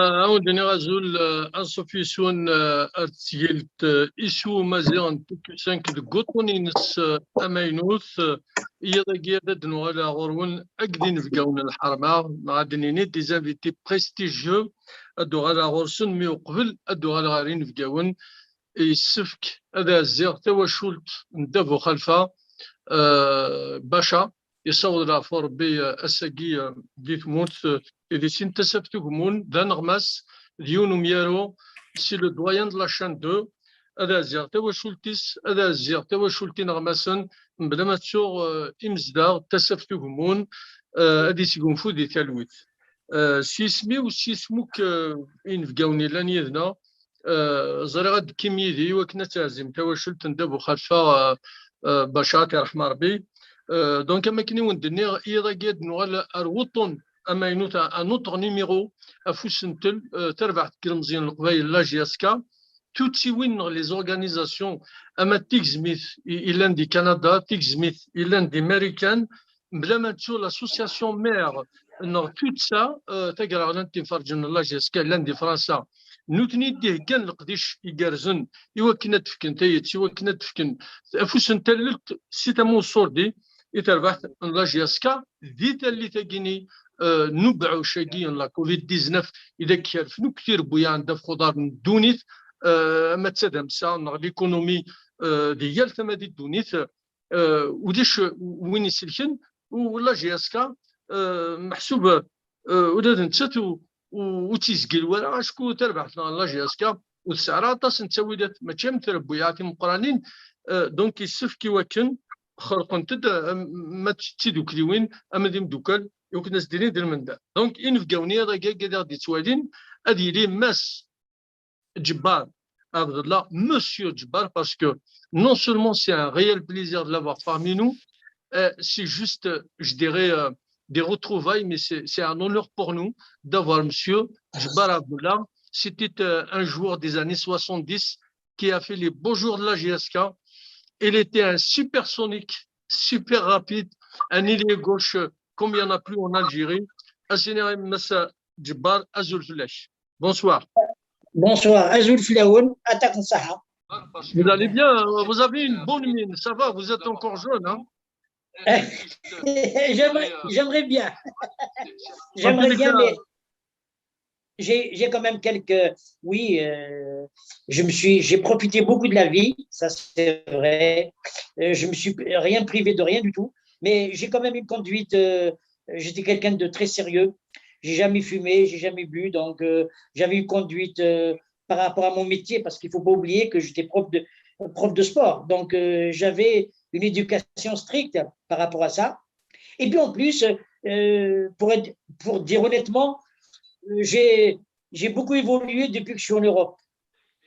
عاودني غازول انصوفي سون ارتسيلت ايشو مازيان تكسانك دكوتوني نس امينوث يضاقي دادن ولا غورون اكدين فقاون الحرمة غادني نيت دي زانفيتي بريستيجيو ادو غالا غورسون مي قبل ادو غالا غارين فقاون يسفك هذا الزيغ تواشولت ندافو خلفه باشا يصور لافور بي اساقي دي تموت إذا سنتسب تقومون ذا نغماس ديون ميارو سي لو دويان دو لا شان دو هذا زيغ تواشولتيس هذا زيغ تواشولتي نغماسن بلا ما تسوغ إمزداغ تسب تقومون هذه سيقوم دي تالويت سيسمي وسيسموك إن فقاوني لان يذنا زري غاد كيميدي وكنا تعزم تواشلت ندابو خلفا باشاك رحمة ربي دونك اما كني وندني ايضا قاد نوال اروطون اما ينوتا ان اوتر نيميرو افوسنتل تربع كلمزين القبايل لا جياسكا توتسي وين لي زورغانيزاسيون اما تيك سميث إلان دي كندا تيك سميث إلان دي امريكان بلا ما تشو لاسوسياسيون مير نو توتسا تقرا لانتي فرجن لا جياسكا إلان دي فرنسا نوتني ديه كان القديش يقارزن إوا كنا تفكن تايت إوا كنا تفكن أفوسن تللت سيتامون صوردي يتربح لا جياسكا ديتا اللي تاقيني نبعو شاقيا لا كوفيد 19 إذا كيرف نو كثير بويا عندها في خضار دونيت ما تسادم سا ليكونومي ديال ثما دي دونيت وديش وين يسلكن ولا جياسكا محسوب وداد نتساتو وتيزقل ولا شكون تربح لا جياسكا والسعر طاس نتسويدات ماشي متربيات مقرانين دونك يسفكي وكن خرقون تد ما تشتيدو كليوين اما ديم دوكال يمكن ناس ديرين دير من دا دونك ان فقاوني هذا كاع غادي توالين هادي لي ماس جبار عبد الله مسيو جبار باسكو non seulement c'est un réel plaisir de l'avoir parmi nous c'est juste je dirais des retrouvailles mais c'est un honneur pour nous d'avoir monsieur Jbar Abdullah. C'était un joueur des années 70 qui a fait les beaux jours de la GSK. Il était un supersonique, super rapide, un ailier gauche comme il n'y en a plus en Algérie. Massa Djibar Azul Flash. Bonsoir. Bonsoir, Azul Flaoun, attaque Saha. Vous allez bien, vous avez une bonne mine, ça va, vous êtes encore jeune. Hein? J'aimerais bien. J'aimerais bien, mais j'ai quand même quelques. Oui, j'ai profité beaucoup de la vie, ça c'est vrai. Je me suis rien privé de rien du tout, mais j'ai quand même une conduite. J'étais quelqu'un de très sérieux. J'ai jamais fumé, j'ai jamais bu, donc j'avais une conduite par rapport à mon métier, parce qu'il ne faut pas oublier que j'étais prof de sport. Donc j'avais une éducation stricte par rapport à ça. Et puis en plus, pour dire honnêtement, j'ai beaucoup évolué depuis que je suis en Europe.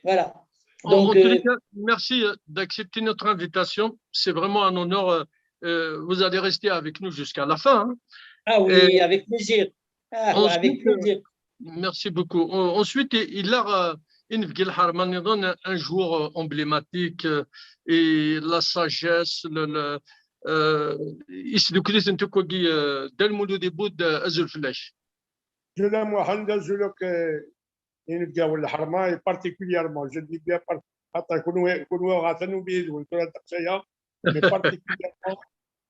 Voilà. Donc, en tous les cas, merci d'accepter notre invitation. C'est vraiment un honneur. Vous allez rester avec nous jusqu'à la fin. Hein. Ah oui, avec plaisir. Ah, ensuite, avec plaisir. Merci beaucoup. Ensuite, il a un jour emblématique et la sagesse, Je l'aime, Mohamed, je le harma particulièrement. Je dis bien mais particulièrement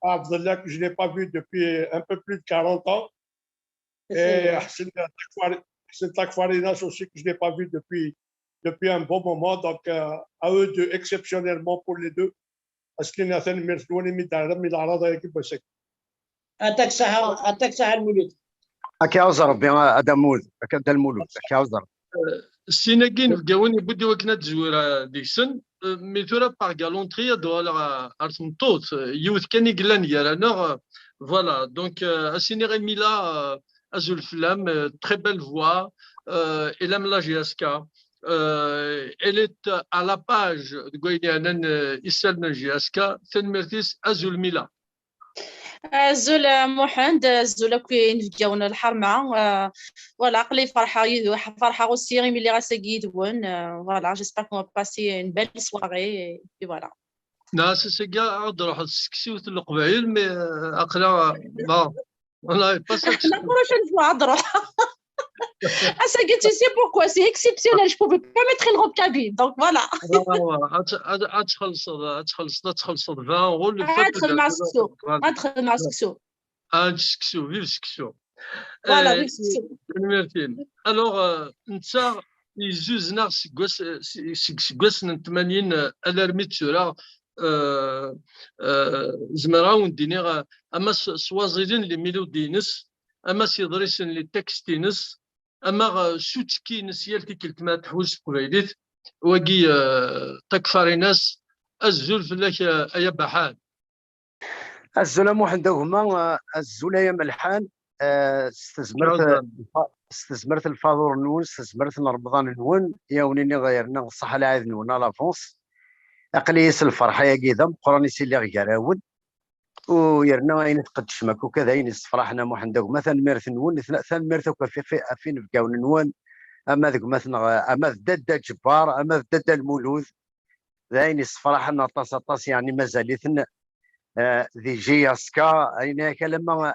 Abdallah, que je n'ai pas vu depuis un peu plus de 40 ans. Et c'est Takfarinas aussi que je n'ai pas vu depuis un bon moment. Donc, à eux deux, exceptionnellement pour les deux. Parce qu'il y a un merdouni midaram il arada يكي بسك. أتاك سهل المولود. أكاوزر بيا أدمود أكاد المولود أكاوزر. سيناجين في جواني بدي وكنا تزور ديكسن ميثورا باغ غالونتري دو ارسم توت يوث كاني قلان يارانا فوالا دونك اسينيغي ميلا ازول فلام très belle voix elle aime la GSK elle est à la page de Goynianen Issel GSK Thenmertis Azul Mila زول محمد زول كاين في جاونا الحرمه فوالا عقلي فرحه aussi ملي غاساكيد وون فوالا j'espère qu'on va passer une belle soirée et voilà ناس سكا راح تسكسيو القبائل مي عقلا با والله باسك لا بروشين فوا عضروا Ah, ça, tu sais pourquoi? C'est exceptionnel. Je ne pouvais pas mettre une robe cabine. Donc voilà. تخلص 20 اورو لو فات Entre masque. Entre masque. سكسو فيف سكسو Voilà, oui, c'est ça. ميرتين الوغ انت يزوزنا سكواس من 80 الى رميت سورا زمرا ونديني اما سوازيدين اللي ميلو دينس اما سيدريسن اللي تكستينس اما سوتكينس يالتي كلت ما تحوز قبيليت وكي تكفاري ناس الزول فلاك ايا بحال الزلمه واحد هما الزولايه ملحان استثمرت الفاضور نون استثمرت رمضان نون ياونيني غيرنا الصحه العاد نون لافونس اقليس الفرحه يا كيدا مقراني سي اللي غيراون ويرنا غاين تقد شمك وكذا ينس فرحنا محن مثلا ميرث نون ثان ميرث فين بكاون نون اما ذوك مثلا اما ددا جبار اما ددا المولود ذاين فرحنا طاس يعني مازاليتنا ذي جياسكا اين كلمه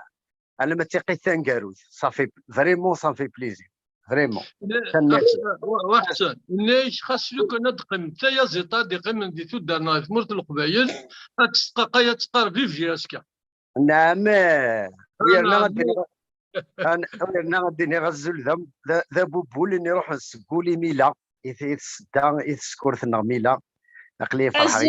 انا ما تيقي ثانكاروث صافي فريمون صافي بليزير فريمون واحسن ليش خاص لو كنا دقم تا يا زيطا دقم دي تودرنا في مرت القبايل تسقى تسقى في جياسكا نعم ويرنا غادي غزل ذا بوبول اللي يروح نسقولي ميلا يتسدا يتسكورثنا ميلا اقلي فرحه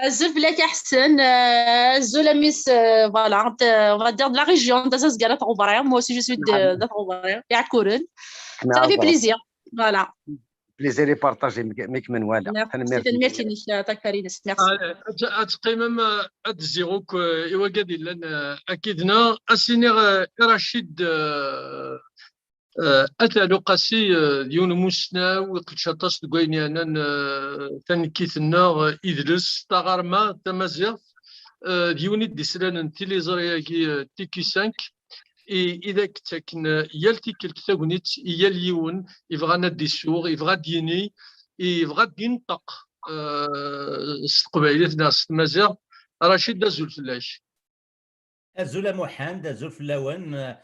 الزول بلاك احسن الزول ميس فوالا on va dire de la région d'Azazgala Taroubarien. Moi aussi je suis de Taroubarien يا كورن. Ça fait plaisir. Voilà. بليزير يبارطاجي ميك من والا. ميرسي لك تاكارينس ميرسي. اتقيمم ادزيروك ايوا قادي لان اكيدنا اسيني رشيد أتالو قاسي ديون موسنا وقلشاطاس دقويني أنا تنكيثنا إدرس تغارما تمازيغ ديوني ديسلان تيليزرياكي تيكي 5 إذا كتاكن يالتي كلك تاغنيت ياليون يبغانا ديسور يبغى ديني يبغى دينطق قبايلتنا مازيغ رشيد دازول فلاش الزول محمد الزول فلاوان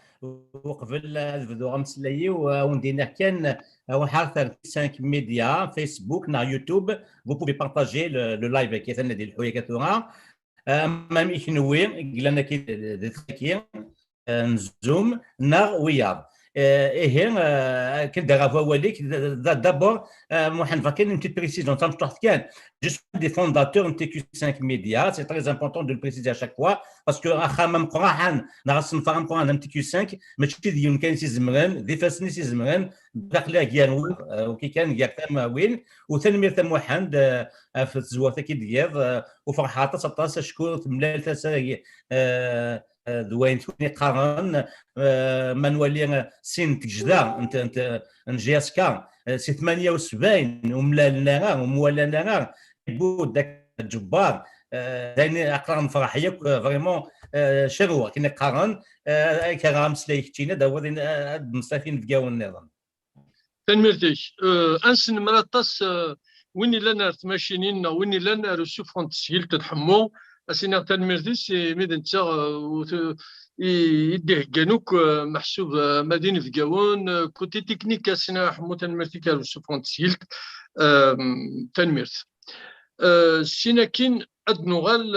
وقبل بدو غنمسلاي وندينا كان وحارث 5 ميديا فيسبوك نا يوتيوب vous pouvez partager le live كيثنا ديال الحويه كتوها مام يكنوي قلنا كي نزوم نا وياب كنت غافوا وليك d'abord محمد فاكين une petite précision ça me je suis des fondateurs de TQ5 Media, c'est très important de le préciser à chaque fois parce que خامم قراحان نغسن فهم قران TQ5 ماشي ديال كان سي زمران دي فاسني سي زمران داخل كيان وكي كان كاع وين وثنمير تم محمد في الزوار كي ديال وفرحات 16 شكور ملال تسا دوين توني قارن منولي سين تجدا انت نجياسكا سي 78 وملالنا ومولنا بود داك الجبار دايني اقران فرحيه فريمون شروه كنا قارن كرام سليكتينا داودين مستفين ديال النظام تنمرتيش انسن مراتاس وين لنا ماشينين وين لنا رسوفون تسهيل تنحمو اسينا تنمرتيش ميدنتا يديه كانوك محسوب مدينه فكاون كوتي تكنيك اسينا حمو تنمرتي كرسوفون تسهيل تنمرت سيناكين ادنوغال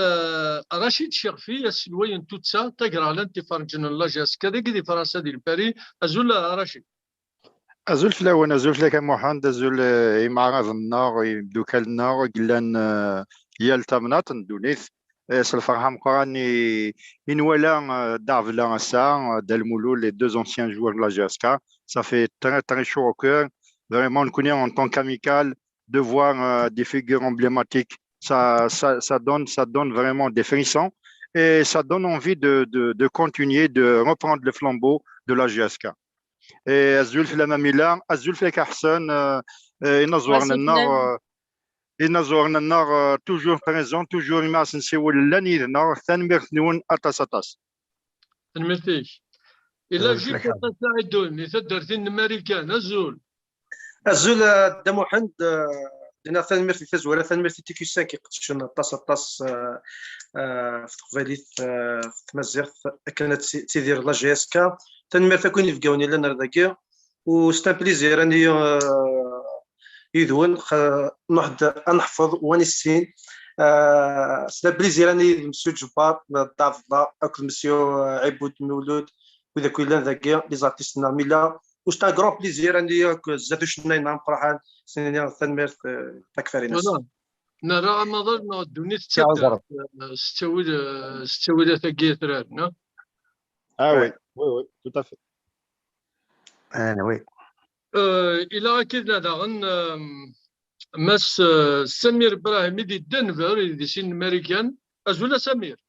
رشيد شيرفي السلوين توتسا تقرا لانت فرجن الله جاس كذا كدي فرنسا ديال باري ازول رشيد ازول فلاون ازول فلاك محمد ازول معرض النار يبدو كالنار قلان يال تامنات ندونيث الفرحه مقراني ان ولا دافلا سا دالمولو les deux anciens joueurs de la GSK ça fait très très chaud au cœur vraiment le connaît en tant qu'amical de voir des figures emblématiques, ça donne vraiment des frissons et ça donne envie de continuer, de reprendre le flambeau de la GSK. Et Azul في المميلة Azul في كحسن ينزورنا النار toujours présent toujours ما سنسيو لاني النار ثاني مرثنون أتاساتاس. المرتيش إلا جيت تساعدون إذا درتين أمريكان أزول الزول دا محمد لان ثاني في الفزوره ثاني في تيكي 5 كيقدشون طاس في تقباليت في تمازيغ كانت تيدير لا جي اس كا ثاني كون يفقاوني لنا رداكي و ستا بليزير اني يدون نحض نحفظ ونسين ستا بليزير اني مسيو جبار ضاف الله اكل مسيو عبود مولود وذا كلان ذاكي لي زارتيست ناميلا وستا غرو بليزير اني زادو شناين نعم فرحان سنين ثاني تكفاري ناس نرى رمضان دوني عذر. استوي ثقية ثرارنا Ah oui, oui, oui, tout à fait. انا وي الى اكيد داغن مس سمير ابراهيمي دي دنفر دي سين امريكان ازولا سمير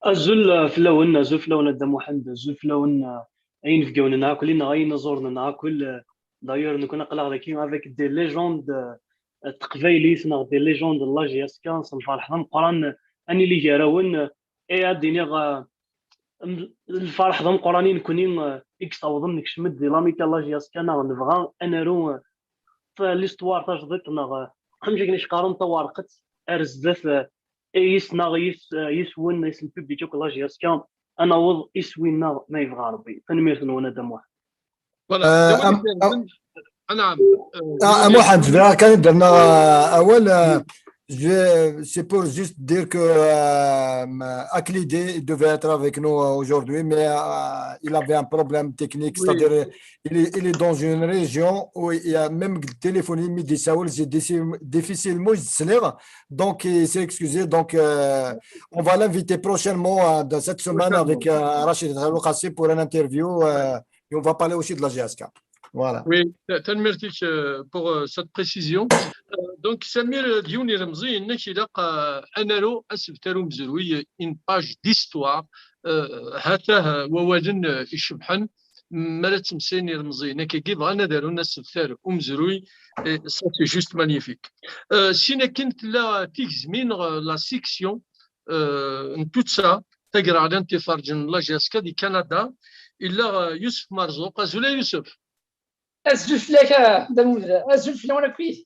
أزول فلون أزول فلون الدم محمد أزول فلون أين في جونا ناكل إن أين زورنا ناكل داير نكون قلق ذكي avec des légendes تقبيلي سنا دي ليجوند الله جي اس كان صنفرح ضم قران اني اللي جراون اي اديني الفرح ضم قراني نكونين اكس او ضم نكشمد دي لاميكا الله جي اس كان نبغى انا رو فليستوار تاجدت نغ خمجي كنيش قارن طوارقت ارزدت يسنا يسون يس البوبليك الله جي اس كان انا وض يسوينا ما يبغى ربي تنمير وانا دم واحد نعم Mohamed, quand même, c'est pour juste dire que Aklidé devait être avec nous aujourd'hui, mais il avait un problème technique, c'est-à-dire il est dans une région où il y a même le téléphonie midi Saoul, c'est difficilement donc il s'est excusé. Donc on va l'inviter prochainement dans cette semaine avec Rachid Khaloukassi pour une interview et on va parler aussi de la GSK. Voilà. Oui, merci pour cette précision. Donc, Samir Diouni Ramzi, Analo Asiftaru Mzeroui, une page d'histoire. Hata Wawadin Ishubhan, Malat Mseni Ramzi, Nakagib, Anadaron Asiftar Mzeroui, ça c'est juste magnifique. Sinakint la Tixmin, la section, tout ça, Tagradan Tifarjan, la Jaska du Canada, il a Youssef Marzouk, Azoula Youssef. الزلف لك دموذة الزلف لو انا كويس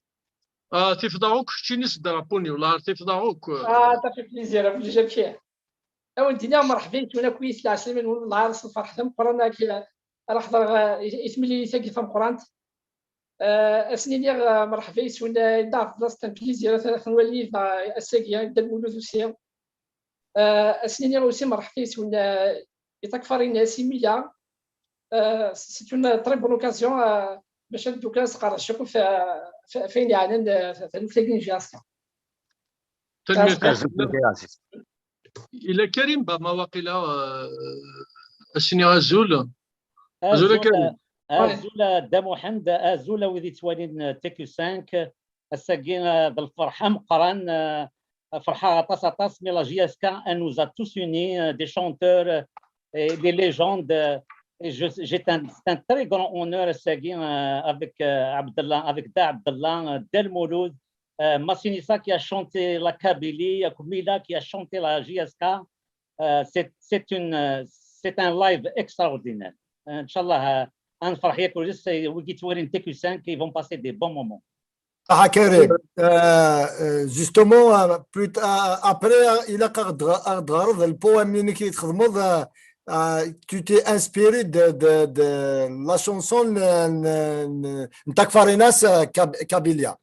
تفضعوك شي درابوني ولا تفضعوك طافي بليزير بلي بخير او انتنا مرحبا وانا كويس العسلامين والله عارف الفرح تم قرانا كي راح حضر اسمي لي ساكي فم قرانت اسنيني مرحبا وانا دار بلاصه بليزير ثنولي الساكيه دال المولود وسير اسنيني aussi مرحبا وانا يتكفرين سيميا c'est une très bonne occasion باش ندوك نسقر الشكل فين يعني في جاسكا الى كريم بمواقع السني غزول كريم ازول دا محمد ازول وذي توالين تيكو 5 الساقين بالفرحه مقران فرحه طاس مي لا جي اس كا ان نوز ا توس يوني دي شونتور دي ليجوند. C'est un très grand honneur avec Abdallah, avec Da Abdallah, Del Mouloud, Massinissa qui a chanté la Kabylie, Koumila qui a chanté la JSK. C'est un live extraordinaire. Inch'Allah, un farhia koulis et Wikitourin TQ5 qui vont passer des bons moments. Ah, Karim, justement, après, il a gardé le poème qui est tu t'es inspiré de la chanson Ntakfarinas Kabylia.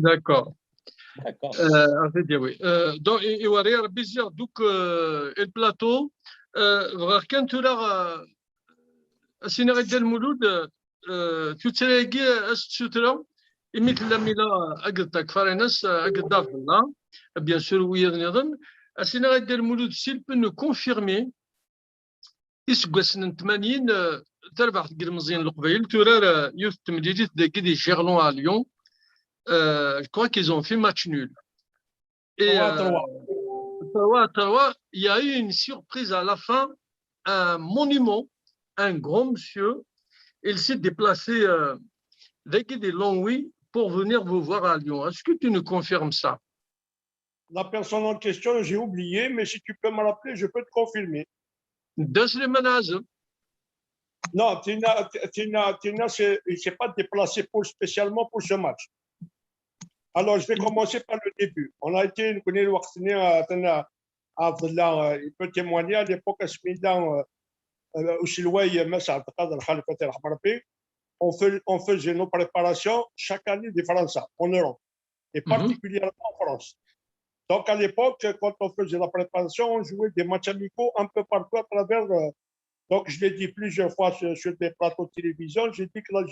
D'accord. Oui. Donc, il va y avoir plusieurs. Donc, le plateau, quand tu as Sinarek El Mouloud, tu te réagis à ce que tu as مثل لما أجد تكفارناس أجد دافنا bien sûr oui نظن أسينا غير المولود سيل بن كونفيرمي يسقسن 80 تربح تقدر مزيان القبيل تورا يوث تمديديت داكي دي جيرلون à Lyon je crois qu'ils ont fait match nul et 3-3 il y a eu une surprise à la fin un monument un grand monsieur il s'est déplacé dاكي دي Longwy pour venir vous voir à Lyon. Est-ce que tu nous confirmes ça? La personne en question, j'ai oublié, mais si tu peux me rappeler, je peux te confirmer. De Slimane Azem. Non, Tina ne s'est pas déplacé spécialement pour ce match. Alors, je vais commencer par le début. On a été, il peut témoigner à l'époque, on faisait nos préparations chaque année des Français en Europe, et particulièrement en France. Donc, à l'époque, quand on faisait la préparation, on jouait des matchs amicaux un peu partout à travers. Donc, je l'ai dit plusieurs fois sur des plateaux de télévision, j'ai dit que la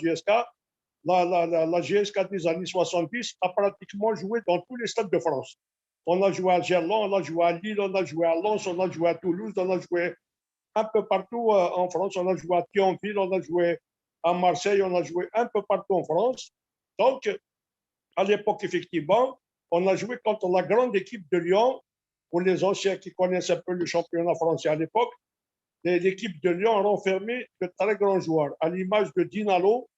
GSK des années 70 a pratiquement joué dans tous les stades de France. On a joué à Gerland, on a joué à Lille, on a joué à Lens, on a joué à Toulouse, on a joué un peu partout en France, on a joué à Thionville, on a joué à Marseille, on a joué un peu partout en France. Donc, à l'époque, effectivement, on a joué contre la grande équipe de Lyon. Pour les anciens qui connaissent un peu le championnat français à l'époque, l'équipe de Lyon a renfermé de très grands joueurs, à l'image de Dinalo,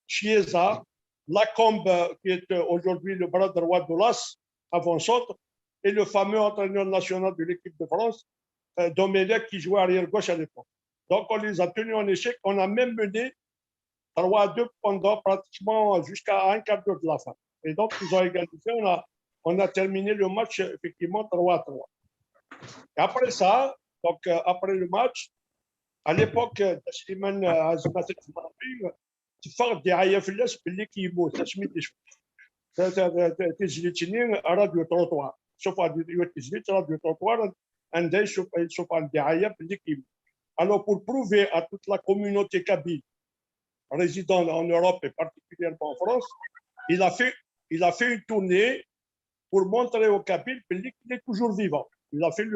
Chiesa, Lacombe, qui est aujourd'hui le bras droit de l'AS, avant-centre, et le fameux entraîneur national de l'équipe de France, Domenech, qui jouait arrière-gauche à l'époque. Donc, on les a tenus en échec. On a même mené 3-2 pendant pratiquement jusqu'à un quart d'heure de la fin. Et donc, ils ont égalisé. On a terminé le match, effectivement, 3-3. Et après ça, donc, après le match, à l'époque, Slimane Azimat تفرض دعايه في الناس باللي كيموت تسميت تجري تنين راديو تروطوار شوف راديو تجري راديو تروطوار عندها يشوف الدعايه باللي كيموت. Alors pour prouver à toute la communauté kabyle résidant en Europe et particulièrement en France, il a fait une tournée pour montrer aux Kabyles qu'il est toujours vivant. Il a fait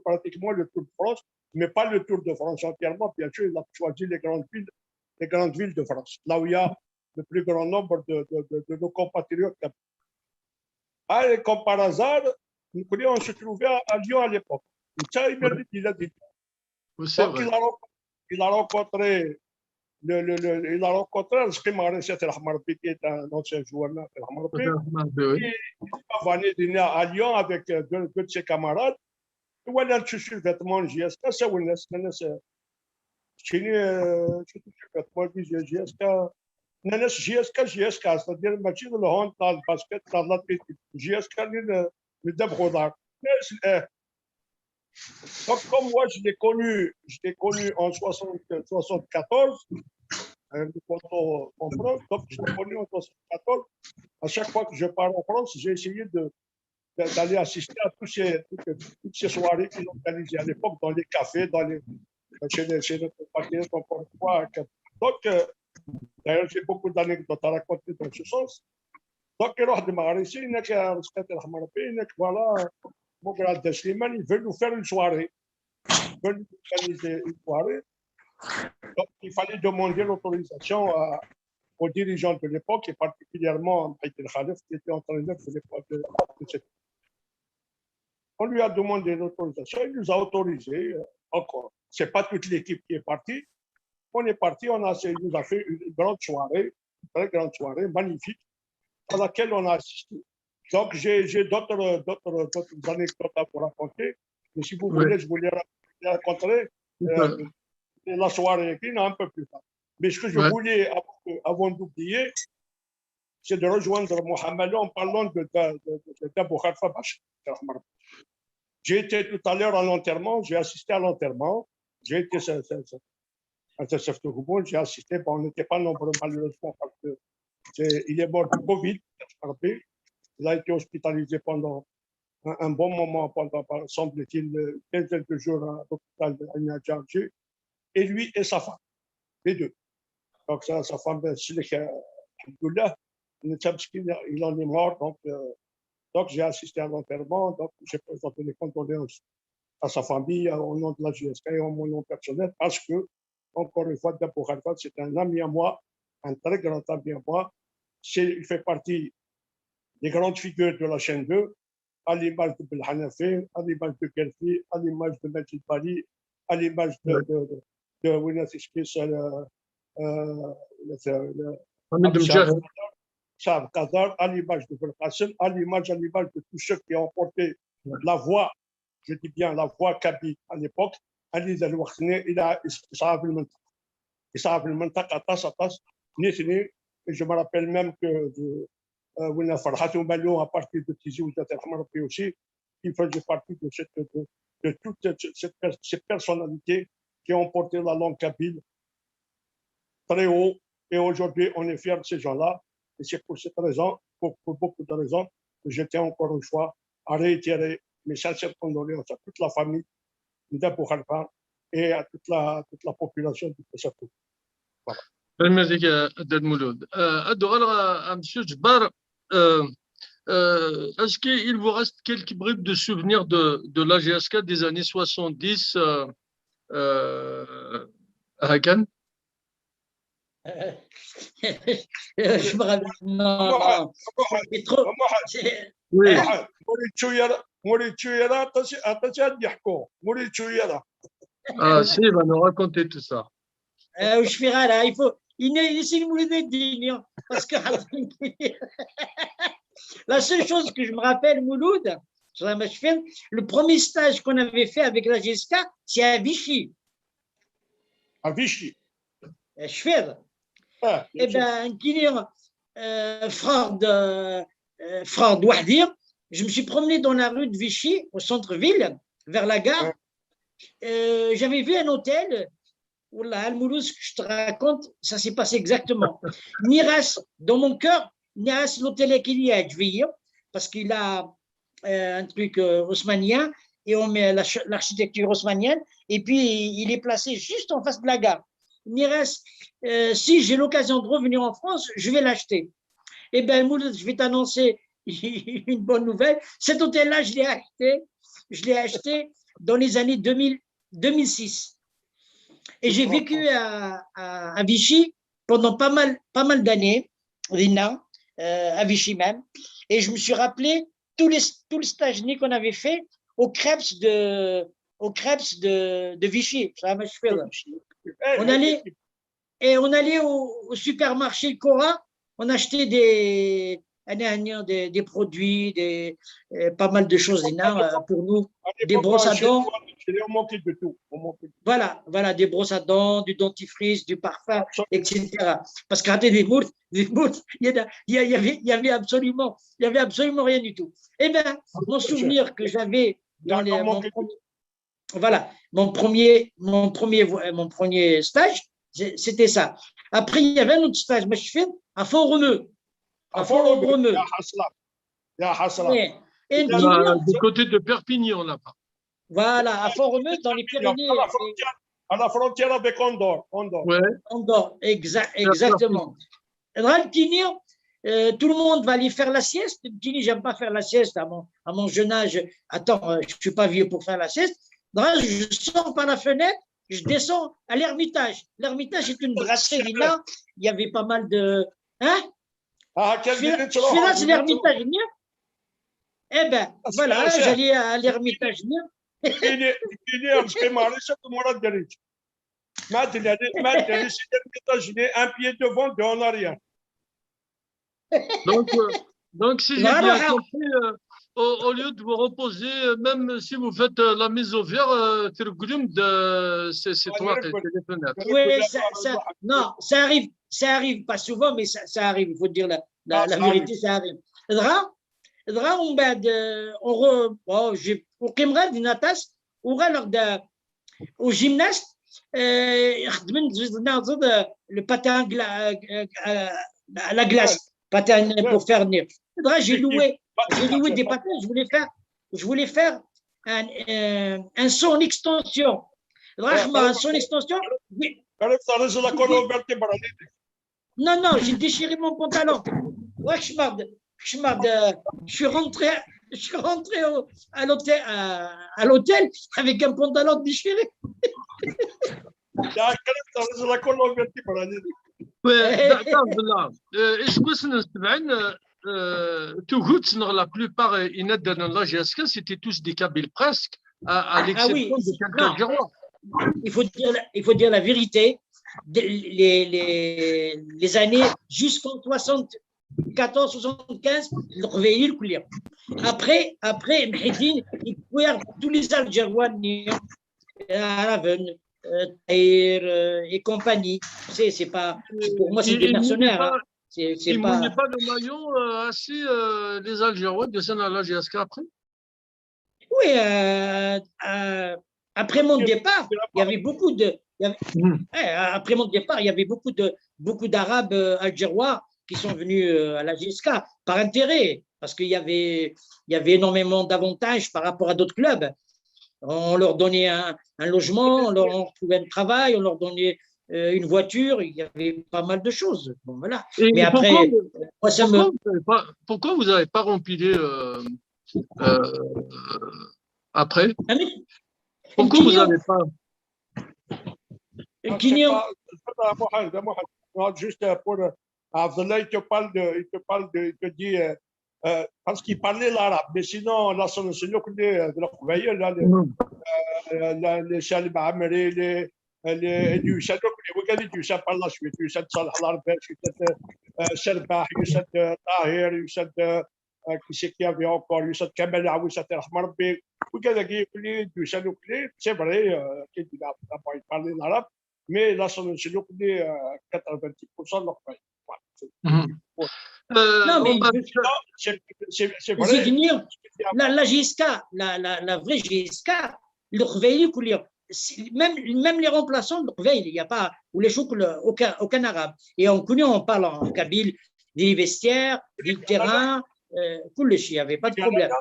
pratiquement le tour de France, mais pas le tour de France entièrement. Bien sûr, il a choisi les grandes villes de France, là où il y a le plus grand nombre de nos compatriotes. Et comme par hasard, on se trouvait à Lyon à l'époque. Il a dit. Donc, il a rencontré qui est un ancien joueur qui à Lyon avec deux de ses camarades. Il a touché le vêtement JSK, c'est GSK, c'est-à-dire le match de hand, dans le basket, dans l'athlétisme. GSK, le débrodard. Donc, comme moi, je l'ai connu en 74, en France, donc je l'ai connu en 74. À chaque fois que je pars en France, j'ai essayé d'aller assister à toutes ces soirées qu'ils organisaient à l'époque dans les cafés, chez les compatriotes, encore une fois. Donc, d'ailleurs, j'ai beaucoup d'anecdotes à raconter dans ce sens. Donc, il voilà, mon grand Slimane, il veut nous faire une soirée. Il veut nous organiser une soirée. Donc, il fallait demander l'autorisation aux dirigeants de l'époque, et particulièrement à Maït El Khalef, qui était entraîneur de l'époque de cette. On lui a demandé l'autorisation, il nous a autorisé encore. Ce n'est pas toute l'équipe qui est partie. On est parti, il nous a fait une grande soirée, une très grande soirée, magnifique, à laquelle on a assisté. Donc, j'ai d'autres anecdotes à vous raconter, mais si vous voulez, je vous les raconterai la soirée un peu plus tard. Mais ce que je voulais, avant d'oublier, c'est de rejoindre Mohamed en parlant d'Abou Khalfa Bachar. J'ai été tout à l'heure à l'enterrement, j'ai assisté à l'enterrement, j'ai été j'ai assisté, on n'était pas nombreux malheureusement parce qu'il est mort de Covid, il a été hospitalisé pendant un bon moment, pendant, semble-t-il, quelques jours à l'hôpital de Alger, et lui et sa femme, les deux. Donc sa femme, il en est mort, donc j'ai assisté à l'enterrement, donc j'ai présenté les condoléances à sa famille au nom de la GSK et au nom personnel, parce que, encore une fois, Abou Khalfa, c'est un ami à moi, un très grand ami à moi. Il fait partie des grandes figures de la chaîne 2, à l'image de Belhanafi, à l'image de Gelfi, à l'image de Majid Bali, à l'image de Saab Qadar, à l'image de Belkacem, à l'image de tous ceux qui ont porté la voix, je dis bien la voix kabyle à l'époque, Ali Al-Wakhni, il a يصعب المنطقه طاس نيثني. جو me rappelle même que وين فرحات ومالو à partir de Tizi Ouzat El Hamraoui aussi, il faisait partie de toutes ces personnalités qui ont porté la langue kabyle très haut. Et aujourd'hui, on est fiers de ces gens-là. Et c'est pour cette raison, pour beaucoup de raisons, que je tiens encore une fois à réitérer mes sincères condoléances à toute la famille d'Abou Khalfa et à toute la population du Pessatou. Voilà. Merci, Adel Mouloud. Monsieur Djbar, est-ce qu'il vous reste quelques bribes de souvenirs de l'AGSK des années 70 à Hakan? Je me rappelle. Non, c'est trop. Oui. Ah, si, il va nous raconter tout ça. Je ferai là, il faut. Il est digne, parce que la seule chose que je me rappelle, Mouloud, le premier stage qu'on avait fait avec la GSK, c'est à Vichy. À Vichy. Je fais. Eh bien, Ford Wahdir, je me suis promené dans la rue de Vichy, au centre-ville, vers la gare. J'avais vu un hôtel. Wallah, Al-Mouloud, ce que je te raconte, ça s'est passé exactement. Niras, dans mon cœur, Niras, l'hôtel qu'il y a, parce qu'il a un truc haussmannien, et on met l'architecture haussmannienne, et puis il est placé juste en face de la gare. Niras, si j'ai l'occasion de revenir en France, je vais l'acheter. Eh bien, Mouloud, je vais t'annoncer une bonne nouvelle. Cet hôtel-là, je l'ai acheté dans les années 2006. Et j'ai vécu à Vichy pendant pas mal d'années, à Vichy même. Et je me suis rappelé tout le stage qu'on avait fait au Krebs de Vichy. On allait au supermarché Cora, on achetait des produits, pas mal de choses pour nous, des brosses à dents. Voilà, des brosses à dents, du dentifrice, du parfum, etc. Parce qu'à des mours, il y avait absolument rien du tout. Eh bien, mon souvenir que j'avais dans mon premier stage, c'était ça. Après, il y avait un autre stage, mais je fais à Font-Romeu. Du côté de Perpignan, là-bas. Voilà, à Font-Romeu, dans les Pyrénées. À la frontière avec Andorre. Ouais. Andorre, exactement. Tout le monde va aller faire la sieste. J'aime pas faire la sieste à mon jeune âge. Attends, je suis pas vieux pour faire la sieste. Je sors par la fenêtre, je descends à l'Ermitage. L'Ermitage est une brasserie là. Il y avait pas mal de. Hein? Je suis là, c'est l'Ermitage. Eh bien, voilà, j'allais à l'Ermitage. Un pied devant, deux en arrière. Donc si j'ai bien compris, au lieu de vous reposer, même si vous faites la mise au vert, c'est toi qui es les fenêtres. Oui, non, ça arrive pas souvent, mais ça arrive, il faut dire la vérité, ça arrive. Au gymnaste, le patin à la glace, patin pour faire venir. J'ai loué des patins, je voulais faire un saut en extension. Un saut en extension. Non, j'ai déchiré mon pantalon. Je suis rentré à l'hôtel avec un pantalon déchiré. La plupart dans la GSK, c'était tous des Kabyles presque, à l'exception de quelques Gérois. Il faut dire la vérité. Les années jusqu'en 74-75, le réveil le couler. Après, Mhidine, il couert tous les Algérois à Raven, Tahir et compagnie. C'est pas, pour moi, c'est des mercenaires. Hein. Ils ne mouillaient pas le maillot assez les Algérois de la GSK après? Oui, après mon départ, il y avait beaucoup de. Après mon départ, il y avait beaucoup d'Arabes algérois qui sont venus à la GSK par intérêt, parce qu'il y avait énormément d'avantages par rapport à d'autres clubs. On leur donnait un logement, on leur trouvait un travail, on leur donnait une voiture, il y avait pas mal de choses. Bon, voilà. Et mais après, pourquoi vous n'avez pas rempli après? Pourquoi vous n'avez pas? Juste pour Abdallah, il te dit parce qu'il parlait l'arabe, mais sinon, là, c'est le coup de la les Salim Amri, les Youssef, وكان يوسف الله شوية يوسف صالح العرباش يوسف شرباح يوسف طاهر يوسف كي avait encore يوسف كمال عويسة رحمة ربي وكذا يقول لي يوسف وكلي c'est vrai qu'il a parlé l'arabe mais là c'est le coup de 90% de leur pays. Non, mais c'est vrai. La GSK, la vraie GSK, le Khveili, même les remplaçants de Khveili, il n'y a pas, ou les chouk, aucun arabe. Et on connaît, on parle en kabyle, des vestiaires, du terrain, il n'y avait pas de problème.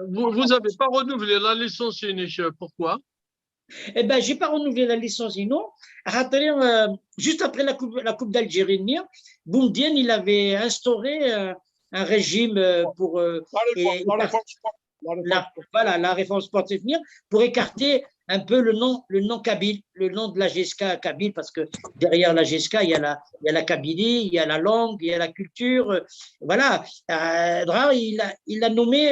Vous n'avez pas renouvelé la licence unique, pourquoi? Eh bien, je n'ai pas renouvelé la licence non. Juste après la Coupe d'Algérie, Boumdien, il avait instauré un régime pour la réforme sportive pour écarter un peu le nom kabyle, le nom de la GSK kabyle, parce que derrière la GSK, il y a la kabylie, il y a la langue, il y a la culture. Voilà. Il a nommé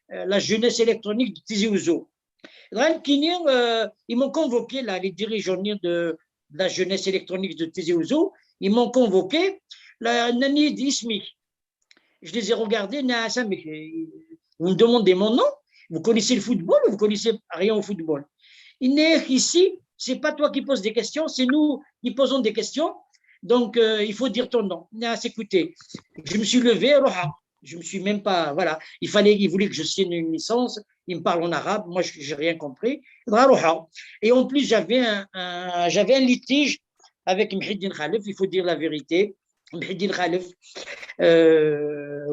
la jeunesse électronique de Tizi Ouzou. Ils m'ont convoqué, là, les dirigeants de la jeunesse électronique de Tizi Ouzou, ils m'ont convoqué, la Nani d'Ismi. Je les ai regardés, vous me demandez mon nom, vous connaissez le football ou vous connaissez rien au football? Ici, c'est pas toi qui poses des questions, c'est nous qui posons des questions, donc il faut dire ton nom. Écoutez, je me suis levé, je me suis même pas, voilà, il voulait que je signe une licence, il me parle en arabe, moi je n'ai rien compris. Et en plus, j'avais un litige avec Mhiddin Khalif, il faut dire la vérité. Mhiddin Khalif,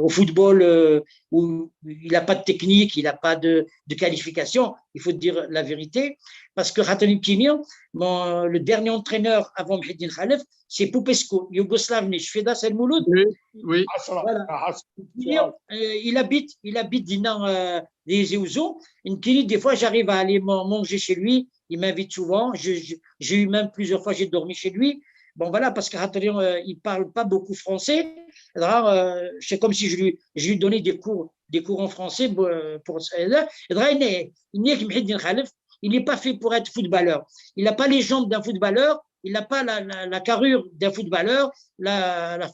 au football, où il n'a pas de technique, il n'a pas de qualification, il faut dire la vérité, parce que Khatanim Kinir, le dernier entraîneur avant Mhiddin Khalif, c'est Popescu, Yougoslav Nishfeda El Mouloud. Oui. Voilà. Il habite Dinan des Ouzou. Des fois, j'arrive à aller manger chez lui, il m'invite souvent, j'ai eu même plusieurs fois, j'ai dormi chez lui. Bon, voilà, parce qu'il ne parle pas beaucoup français. C'est comme si je lui donnais des cours en français. Il n'est pas fait pour être footballeur. Il n'a pas les jambes d'un footballeur, il n'a pas la carrure d'un footballeur, la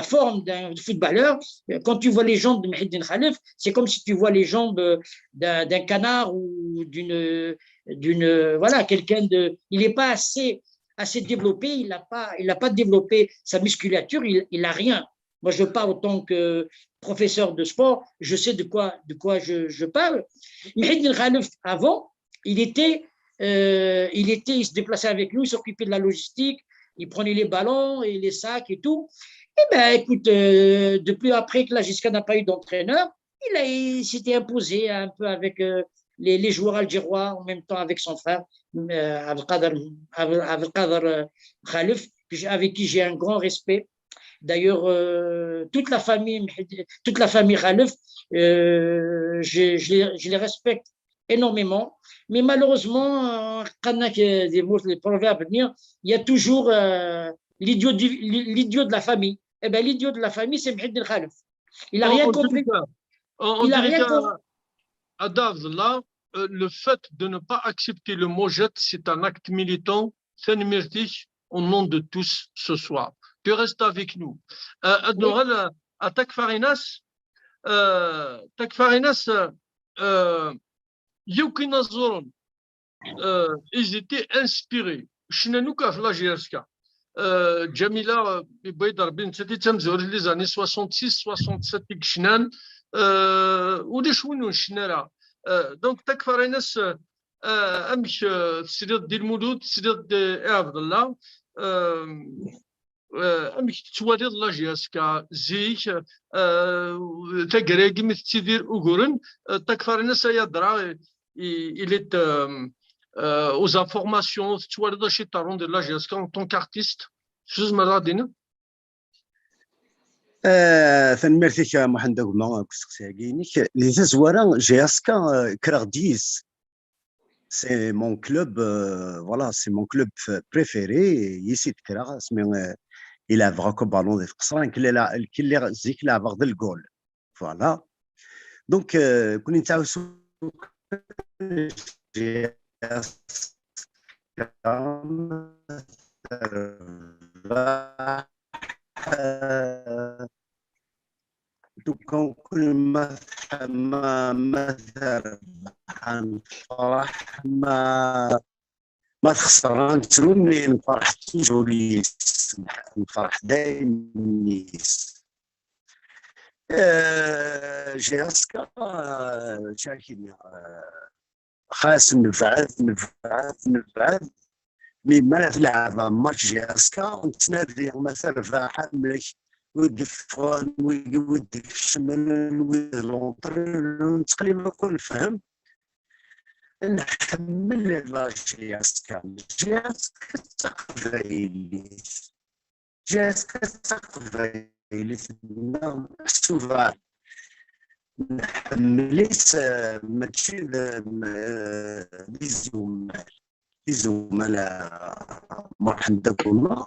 forme d'un footballeur. Quand tu vois les jambes de Mhiddin Khalif, c'est comme si tu vois les jambes d'un canard ou voilà, quelqu'un de. Il n'est pas assez développé, il n'a pas développé sa musculature, il n'a rien. Moi, je parle en tant que professeur de sport, je sais de quoi je parle. Mhiddin Khalif, avant, il se déplaçait avec nous, il s'occupait de la logistique, il prenait les ballons et les sacs et tout. Eh bien, écoute, depuis après que la GSK n'a pas eu d'entraîneur, il s'était imposé un peu avec les joueurs algérois, en même temps avec son frère, Abdelkader Khalif, avec qui j'ai un grand respect. D'ailleurs, toute la famille Khalif, je les respecte énormément. Mais malheureusement, il y a toujours l'idiot de la famille. Eh bien, l'idiot de la famille, c'est Mhiddin Khalif. Il n'a rien compris. Il n'a rien compris. Là, le fait de ne pas accepter le Mojet, c'est un acte militant. C'est une mérite au nom de tous ce soir. Tu restes avec nous. À Takfarinas, يمكن الظلم ils étaient inspirés. شنانوكا في لاجيرسكا جميله بيض ربي نتي تمزور لي زاني 66 67 ديك شنان ودي شونو شنارا دونك تكفر ناس امش تسريد ديال المولود تسريد عبد الله امش توالي لاجيرسكا زيك تاكراكي مثل تيدير اوغورن تكفر ناس يا درا il est aux informations tu vois chez Taron de la GSK en tant qu'artiste chose maladine تنمرتك محمد ما كسكساكينيك لي زوارا GSK كراغديس c'est mon club voilà c'est mon club préféré ici de Krag il a vraiment ballon de قصران كل زيك لا بعض الجول voilà donc كون نتاوسو كل ما فرح ما تخسران تروني نفرح توجوري نفرح دايما الناس جاسكا شاكين خاص نفعل مما تلعب ماتش جاسكا نتنادي مثلا فاحة ملك ودفون ودك الشمال ولونطر تقريبا كل فهم نحمل لا جاسكا تقبايلي محسوبة نحمليس ماشي لزملاء محمد كوما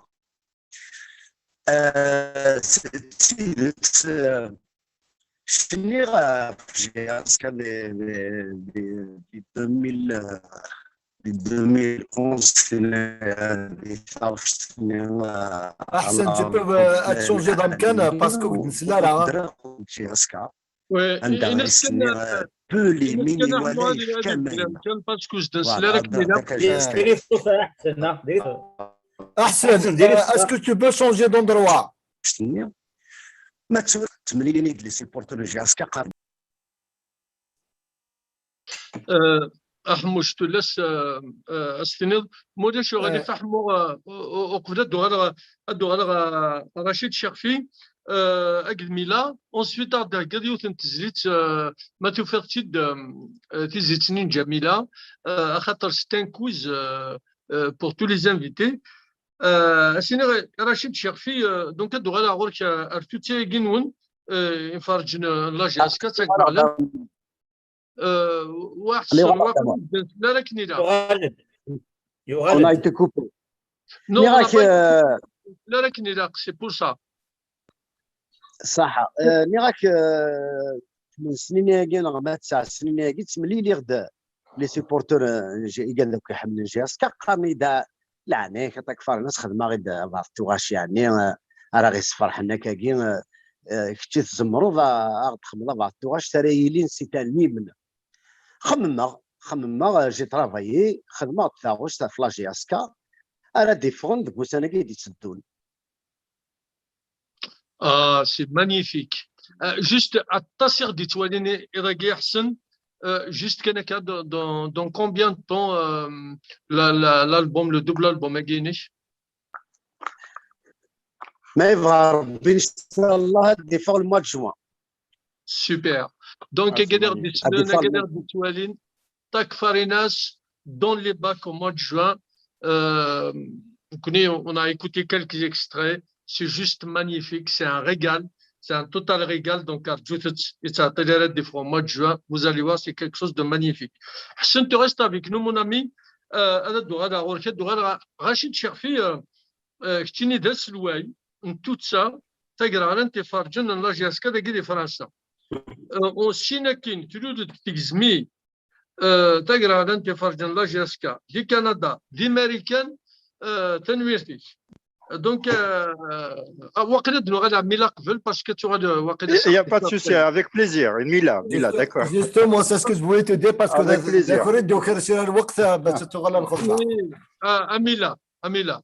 تسيدت شني في جاسكا احسن tu peux changer d'amkan parce que نسلا راه Ouais, احسن est-ce que tu peux changer d'endroit ما تمليني لي سيبورتور جاسكا قرب احمش تلس استنيد مودي شو غادي فحمو وقبل الدوغ رشيد شرفي اجل ميلا اونسويت غادي يوثن تزريت ما توفرتيد تزيت سنين جميله خاطر ستان كويز بور تو لي انفيتي سيني رشيد شرفي دونك الدوغ على غورك ارتوتي جنون يفرجن لاجاسكا تاكبر واحسن وقت لا لكن لا on a été coupé لا لكن لا سي بور سا صح نراك من سنين ياكين ما 9 سنين ياكين تملي لي غدا لي سيبورتور قال لك يحمل جاس كقامي دا لعناه كتكفر الناس خدمه غير بعض التواش يعني راه غير فرحنا كاكين كنتي تزمروا غا تخملا بعض التواش ترايلين سي تالميم خممنا جي ترافايي خدمه تاغوش تاع فلاجياسكا انا ديفون ديك وسنه كي تسدون سي مانيفيك جوست التصيغ دي تواليني إراكي حسن جوست كان هكا دون كومبيان طون الالبوم لو دوبل البوم كاينش ما يبغى ربي ان شاء الله ديفون الموا دو جوان سوبر دونك كادير دي سنين كادير دي توالين تاك فاريناس دون لي باك au mois de juin on a écouté quelques extraits. C'est juste magnifique, c'est un régal, c'est un total régal. Donc, au mois de juin, vous allez voir, c'est quelque chose de magnifique. Hassan, tu restes avec nous, mon ami. Rachid Cherfi, je t'ai dit tout ça, tu as farjan la jaska de France. On sinakin, tu lui t'exmis, tu as farjan la jaska, du Canada, d'Américain, tu دونك واقيلا نغادر ميلا قبل باسكو تغادر واقيلا. Il n'y a pas de souci, avec plaisir. Mila, d'accord. Justement, c'est ce que je voulais te dire parce que Avec plaisir. Amila.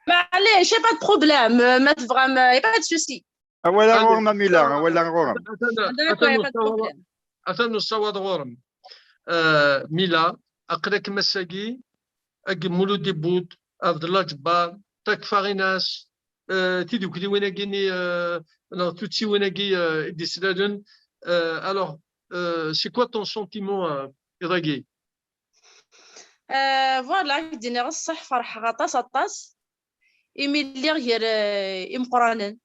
معليش j'ai pas de problème ما vraiment y a pas de souci. ولا غورم ميلا ولا غورم. أثنو الصواد غورم. ميلا أقرأك مساقي أقل مولودي بود عبد الله جبار تاك فاغيناس تيدو كلي ويناكيني توتسي ويناكي دي سلالن. Alors, c'est quoi ton sentiment, Iraghi? فوالا دينا الصح فرح غطاس الطاس إيميلي غير إمقرانا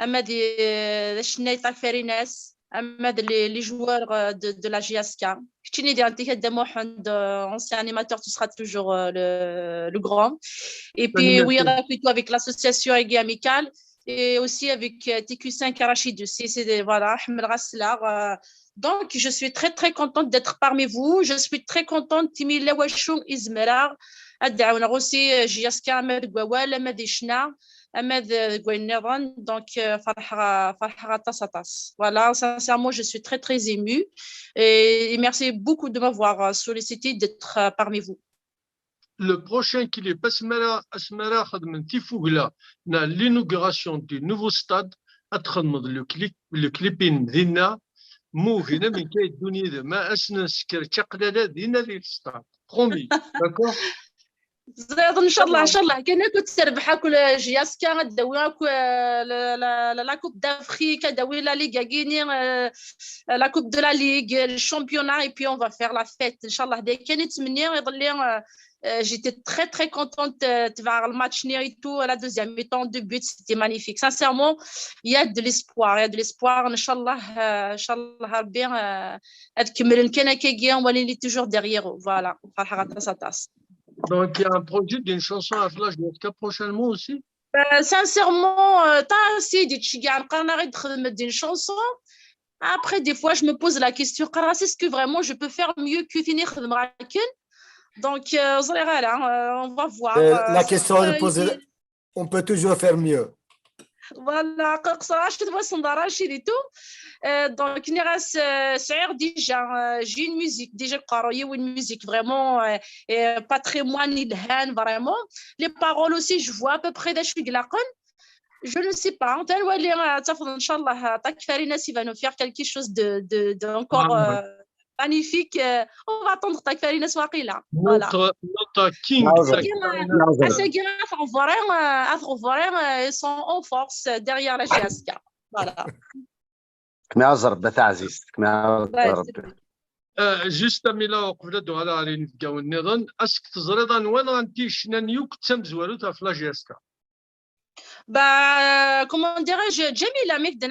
أما دي شناي تاع فاريناس أما لي joueurs de la GSK. كتشيني دي أنتي هدا محمد ancien animateur, tu seras toujours le grand. Et puis oui, plutôt avec l'association Aiguille Amicale et aussi avec TQ5 Rachid. C'est voilà, Ahmed Raslar. Donc, je suis très, très contente d'être parmi vous. Je suis très contente. Timi Lawashung Izmera, Addaouna aussi, GSK, Ahmed Gouawal, Ahmed Ishna, Ahmed Gouineran. Donc, Farhara Tassatas. Voilà, sincèrement, je suis très, très émue. Et merci beaucoup de m'avoir sollicité d'être parmi vous. Le prochain qui est Asmara Khadman Tifougla, l'inauguration du nouveau stade, le clipping d'Ina. مو هنا من كاي الدنيا ما اسنا سكر تقلاله دينا في السطاد برومي داكور زيد ان شاء الله كان كنت تربح كل جياسكا داوي لا كوب d'Afrique داوي لا ليغا غيني لا كوب دو لا ليغ الشامبيونات et puis on va faire la fête ان شاء الله. دي كانت مني يضل j'étais très très contente de voir le match et tout, la deuxième mi-temps, 2 buts, c'était magnifique. Sincèrement, il y a de l'espoir, Inch'Allah, bien, on est toujours derrière, voilà. Donc il y a un projet d'une chanson à Flash jusqu'à prochainement aussi. Sincèrement, si une chanson. Après, des fois, je me pose la question, est-ce que vraiment je peux faire mieux que finir le Maraken? Donc, on va voir. La question est posée, on peut toujours faire mieux. Voilà, donc, déjà, j'ai une musique, une musique vraiment patrimoine, vraiment. Les paroles aussi, je vois à peu près je ne sais pas. Inch'Allah, il va nous faire quelque chose de encore magnifique. On va attendre Takfarina Swaqila. Voilà. Notre king. Ils sont en force derrière la GSK. Voilà. Juste Amila وقبل دوالة على نتقاو النظام أسك تزرد وين غنتي شنانيوك تمزوالو تاع la GSK. Bah, comment dirais-je, Jamila, mec, c'est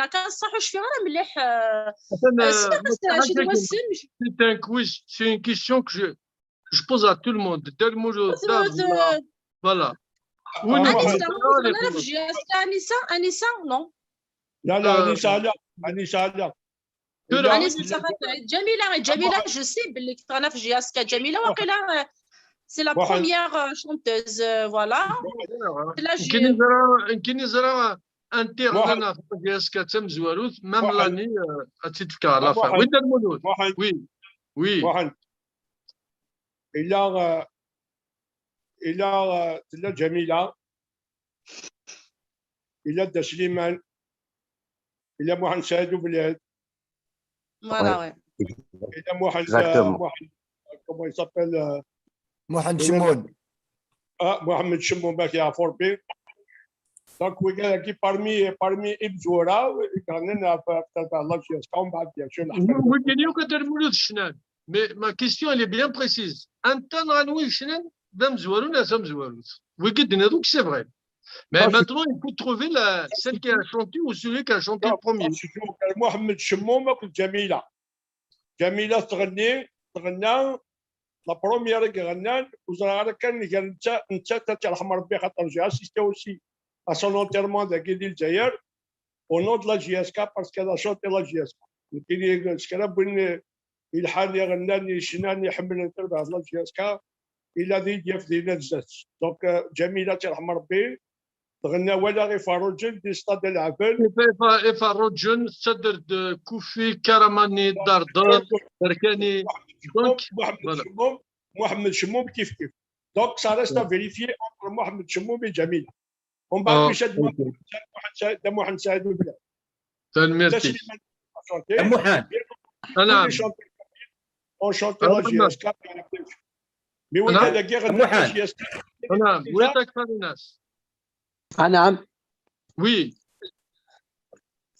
un quiz, c'est une question que je pose à tout le monde. Voilà. Anissa, non? Anissa, Jamila, je sais, Jamila, c'est la première chanteuse, voilà. يمكن يزرع انترنا في جاسكا تم زواروت مام لاني تتفكر على فا وين المولود وي إلا جميلة إلا سليمان إلا محمد سعيد بلاد voilà إلا محمد comment il s'appelle محمد شمون محمد شمون باش يعرفوا بيه دونك وكان كي بارمي ابزورا كان تاع الله يسقاهم بعد شنو وكان كدير مولود شنان مي ما كيستيون اللي بيان بريسيز انت غنوي شنان دام زوالو لا سام زوالو وكدنا دوك سي فري mais maintenant il faut trouver celle qui a chanté ou celui qui a chanté le premier محمد شمون ما كنت جميله تغني لا بروميير كي غنان وزرا كان انت ترحم ربي خاطر جي اسيستي اوسي ا سون اونتيرمون داك ديال الجزائر او نو دو لا جي اس كا باسكو لا شونتي لا جي اس كا كاين سكرا بين الحال اللي غناني شنان يحمل تربع لا جي اس كا الا دي ديال ديال الزات دونك جميله ترحم ربي تغنى ولا غير فاروجل دي ستاد العبل إفا روجن صدر كوفي كرماني دردر بركاني دونك محمد شموم كيف كيف دونك سا ريست فيريفي انتر محمد شموم وجميله ومن بعد مشى محمد سعيد وبلاد تنميرتي محمد نعم اون شونتي لا جي اس كا مي وين هذا كي غنى جي اس كا نعم وين تكفى الناس نعم وي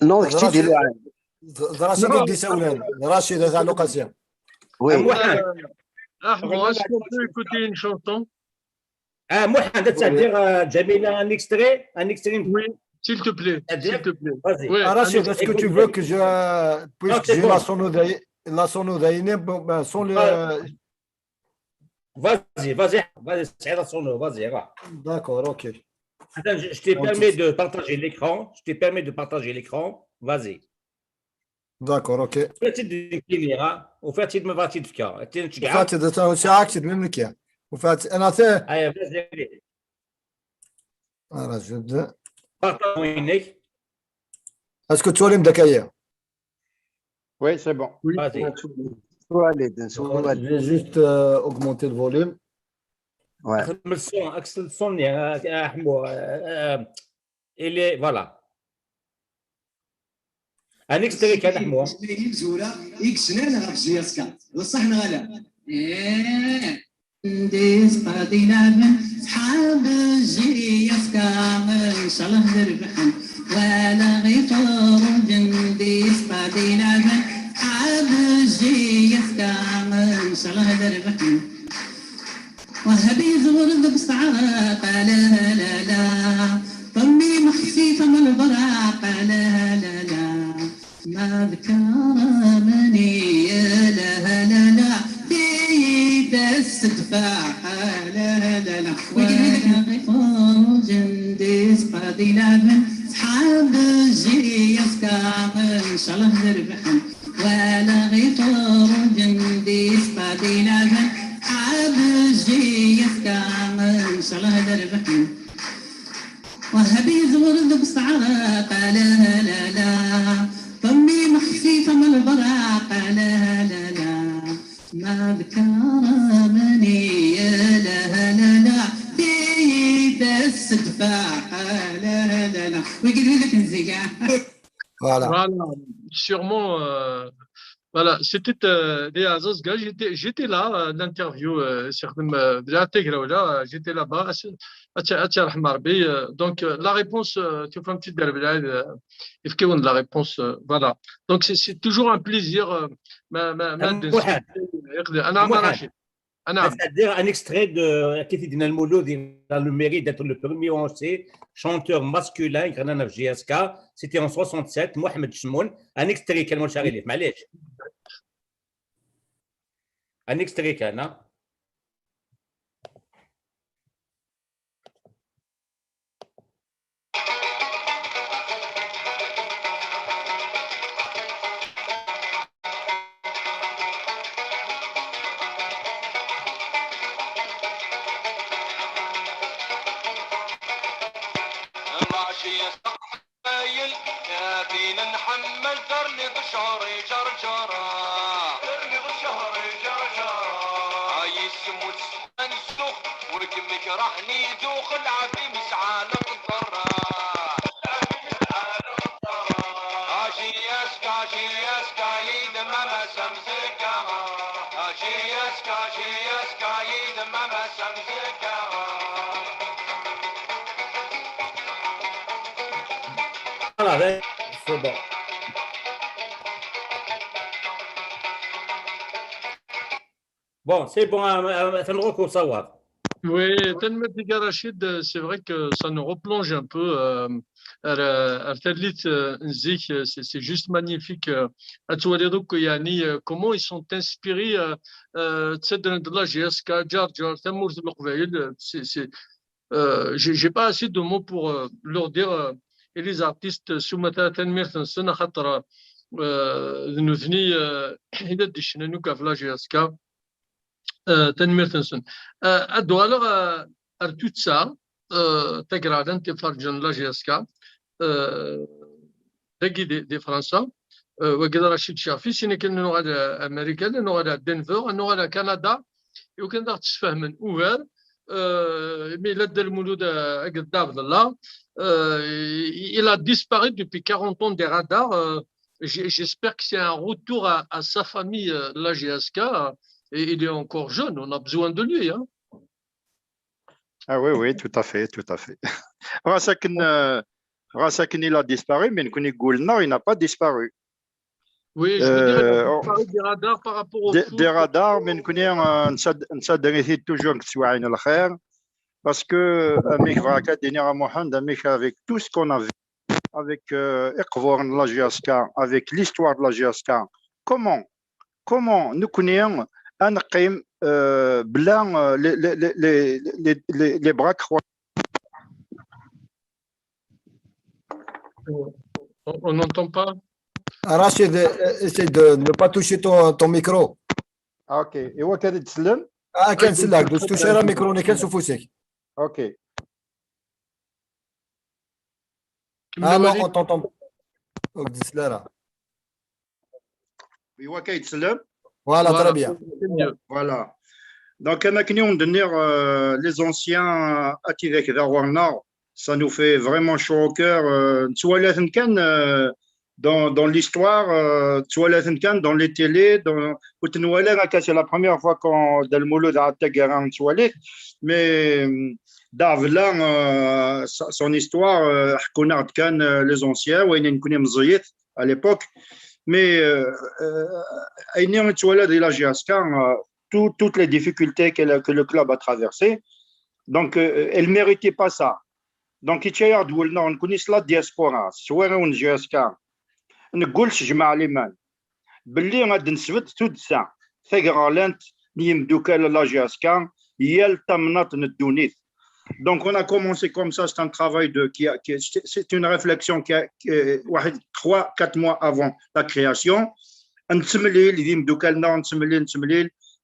نو كتي ديالو راشد قد يسولنا راشد تاع لوكاسيون وي محمد Ahmed, est-ce qu'on peut écouter une chanson? محمد c'est-à-dire Jamila un extrait Oui, s'il te plaît. S'il te plaît. Vas-y. Oui, Rachid, est-ce que tu veux que je puisque c'est j'ai bon. la sonodaïne sans le Vas-y, c'est la sono, vas-y, va. d'accord, ok. Attends, je te permets de partager l'écran. Vas-y. D'accord, ok. فاتي الكيليرا وفاتي ما فاتي تفكا تنشجع وفات ساعة منك يا وفات انا ثا ايوا فازي انا جد بارطاج وينك اسكو تولي مدكايا وي سي بون فازي والد j'ai juste augmenté le volume. Ouais. خدم الصون اكسل الصون يا حمو اللي فوالا ان اكستري كان حمو زوره يكسنا غير جياسكا وصحنا غلا ديس قادينا من صحاب جياسكا ان شاء الله نربحن ولا غيطور جنديس قادينا من صحاب جياسكا ان شاء الله نربحن وهبي زور بصعاق لا لا لا طمي مخفيفه من البراق لا لا لا ما ذكرني يا لا لا لا في بس دفاع لا لا لا ولا غفور جنديس قادينا من صحاب جياسكا ان شاء الله نربحن ولا غفور جنديس قادينا من صحاب جياسكا ان شاء الله نربحن وهبي زور بصعاق لا لا لا طمي مخفيفة من البراق لا لا لا ما ذكرني يا لا لا لا في بس دفاع لا لا لا ويقولوا لك نزقع Voilà, sûrement. Voilà, c'était Léa Zazga. J'étais là, l'interview, j'étais là-bas. Donc, la réponse, tu fais un petit derblade, la réponse, voilà. Donc, c'est toujours un plaisir. C'est-à-dire un extrait de Kéfidina Al-Mouloud, il a le mérite d'être le premier Français chanteur masculin qui a GSK. C'était en 67, Mohamed Chmoun. Un extrait, quel mot charlie, معليش. Un extrait, كان. راحني ذوق العفي مسعى الضرة عاشي يسكا يد ماما سمسكا عاشي يسكا يد ماما سمسكا Voilà, c'est bon. Bon, c'est bon, Fenroco, ça va. Oui, Rachid, c'est vrai que ça nous replonge un peu. C'est juste magnifique. Comment ils sont inspirés de la GSK, Jar Jar, Tamour de l'Orveil. J'ai pas assez de mots pour leur dire. Et les artistes, Soumata Tanmir Tansen, Khatra, Nuzni, Hidad Dishnanouk, Avla GSK. تنمير تنسون الدوالر ارتوتسا تقرا انت فرجن لا جي اس كا تاكي دي فرنسا وقد رشيد شافي سيني كنو على امريكا لانه على دنفر انه على كندا يمكن داك تفهم اوغر مي لا دار المولود قد دابد الله il a disparu depuis 40 ans des radars. J'espère que c'est un retour à sa famille, la GSK. Et il est encore jeune, on a besoin de lui. Hein. Ah oui, oui, tout à fait, tout à fait. Rasakin, il a disparu, mais Goulna, il n'a pas disparu. Oui, je veux dire, il a disparu des radars par rapport au foot. Des radars, mais nous toujours que parce que avec tout ce qu'on a vu, avec la GSK, avec l'histoire de la GSK, comment nous connaissons un crime blanc, les bras croisés. On n'entend pas. Rachid, essaye de ne pas toucher ton micro. Ah, ok. Et où est-ce que tu es? Ah, كان سلاك دوز toucher le micro ne كان سوفوسك. Ok. Ah non, on t'entend pas. Voilà, très bien. Voilà. Donc, les anciens avec ça nous fait vraiment chaud au cœur. Dans l'histoire, dans les télés, c'est la première fois qu'on dans le moulot de toilette, mais d'Avlan, son histoire, les anciens, à l'époque, mais toutes les difficultés que le club a traversées, donc elle ne méritait pas ça. Donc, on connaît la diaspora, soit on GSK. نقولش جماعة ليمان باللي غادي نثبت تودسا ثقرالانت نيمدوكا لا جاسكا هي التمناط ندونيث. Donc on a commencé comme ça, c'est un travail c'est une réflexion qui a 3-4 mois avant la création.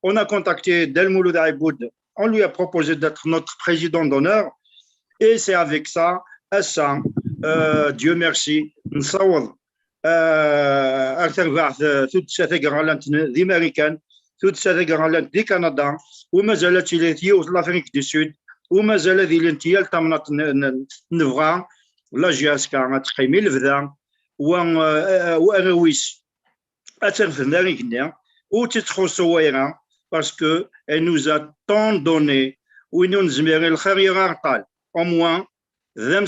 On a contacté Del Mouloud Aiboud, on lui a proposé d'être notre président d'honneur et c'est avec ça, Dieu merci, نصوض ارتفع ثلث ثقرالانت دي امريكان ثلث ثقرالانت دي كندا وما زالت اليتيو لافريك دي سود وما زال ذي الانتيال تمنط نفغا لا جاسكا تقيمي الفدا وارويس اترفنا ريكنا وتتخو صويره باسكو elle nous a tant donné وينو نزمير الخير يغارطال au moins ذم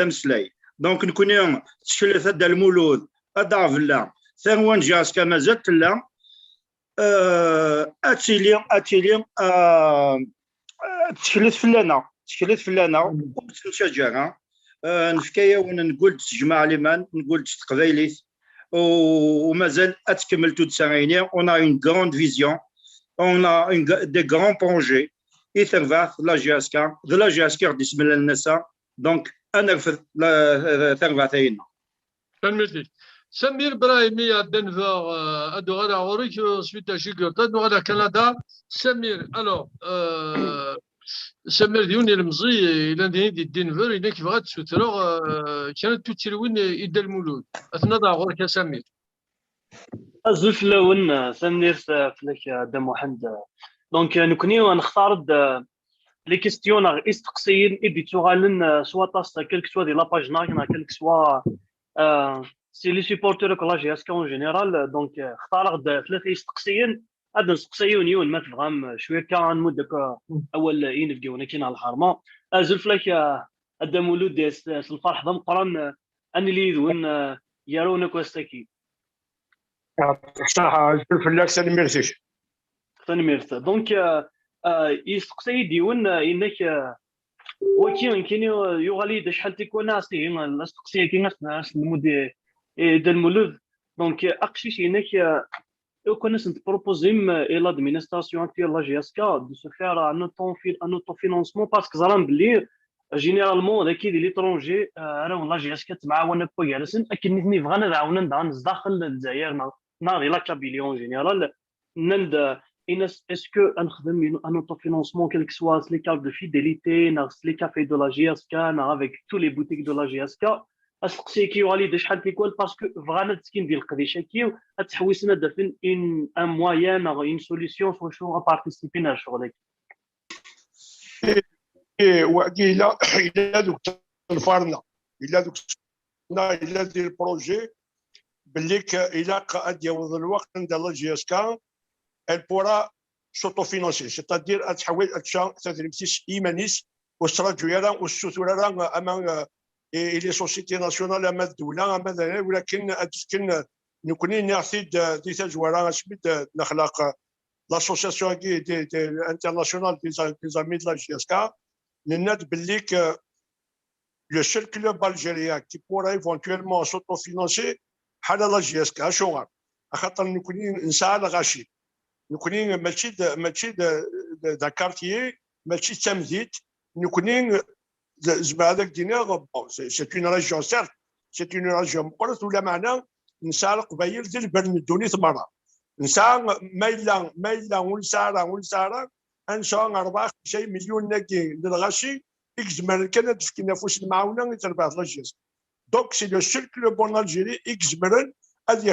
سلاي دونك نكون تشكلت هذا المولود اضاف لا ثروان جاسكا مازالت لا اتيلي تشكلت فلانا وتنشجرها نفكايا وانا نقول تجمع ليمان نقول تقبايليت ومازال اتكمل توت ساغينيا اون ا اون غراند فيزيون اون ا دي غران بروجي يثرفاث لا جاسكا بسم الله الناس دونك انا في ثرفاثين سمير براهيمي à Denver à Dorada Warwick suite à Chicago Dorada Canada سمير alors سمير ديوني المزي الى دي دنفر الى كيف غاتسوترو كانت تتلوين يد المولود اثناء غورك يا سمير الزوج لون سمير فلك دم وحد دونك نكوني نختار لي كيستيون استقصيين ادي تغالن سوا طاس كلك سوا دي لاباج ناكنا كلك سوا سي لي سيبورتور كو لا جي اس كون جينيرال دونك اختار ثلاثه استقصيين هذا نسقسيون يون ما تفهم شويه كان مدك اول ينفقونا كاين على الحرمه ازل فلك هذا مولود ديس الفرح ضم قرن اني لي وين يرونك واستكي صح الفلاك سالم ميرسيش تنميرت دونك يسقسي ديون انك وكاين يغالي شحال تكون اسي الاستقصيه كاين ناس المود ديال المولود دونك اقشيش انك كنا نبروبوزيم اي لادمينستراسيون اكتيال لا جي اس كا دو سو فير ان اوتو فينونسمون باسكو زران بلي جينيرالمون داك ديال ليترونجي راه لا جي اس كا تعاون بو جالسين اكن نتني بغانا نعاون داخل الجزائر ناضي لا كابيليون جينيرال نند est-ce que un autofinancement, quel que soit les cartes de fidélité, les cafés de la GSK, avec tous les boutiques de la GSK, أسقسي كي يوالي دي شحال كيكول باسكو فغانا تسكين ديال القضيه كيو تحوسنا دافن ان موين او ان سوليسيون فور شو بارتيسيبي على الشغل الا دوك الفارنا الا دوك الا ديال البروجي باللي الا قاد يوض الوقت عند لا جي اس كا elle pourra s'autofinancer c'est-à-dire تحول تدريمتيس ايمانيس واستراتيجيه والسوتورا اما لي سوسيتي ناسيونال اما الدوله اما ولكن كن نكوني نعطي دي تجوره سميت نخلق l'association internationale des amis de la GSK نناد باللي le seul club algérien qui pourrait éventuellement s'autofinancer حال لا GSK شغل خاطر نكوني نسعى لغاشي نكوني ماشي دا كارتيي ماشي تمديد نكوني زعما هذاك دينار سي اون ريجيون سيرت سي اون ريجيون مقرص ولا معنا نسعى القبايل ديال البرن الدوني ثمره نسعى مايلا ونسعى انشاء 4 5 مليون ناكي للغاشي اكزمر كان تفكي نفوس المعاونه يتربع لا جيس دونك سي لو سول كلوب اون الجيري اكزمر هذا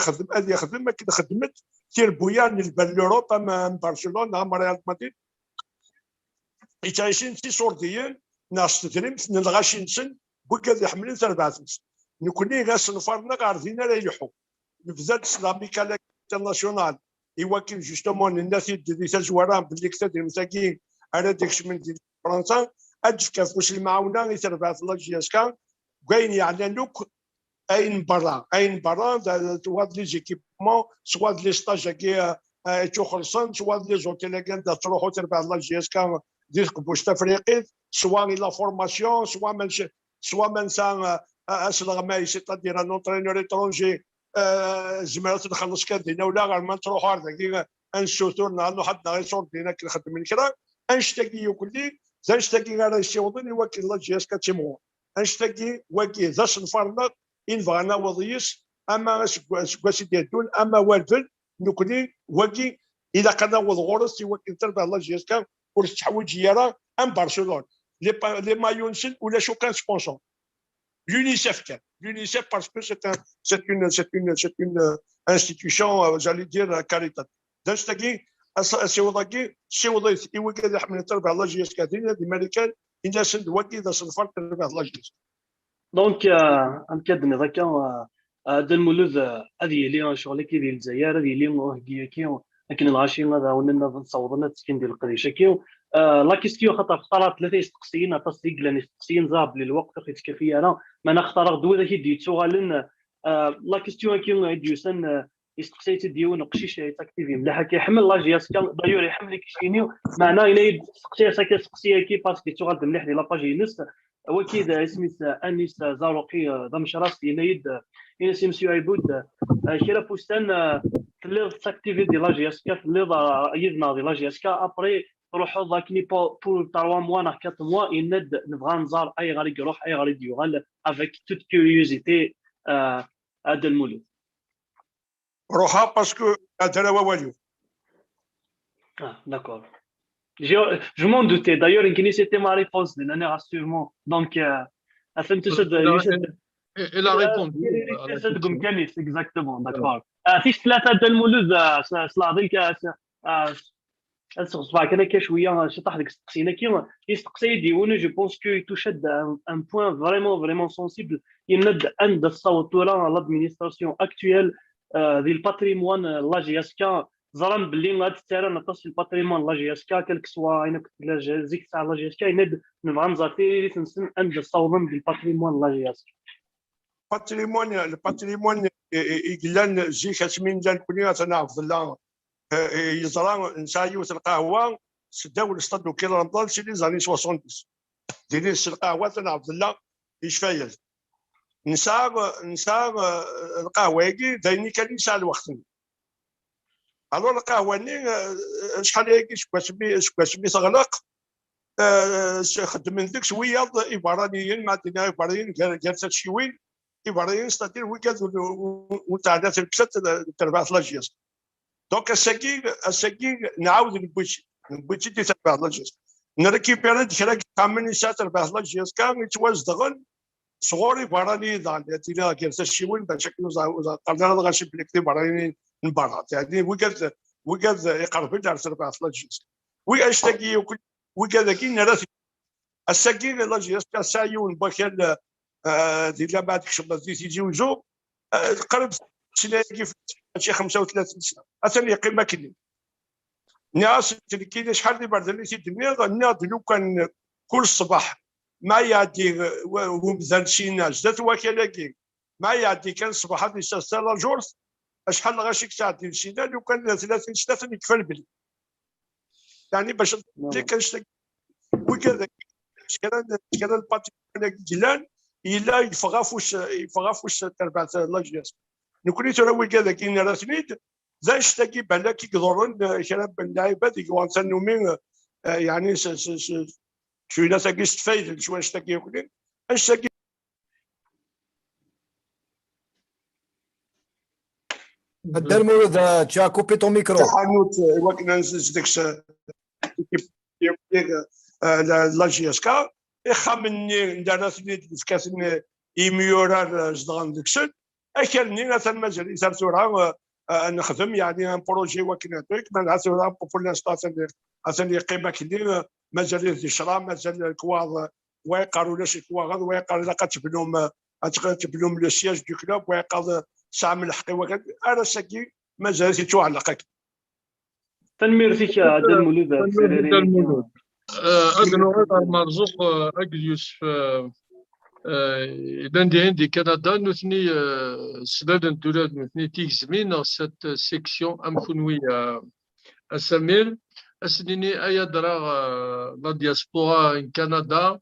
يخدم ما كي خدمت تير بويان البال لوروب اما برشلونه اما ريال مدريد يتعيشين تي صورديين ناس تدريمت نلغاشي نسن بوكا يحملين تربعت نكوني غاس نفرنا غاردينا لا يلحو بزاف لاميكال انترناسيونال يواكب جوستومون الناس اللي تزوران باللي كتدري مساكين على داكشي من فرنسا ادف كافوس المعاونه يتربعت لا جي اس كا كاين يعلنوك اين برا تواد لي زيكيبمون سوا لي ستاج كي تخلصن سوا لي زوتيل كان تروحوا تربع لا جي اس كا ديك بوش تفريقي سوا لا فورماسيون سوا منسان اسلغ ماي سيتادير ان اونترينور ايترونجي زمرات نخلص كادينا ولا غير ما تروحوا هذاك انشوتور نهار حد غير صور دينا كنخدم الكرا انشتاكي يوكلي زانشتاكي غير يسيوضن يوكل لا جي اس كا تيمو انشتاكي واكي ذاش نفرنا إن فانا وضيس أما سكواسي ديالتون أما والفل نكوني واكي إذا كان وضغورس يوكي تربع الله جيسكا ورتحوج يرى أم برشلونة لي مايونسن ولا شو كان سبونسور l'UNICEF كان l'UNICEF parce que c'est une institution j'allais dire caritative دانشتاكي سيوضيس يوكي يحمل تربع الله جيسكا دينا دي مالكان إلا سند واكي إذا صنفر تربع الله جيسكا دونك نكدنا ذاك هذا المولود هذه اللي شغل كي ديال الجزائر هذه اللي كي لكن الغاشي هذا ولنا نصوضنا التسكين ديال القضيه كيو لا كيستيو خاطر اختارت ثلاثه يستقسيين تصديق لان يستقسيين زاب للوقت خيت كافيه انا ما انا اختار دوي ذاك ديت سؤال لا كيستيو كي يديوسن يستقسيت ديون قشيش تاكتيفي ملاح كيحمل لا جي اس كان دايور يحمل كيشينيو معنا الا يستقسي كي باسكو سؤال مليح ديال لاباج ينس وكيد اسميت انيس زاروقي دمشراس ينايد ينسي مسيو عيبود كيرا بوستان تلي تاكتيفي دي لا جي اس كا تلي يدنا دي لا جي اس كا ابري روحو ذاكني بور 3 موا نا 4 موا يند نبغى نزار اي غادي يروح اي غادي يغال افيك توت كيوريوزيتي هذا المولود روحها باسكو هذا هو والو داكور Je m'en doutais. D'ailleurs, c'était ma réponse, rassure-moi. Donc, il a répondu. Exactement, d'accord. Si je te laisse المولود صلاحي صباح كان كاع شويه شطح ديك التقسيمه كيما يستقسي ديونو جو بونس كو يتوشد ان بوين فريمون سونسيبل يند عند الصوتوره لادمينستراسيون اكطويل ديال الباتريمون لا جي اس كا ظلم باللي غادي ترى نقص الباتريمون لا جي اس كا كل سوا انا كنت زيك تاع لا جي اس كا يند نبغى نزاتي تنسن عند الصوم ديال الباتريمون لا جي اس كا الباتريمون يقلان زيك اسمين ديال كوني تنعرف الله يزرع نسايو القهوه سداو الاستاد كي رمضان سي لي زاني 70 ديري القهوه تنعرف الله يشفايل نسا القهوه كي دايني كان يسال الوقت الو القهوه ني شحال هيك شكون تغلق خدم من ديك شويه عبارانيين مع الدنيا عبارانيين جالسه شوين عبارانيين ستاتير ويكاد وتاع الناس الكسات تربع لاجيس دونك الساكي نعاود نبويتي تتبع لاجيس نريكيبيري كرا كامل نسات ربح لاجيس كان يتوازدغن صغوري براني ضال ياتينا كيرس الشيوين بشكل قدرنا غاشي بليكتي براني نبارات يعني وقاد يقرب لنا ربح لاجيس وي اشتكي وقاد كي نراثي الساكي لاجيس كاسايون بكال ديال بعد كشبه تيجي وجو قرب سلاكي شي 35 سنه اثني قيمه كلي ناس كاين شحال اللي برد اللي تدمير ناض لو كان كل صباح ما يعدي ومثال شي ناس ذات وكلاكي ما يعدي كان صباح هذه سالا جورث شحال غاشي تعدي شي ناس لو كان 30 سنه يكفى البلي يعني باش كنشتكي وكذا كان الباتريون ديال الا يفغافوش تربع لاجيس نكوني تراوي كذا كاين راسنيد ذا اشتكي بالك يقدرون شراب اللعيبه ديك وانسانو من يعني شويه ناس يستفيد شويه اشتكي يقول اشتكي الدرمو تشا كوبي تو ميكرو حانوت وكنا ديك لاجيسكا يخمني ندرسني ديسكاسني يميورار زدغان ديكسن اكلني مثلا مازال يسرتورها نخدم يعني ان بروجي وكنا دوك ما نعرفوا بور لانستون اثني قيمه كلي مازال يشرا مازال الكواض ويقال ولا شي كواغ ويقال لا تبنوم لو سياج دو كلوب ويقال ساعه من الحقي وكذا انا ساكي مازال تتوعلق تنمير فيك عبد المولود أدنو مرزوق أجلس l'Indien du Canada, nous sommes cela nous sommes dans cette section Amkonoui à Samil. Asnini ayadra la diaspora en Canada.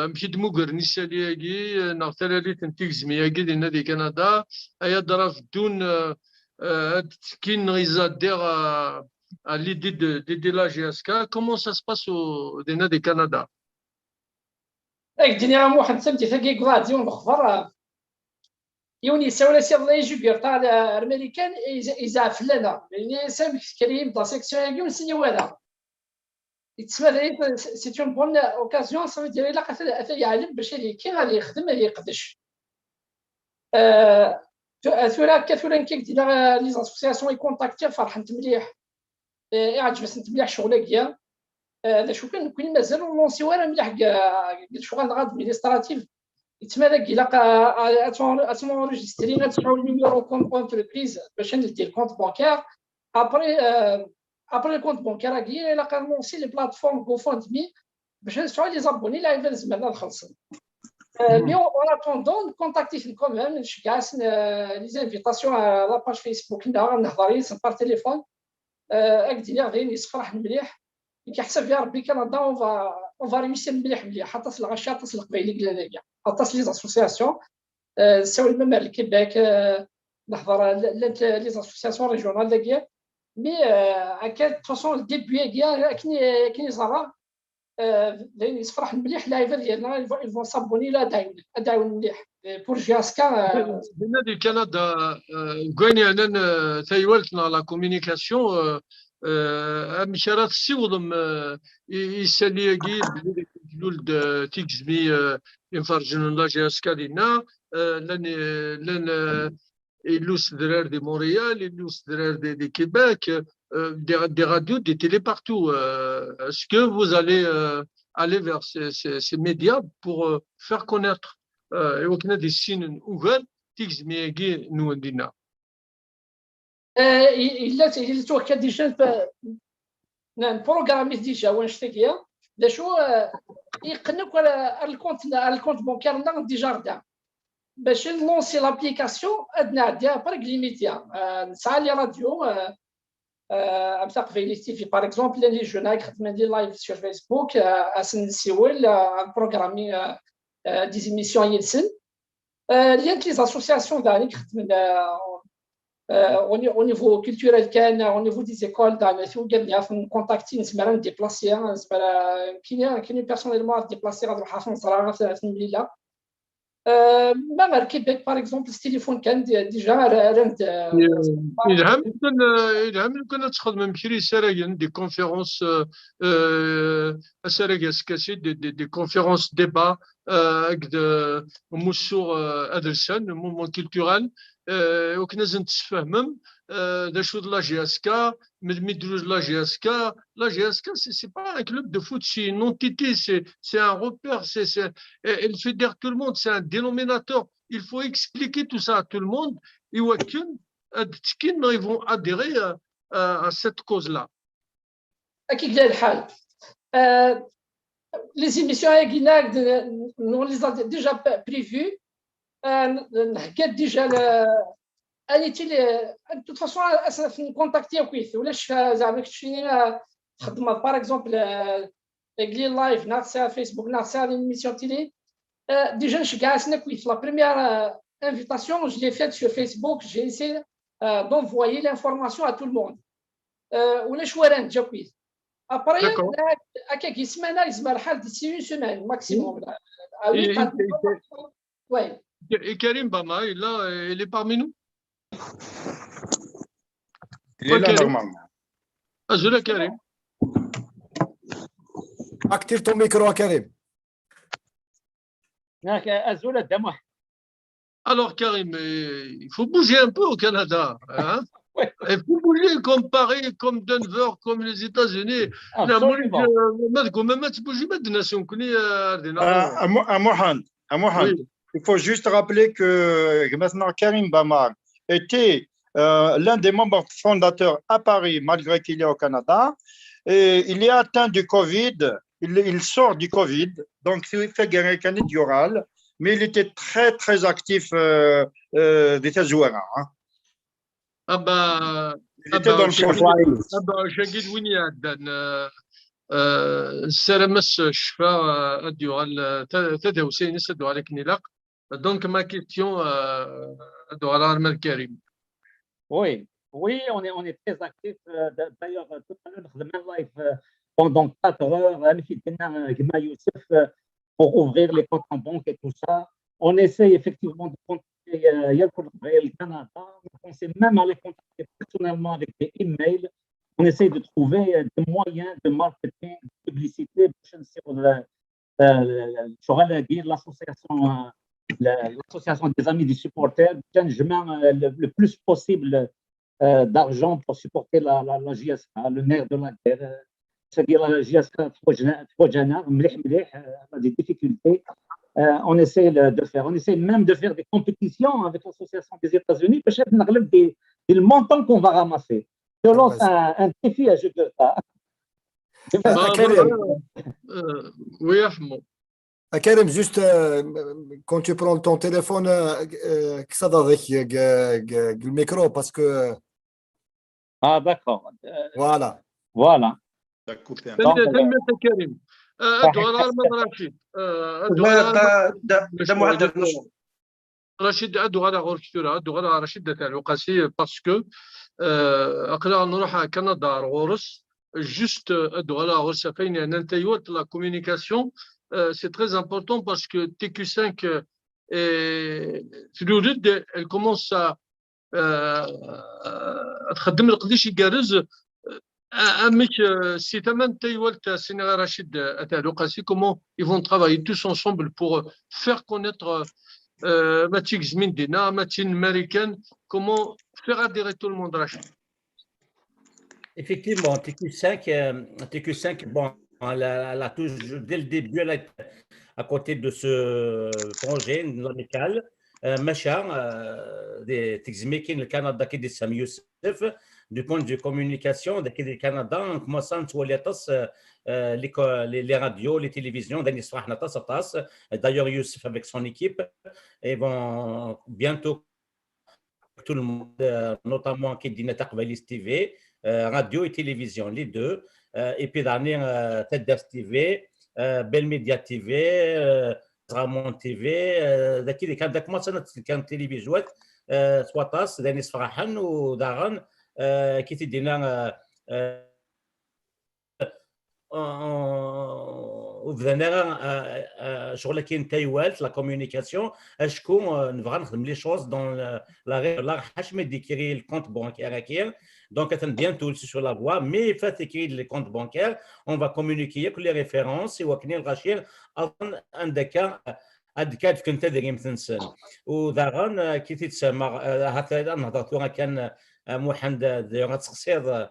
أمشيد مقر نسالي أجي نغتلالي تنتيجزمي أجي لنا دي كندا أيادرا في دون كين غيزاد دير à l'idée de la GSK. Comment ça se passe au Canada? الدنيا واحد سمتي ثقي قرادي ونخفر يوني سولا سي الله يجي بيرطا الامريكان اذا فلانا يعني سام كريم دا سيكسيون يون سيني ولا يتسمى سي اون بون اوكازيون صافي ديال الا قتل يعلم باش كي غادي يخدم غادي يقدش ثورا كثورا كيك ديال لي زاسوسياسيون يكونتاكتي فرحت مليح عجبتني مليح شغلك يا هذا شو كاين مازال لونسي وانا مليح شغل غاد ادمينستراتيف يتما داك الا اتونجستري غتسمعوا النيميرو كونت اونتربريز باش ندير كونت بانكير ابري الكونت بانكير كي الا كنلونسي لي بلاتفورم جو فوند مي باش نسمعوا لي زابوني لا يفال زعما نخلصوا مي اون اتوندون كونتاكتي فيكم نشجع لي زانفيتاسيون على لاباج فيسبوك نهضر بار تليفون اكدي غير يصفرح مليح كيحسب يا ربي كندا اون فا ريوسير مليح حتى في الغشا حتى في القبيله كلا كاع حتى في لي زاسوسياسيون ساوي المملكه الكيباك نحضر لي زاسوسياسيون ريجيونال كاع مي هكا فاصون الديبي كاع كاين زرا لين يصفرح مليح لايفر ديالنا يفون صابوني لا داعون مليح بور جاسكا بالنادي كندا كاين انا تايولتنا لا كومونيكاسيون مشارات السيوضم يسالي كي جلول تيكزمي انفرجن لا جاسكا دينا لان إلوس درار دي مونريال إلوس درار دي كيباك des radios, des télés partout. Est-ce que vous allez aller vers ces médias pour faire connaître et on a des signes ouverts تيجزمي nous دينا إلا توكل ديجا بروغرامي ديجا ونشتكيها دا شو يقنك على الكونت بانكير ديجا ردا باش نلونسي لابليكاسيون ادنا عندها برك ليميتيا نسعى لي راديو امثال في تي في باغ اكزومبل لي جون خدمه ندير لايف سور فيسبوك اسن سيول بروغرامي دي زيميسيون يلسن لي زاسوسياسيون داني خدمنا au niveau culturel كان au niveau des écoles داني ثو قالنا في كونتاكتي نسمع نديبلاسي نسمع كاين بيرسونيلمون ديبلاسي غادي نروح نصرا في المليله ما غير كيبيك باغ اكزومبل التليفون كان ديجا راند إلهام لو كان تخدم بكري سرايا دي كونفيرونس سرايا سكاسي دي كونفيرونس ديبا هكذا موسور ادرسان مومون كولتورال وكنا نتفاهمم دا شو لا جي اس كا مدروج لا جي اس كا سي با ان كلوب دو فوت سي une entité c'est un repère c'est elle fédère tout le monde c'est un dénominateur il faut expliquer tout ça à tout le monde et وكن ils vont adhérer à cette cause là اكيد لا الحال les émissions قلنا nous les avons déjà prévues نحكي ديجا de toute façon في كونتاكتي كويس ولاش زعما كتشيني خدمه باغ اكزومبل قلي لايف ناقصه فيسبوك ناقصه ليميسيون تيلي déjà نشجعنا كويس la première invitation je l'ai faite sur Facebook j'ai essayé d'envoyer l'information à tout le monde ولاش وران جا كويس après هكاك سمانه يزمر الحال ديسي une semaine maximum ouais et Karim Bama il est parmi nous. Il est là normalement. Azula Karim. Active ton micro, Karim. Alors Karim, il faut bouger un peu au Canada. Hein. Il faut bouger comme Paris, comme Denver, comme les États-Unis. Il faut juste rappeler que maintenant Karim Bamar était l'un des membres fondateurs à Paris, malgré qu'il est au Canada. Et il est atteint du Covid, il sort du Covid, donc il fait guérir oral, mais il était très très actif des Tazouara. Ah bah, il était dans le projet. Ah bah, Jagid Winiad, Saramas Shfa, Adural, Tadawsé, Sadoual Knilak. Donc ma question, Adural Malkarim. Oui, on est très actif. D'ailleurs, tout à l'heure, on a live pendant 4 heures pour ouvrir les comptes en banque et tout ça. On essaye effectivement de contacter le Canada. On essaie même à les contacter personnellement avec des emails. On essaye de trouver des moyens de marketing, de publicité sur l'association des amis des supporters. Je mets le plus possible d'argent pour supporter la JSK, le nerf de la guerre. C'est-à-dire la JSK, a des difficultés. On essaie de faire. On essaie même de faire des compétitions avec l'association des États-Unis pour chercher le montant qu'on va ramasser. Je lance un défi à Jugurta. Oui, Ahmed. Karim, juste quand tu prends ton téléphone, que ça donne le micro parce que. Ah, d'accord. Voilà. Voilà. Karim. رشيد ادو على غوركتورا ادو على رشيد تاع الوقاسي باسكو اقلا نروح كندا غورس جوست ادو على غورس فين انت يوت لا كومونيكاسيون سي تري امبورطون باسكو تي كيو 5 في الولد elle commence تخدم القديش يقارز مش سي تمام تايولت سينغا رشيد تاع الوقاسي comment ils vont travailler tous ensemble pour faire connaître Mathix Mindina, Mathine américaine, comment faire adhérer tout le monde, Rachid? Effectivement, TQ5, bon, elle a toujours, dès le début, elle est à côté de ce projet, l'amical. Machin, des Tixmaking, le Canada qui est Sam Youssef, du point de vue communication, du Canada, on commence à les radios, les télévisions, d'ailleurs Youssef avec son équipe, et vont bientôt tout le monde, notamment qui dit Netaqbalis TV, radio et télévision, les deux, et puis dernier Tedder TV, Bell Media TV, Ramon TV, qui commence à télévision, soit tas, Denis Farahan ou Daran, qui te dit وبدانا شغل كاين تايوالت لا كومونيكاسيون شكون نبغى نخدم لي شوز دون لا حاش ما ديكري الكونت بانكير كاين دونك bientôt sur la voie mais fait écrire les comptes bancaires on va communiquer avec les références وكني الغاشير اظن عندك هاد كنت تدري مثلا وداغن كي تسمى هكذا نهضروا كان محمد غتسقسير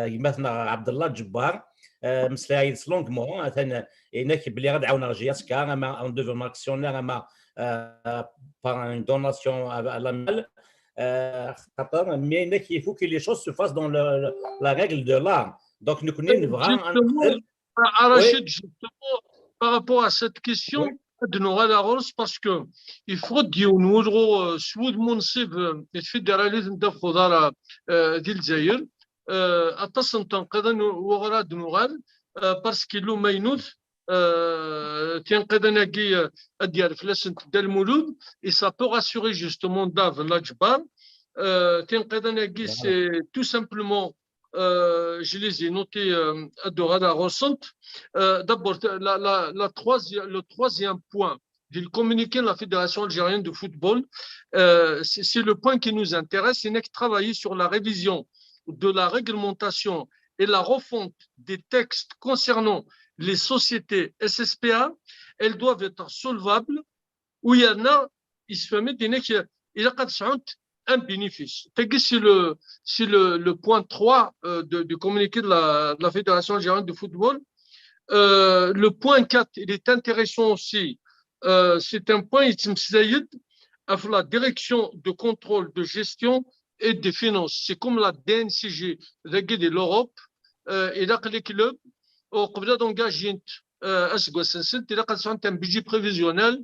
مثلا عبد الله الجبار مسلاي لونغمون مثلا هناك بلي غدعاونا جياسكا اما اون دوفون اكسيونير اما بار اون دوناسيون على مال خاطر مي هناك يفو كي لي شوز سو فاس دون لا ريغل دو لار دونك نكوني نبغى Rachid, justement, par rapport à cette question, parce que il faut dire nous سود منصب الفيدراليزم دا خضارة ديال الجزائر اتصل تنقضن وغراد نغال باسكو ماينوث تنقضنا كي ديال فلاسن ديال المولود et ça peut rassurer justement Dav Lajbar تنقضنا كي c'est tout simplement je les ai notés de radar recente. D'abord, le troisième point du communiqué de la Fédération algérienne de football, c'est le point qui nous intéresse. C'est de travailler sur la révision de la réglementation et la refonte des textes concernant les sociétés SSPA. Elles doivent être solvables. Où il y en a, il se fait mettre il y a un bénéfice. C'est le point 3 du communiqué de la Fédération algérienne de football. Le point 4, il est intéressant aussi. C'est un point, avec la direction de contrôle de gestion et des finances. C'est comme la DNCG de l'Europe. Et là, les clubs, au cours d'engagement, il y a un budget prévisionnel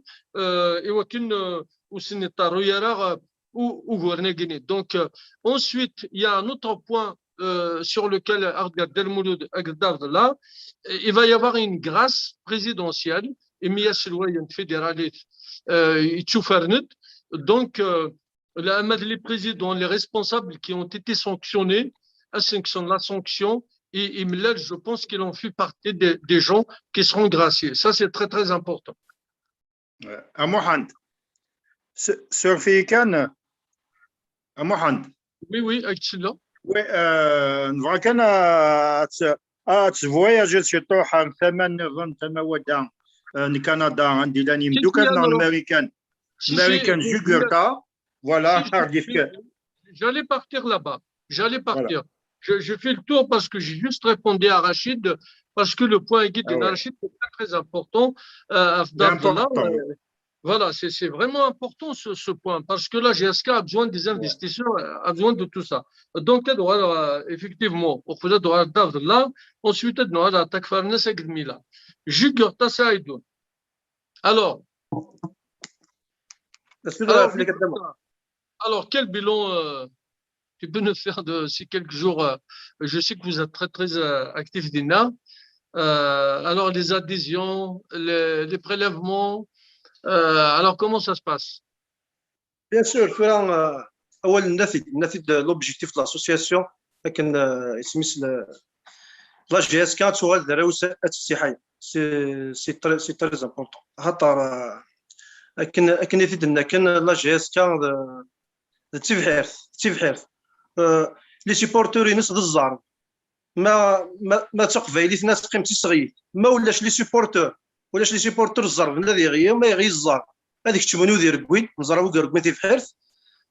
et aucune donc, ensuite, il y a un autre point sur lequel il va y avoir une grâce présidentielle et donc les présidents, les responsables qui ont été sanctionnés, la sanction, et je pense qu'ils ont fait partie des gens qui seront graciés. Ça, c'est très, très important. À Mohamed, sur Fikan, محمد وي اكتشلا وي نبغى كان تفواياجي سيرتو حام ثمان نظن تمودا كندا عندي لاني مدوكا الامريكان جوغورتا فوالا عرفتك j'allais partir là-bas je fais le tour parce que j'ai juste répondu à Rachid parce que le point guide de Rachid est très, très important Voilà, c'est vraiment important ce point, parce que là, GSK a besoin des investisseurs, a besoin de tout ça. Donc, effectivement, on peut là, ensuite, on a l'attaque farnes avec Mila. Alors, quel bilan tu peux nous faire de ces quelques jours? Je sais que vous êtes très, très actifs, Dina. Alors, les adhésions, les prélèvements, alors, comment ça se passe? Bien sûr, أول نفذ l'objectif de l'association لكن اسميس لا جي اس كانت سؤال دراوسة التسيحية سي تري امبورطون خاطر لكن يفيدنا كان لا جي اس كان تبحير لي سيبورتور ينس الزار ما تقبايلي ناس قيمتي صغير ما ولاش لي سيبورتور ولاش لي سيبورتور الزرب الذي غير ما يغي الزار هذيك تشمنو دير كوين نزراو كرك ما تيفحرث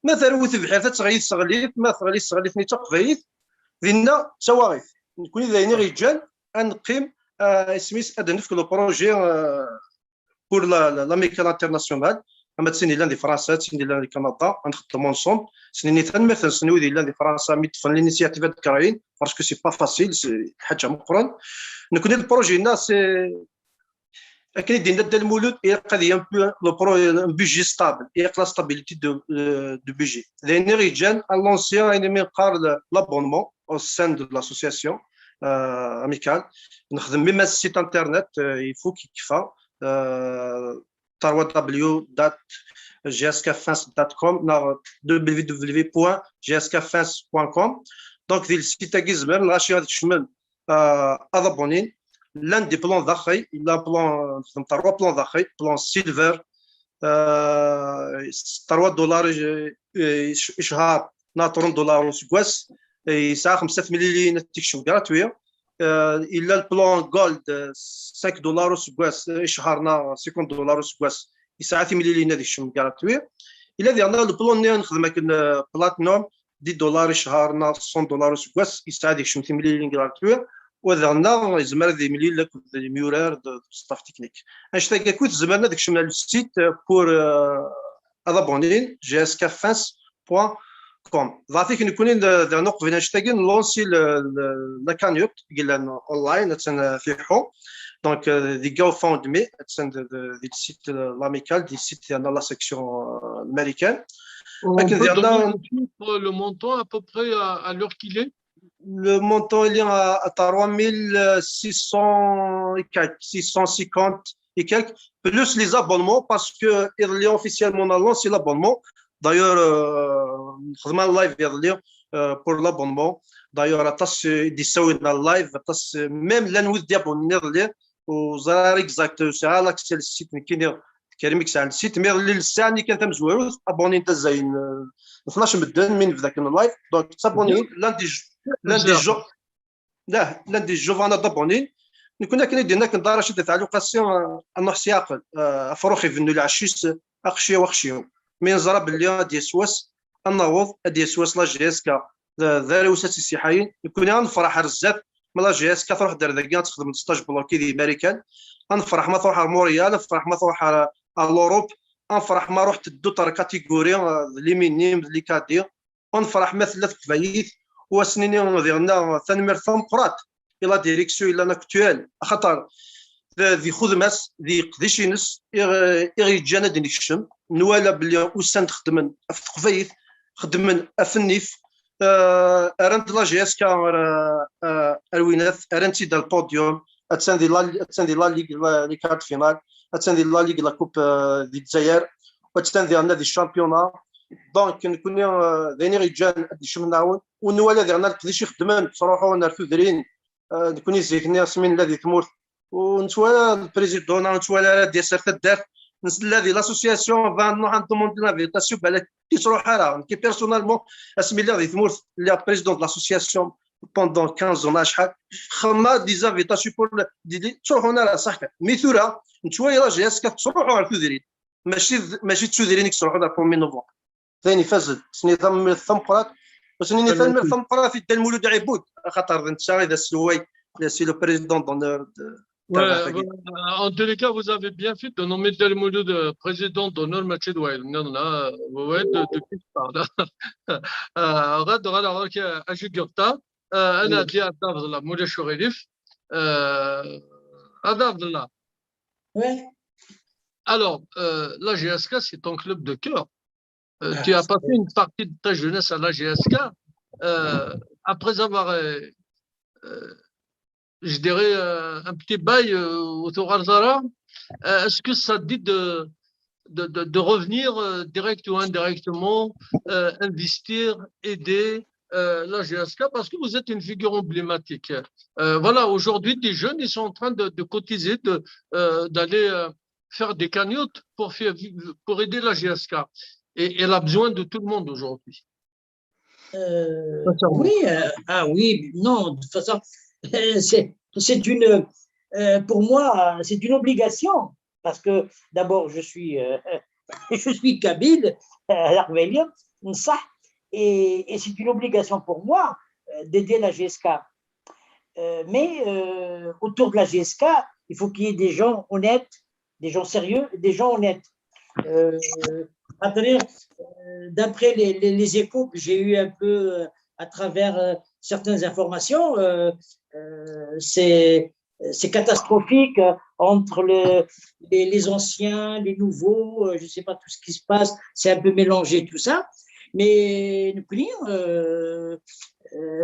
ما ثروت بحرث تغيث صغليت ما ثغلي صغليت ني تقبايث ذينا سواغيث نكون اذا ني رجال نقيم سميس ادنف لو بروجي بور لا ميكال انترناسيونال اما تسني لان دي فرنسا تسني لان دي كندا نخدموا انصوم سني مثلا سنوي ديال لان دي فرنسا ميت فان لينيسياتيف كراين باسكو سي با فاسيل حاجه مقرن نكون البروجي الناس كاين ديال المولود قضيه لو بيجي ستابل لا ستابيليتي دو بيجي لان ريجان لونسيون يعني من قار لابونمون او سان دو لاسوسياسيون اميكال نخدم ميم السيت انترنت يفو كيفا www.gskfans.com www.gskfans.com دونك ديال السيت كيزمر لاشي غادي تشمل ابونين l'un des plans d'Akhay, il a un plan, trois plans d'Akhay, plan Silver, $3 إشهار ناطرون دولار وسكواس يساع 5 مليون تكشم غراتوية إلا البلان جولد $5 وسكواس إشهارنا $50 وسكواس يساع 8 مليون تكشم غراتوية إلا ديالنا البلان نيان نخدم بلاتنوم $10 إشهارنا $100 وسكواس يساع تكشم 8 مليون غراتوية وذرنا يزمر ذي مليون لك ميورار ستاف تكنيك اشتاق كنت زمرنا داك الشمال السيت بور ابونين gscafins.com ضعتيك نكونين ذا نقطة فين اشتاقين نلونسي لا كانيوت قلنا اونلاين في حو دونك دي جو فاوند مي دي سيت لاميكال دي سيت ديالنا لا سيكسيون امريكان لكن ديالنا le montant à peu près à l'heure qu'il est. Le montant il est à 3600 et quelques, 650 et quelques, plus les abonnements parce que il y a officiellement lancé l'abonnement. D'ailleurs, خدمنا live pour l'abonnement. D'ailleurs, atas ديسوينا live, atas même la nuit d'abonner les وزار exact ساعة l'accès السيت كاين كريمك على السيت مي الساعه اللي كانت مزوروت ابوني انت زين 12 مدن من في ذاك اللايف دونك تابوني lundi جو فانا دابوني كنا كنديرنا كندار شي تاع لوكاسيون نحس يعقل فروخي فينو العشيس اخشيو وخشيو من زرا بلي ديال سواس النوض ديال سواس لا جي اس كا داري وساتي سيحاين كنا نفرح رزاف ملا جي اس كا تروح دار ذاك تخدم ستاج بلوكي دي امريكان نفرح ما تروح موريال نفرح ما تروح على لوروب نفرح ما رحت دوطر كاتيجوري لي مينيم لي كادي ونفرح ما ثلاث كفايت وسنين ديالنا تنمر ثم قرات الى ديريكسيون الى اكطوال خاطر ذي خدماس ذي قديشينس اغي جانا دينيكشن نوالا بلي وسان خدمن في تقفايت خدمن افنيف ارنت لا جي اس كا اروينات ارنتي دا البوديوم اتساندي لا ليغ لي كارت فينال اتساندي لا ليغ لا كوب دي الجزائر واتساندي عندنا دي الشامبيونا دونك نكون ذيني رجال دي نعاون ونوالا ديالنا قديش يخدمن صراحه نرفو درين نكون زيكني سمين الذي تموت ونتوالا البريزيدون نتوالا ديال سيرت الدار نسلا دي لاسوسياسيون فان نوع دوموندي لافيتاسيون بالك كي تروح راه كي بيرسونالمون اسمي الذي تموت اللي بريزيدون لاسوسياسيون pendant 15 ans شحال خما دي زافيتاسيون بور دي تروحوا راه صح ميثورا نتوايا لا جي اس كتروحوا على الكودرين ماشي تشودرينك تروحوا على 1 نوفمبر ثاني فاز سني ثم الثمقرات وسني ثم الثمقرات في المولود عبود خاطر انت اذا سلوي سي لو بريزيدون دونور En tous les cas, vous avez bien fait de nommer Del Mouloud président d'honneur Mathieu Douail. Non, non, de qui je parle. غاد راك اجي قرطا انا دي عبد الله مولاي شوريليف عبد الله. Alors, la GSK, c'est ton club de cœur. Tu as passé une partie de ta jeunesse à la GSK. Après avoir, je dirais, un petit bail au Tour-Alzara, est-ce que ça te dit de revenir direct ou indirectement, investir, aider la GSK, parce que vous êtes une figure emblématique. Voilà, aujourd'hui, des jeunes, ils sont en train de cotiser, d'aller faire des cagnottes pour aider la GSK. Et elle a besoin de tout le monde aujourd'hui. Oui, oui, non, de toute façon, c'est une, pour moi, c'est une obligation, parce que d'abord, je suis kabyle, l'armélien, ça, et c'est une obligation pour moi d'aider la GSK. Mais autour de la GSK, il faut qu'il y ait des gens honnêtes, des gens sérieux, des gens honnêtes. D'après les échos que j'ai eu un peu à travers certaines informations, c'est catastrophique entre les anciens, les nouveaux, je ne sais pas tout ce qui se passe, c'est un peu mélangé tout ça. Mais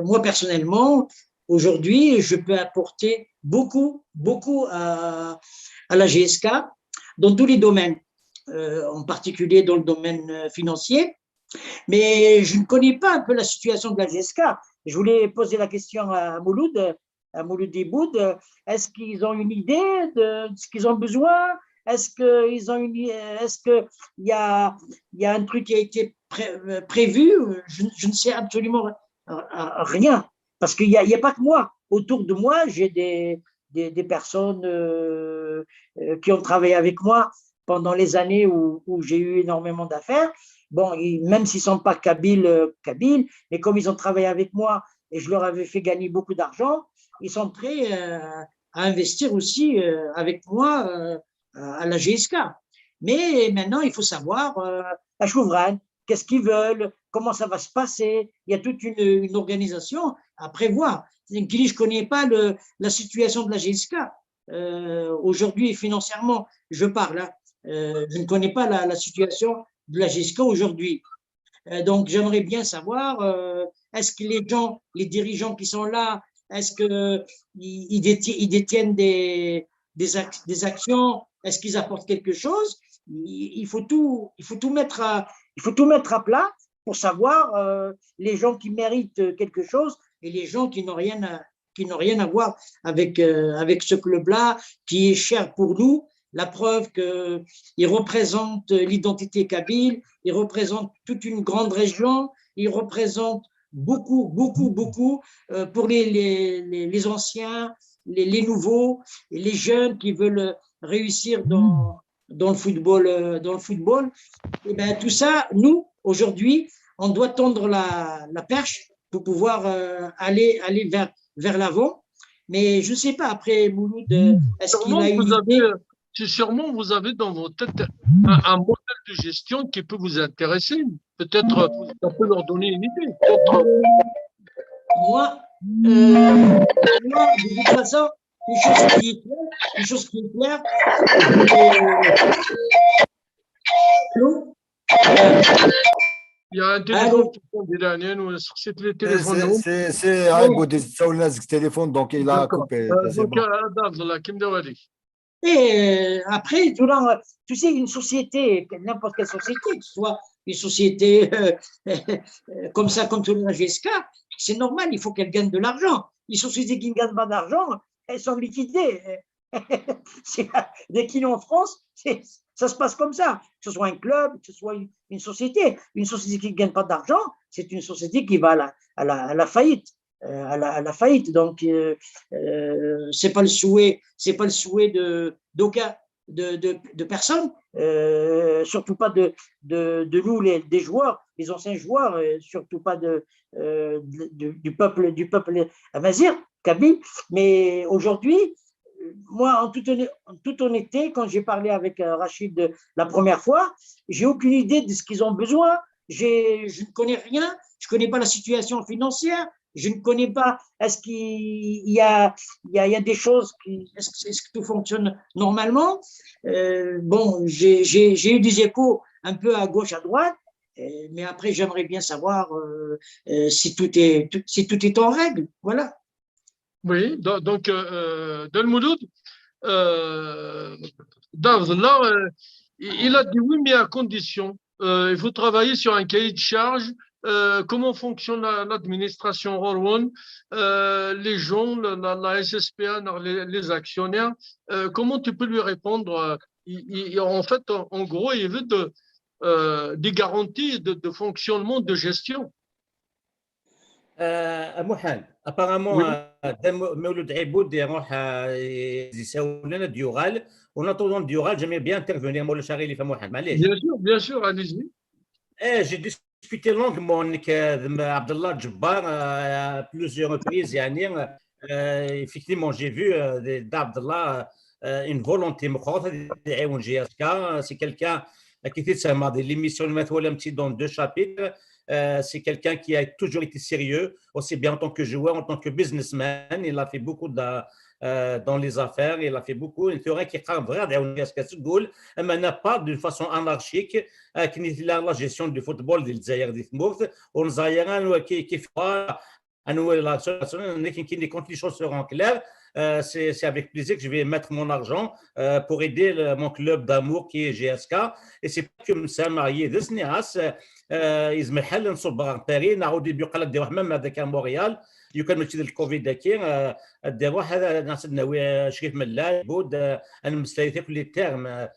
moi personnellement, aujourd'hui, je peux apporter beaucoup à la GSK dans tous les domaines, en particulier dans le domaine financier. Mais je ne connais pas un peu la situation de la GSK. Je voulais poser la question à Mouloud. à Mouloud Iboud, est-ce qu'ils ont une idée de ce qu'ils ont besoin? Est-ce qu'il y a un truc qui a été prévu? Je ne sais absolument rien, parce qu'il n'y a pas que moi. Autour de moi, j'ai des personnes qui ont travaillé avec moi pendant les années où j'ai eu énormément d'affaires. Bon, même s'ils ne sont pas kabyles, mais comme ils ont travaillé avec moi et je leur avais fait gagner beaucoup d'argent, ils sont prêts à investir aussi avec moi à la GSK. Mais maintenant, il faut savoir, à Chouvran, qu'est-ce qu'ils veulent, comment ça va se passer. Il y a toute une organisation à prévoir. Je ne connais pas la situation de la GSK. Aujourd'hui, financièrement, je parle. Je ne connais pas la situation de la GSK aujourd'hui. Donc, j'aimerais bien savoir, est-ce que les dirigeants qui sont là, est-ce qu'ils détiennent des actions? Est-ce qu'ils apportent quelque chose? Il faut tout mettre à plat pour savoir les gens qui méritent quelque chose et les gens qui n'ont rien à voir avec ce club-là, qui est cher pour nous. La preuve qu'il représente l'identité kabyle, il représente toute une grande région, il représente beaucoup pour les anciens, les nouveaux, et les jeunes qui veulent réussir dans le football. Et bien, tout ça, nous, aujourd'hui, on doit tendre la perche pour pouvoir aller vers l'avant. Mais je ne sais pas, après Mouloud, est-ce qu'il a une idée? Sûrement, vous avez dans votre tête un modèle de gestion qui peut vous intéresser. Peut-être ça peut leur donner une idée. Moi, de toute façon, une chose qui est claire, il y a un téléphone qui tombe dernier, nous, c'est le téléphone. C'est un téléphone, donc il a coupé. Et après, tu sais, une société, n'importe quelle société, que ce soit une société comme ça, comme la GSK, c'est normal, il faut qu'elle gagne de l'argent. Les sociétés qui ne gagnent pas d'argent, elles sont liquidées. Dès qu'il est en France, ça se passe comme ça. Que ce soit un club, que ce soit une société. Une société qui ne gagne pas d'argent, c'est une société qui va à la faillite. À la faillite. Donc, c'est pas le souhait d'aucun de personne, surtout pas de nous des joueurs, les anciens joueurs, surtout pas du peuple amazigh, kabyle. Mais aujourd'hui, moi, en toute honnêteté, quand j'ai parlé avec Rachid la première fois, j'ai aucune idée de ce qu'ils ont besoin. Je ne connais rien. Je connais pas la situation financière. Je ne connais pas, est-ce qu'il y a des choses, est-ce que tout fonctionne normalement? Bon, j'ai eu des échos un peu à gauche, à droite, mais après, j'aimerais bien savoir si tout est en règle. Voilà. Oui, donc, dans le Mouloud, il a dit oui, mais à condition. Il faut travailler sur un cahier de charge. Comment fonctionne l'administration Rouen, les gens, la SSPA, les actionnaires, comment tu peux lui répondre? En fait, en gros, il veut des garanties de fonctionnement, de gestion. محمد apparemment Mouloud Iboud يروح يساوي لنا ديوغال ونطلب ديوغال j'aimerais bien intervenir moi le Charili fa Mohamed معليش bien sûr allez-y. J'ai discuté longuement avec Abdallah Djabbar à plusieurs reprises. Effectivement, j'ai vu d'Abdallah une volonté. C'est quelqu'un qui fait l'émission dans 2 chapitres. C'est quelqu'un qui a toujours été sérieux, aussi bien en tant que joueur, en tant que businessman. Il a fait beaucoup dans les affaires, il a fait beaucoup. Il y qui est vrai, mais n'a pas d'une façon anarchique qui la gestion du football des Zaïre des Mourtes. On Zaïre qui fait quand les choses seront claires, c'est avec plaisir que je vais mettre mon argent pour aider mon club d'amour qui est GSK. Et c'est pas comme ça, marié de SNIAS, ils me حل نصب غنطيري نعاود يبقى لك ديروح même avec مونريال يمكن ماشي الكوفيد داكي ديروح هذا ناس ناوي شريف من لا بود انا مستريتي في لي تيرم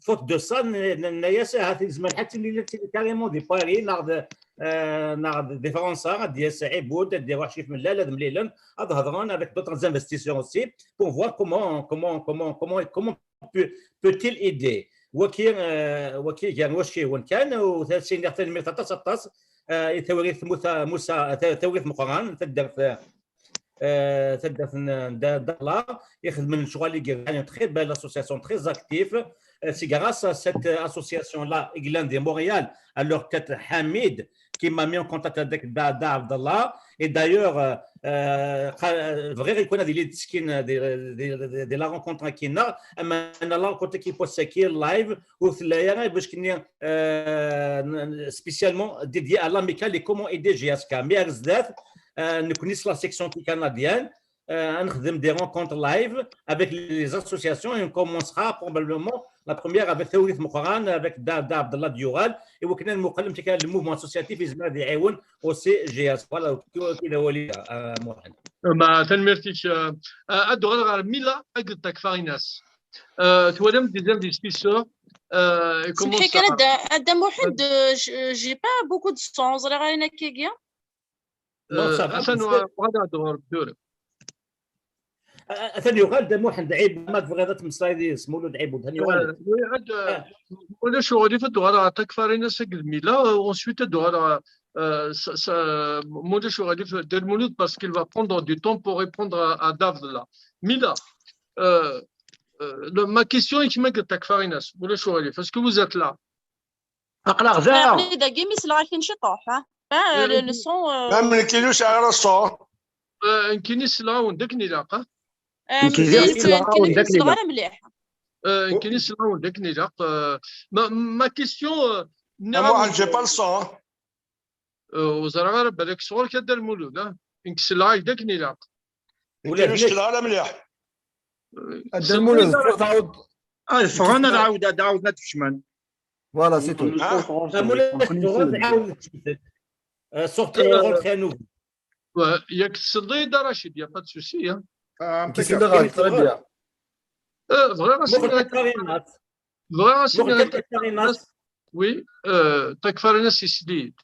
فوت دو سا الناس هذه زمان حتى اللي كاريمون دي باري ناخذ دي فرنسا ديال عبود ديال شريف من لا لازم ليلا هضرون avec d'autres investisseurs aussi pour voir comment peut-il aider وكي كان واش كيهون كان و30 2013 تواريخ موسى تواريخ مقران تدرت دالله يخدم من شغل اللي très belle association très active. C'est grâce à cette association-là, Iglan de Montréal, à leur tête Hamid, qui m'a mis en contact avec Dada Abdallah. Et d'ailleurs, vrai qu'on a des leads de la rencontre qui n'a, mais on a la rencontre qui poste qui live, ou spécialement dédié à l'amical et comment aider GSK. Mais à Zdef, nous connaissons la section canadienne. On a des rencontres live avec les associations et on commencera probablement la première avec Théorie Moukhran, avec Dada Abdallah Dioral et on a le mouvement associatif Ismaël Aoun au CGS. Voilà, كده هو اللي موحد. ما تنمرتيش ادغال غير ميلا اقدك فايناس توالم دي انفستيسور سمحي كان هذا موحد جي با بوكو دو سونز راه غير كيكيا حسن وهذا دور ثاني غاد موحد عيب ما تبغي تمصايدي مولود عيب ثاني غاد ولا شو غادي فدوار تكفارينا سقل ميلا وانسويت دوار مولا شو غادي دير مولود parce qu'il va prendre du temps pour répondre à Davla Mila ma question est كما قلت تكفاريناس ولا شو غادي parce que vous êtes là اقلا غزا اذا كيميس لا كاين شي طوح لو سون ما ملكيلوش على الصوت كينيس لا وندك نلاقه Ma question moi j'ai pas le son وزرا بالك صور كدير المولود انكس لا يدك نلاق ولا مشكله مليح دير المولود تعاود فغانا عاود تفشمان فوالا سي تو sortir le rôle très nouveau. ياك تصدي رشيد يا با سوسي كيسير غادي تري بيان Oui, Takfarina Sicilide.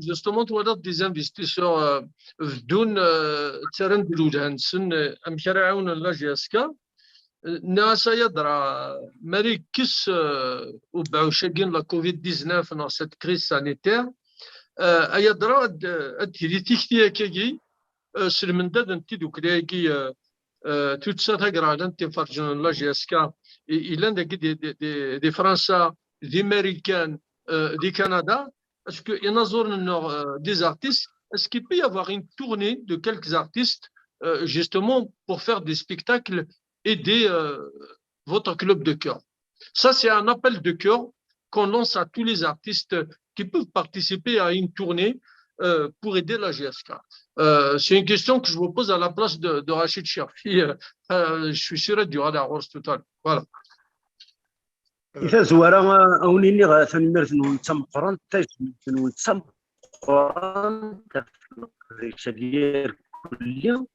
Justement, tu as des investisseurs بدون ترند الوجهانسن أمشارعون لا جاسكا ناس يدرى ماري كيس وبعو شاقين لا كوفيد 19 dans cette crise sanitaire يدرى الديريتيك تياكي سلمنداد انتي دوك لاكي توتسات هكرا انت فرجون لا جاسكا il a des Français, des Américains, des Canada. Est-ce qu'il y en a des artistes? Est-ce qu'il peut y avoir une tournée de quelques artistes justement pour faire des spectacles, aider votre club de cœur? Ça, c'est un appel de cœur qu'on lance à tous les artistes qui peuvent participer à une tournée pour aider la GSK. C'est une question que je vous pose à la place de Rachid Cherfi. Je suis sûr qu'il y aura la rose tout à l'heure. Voilà. إذا زوارا أونيني غاثنمرت نتم قران نتم قران تفلق ديال كل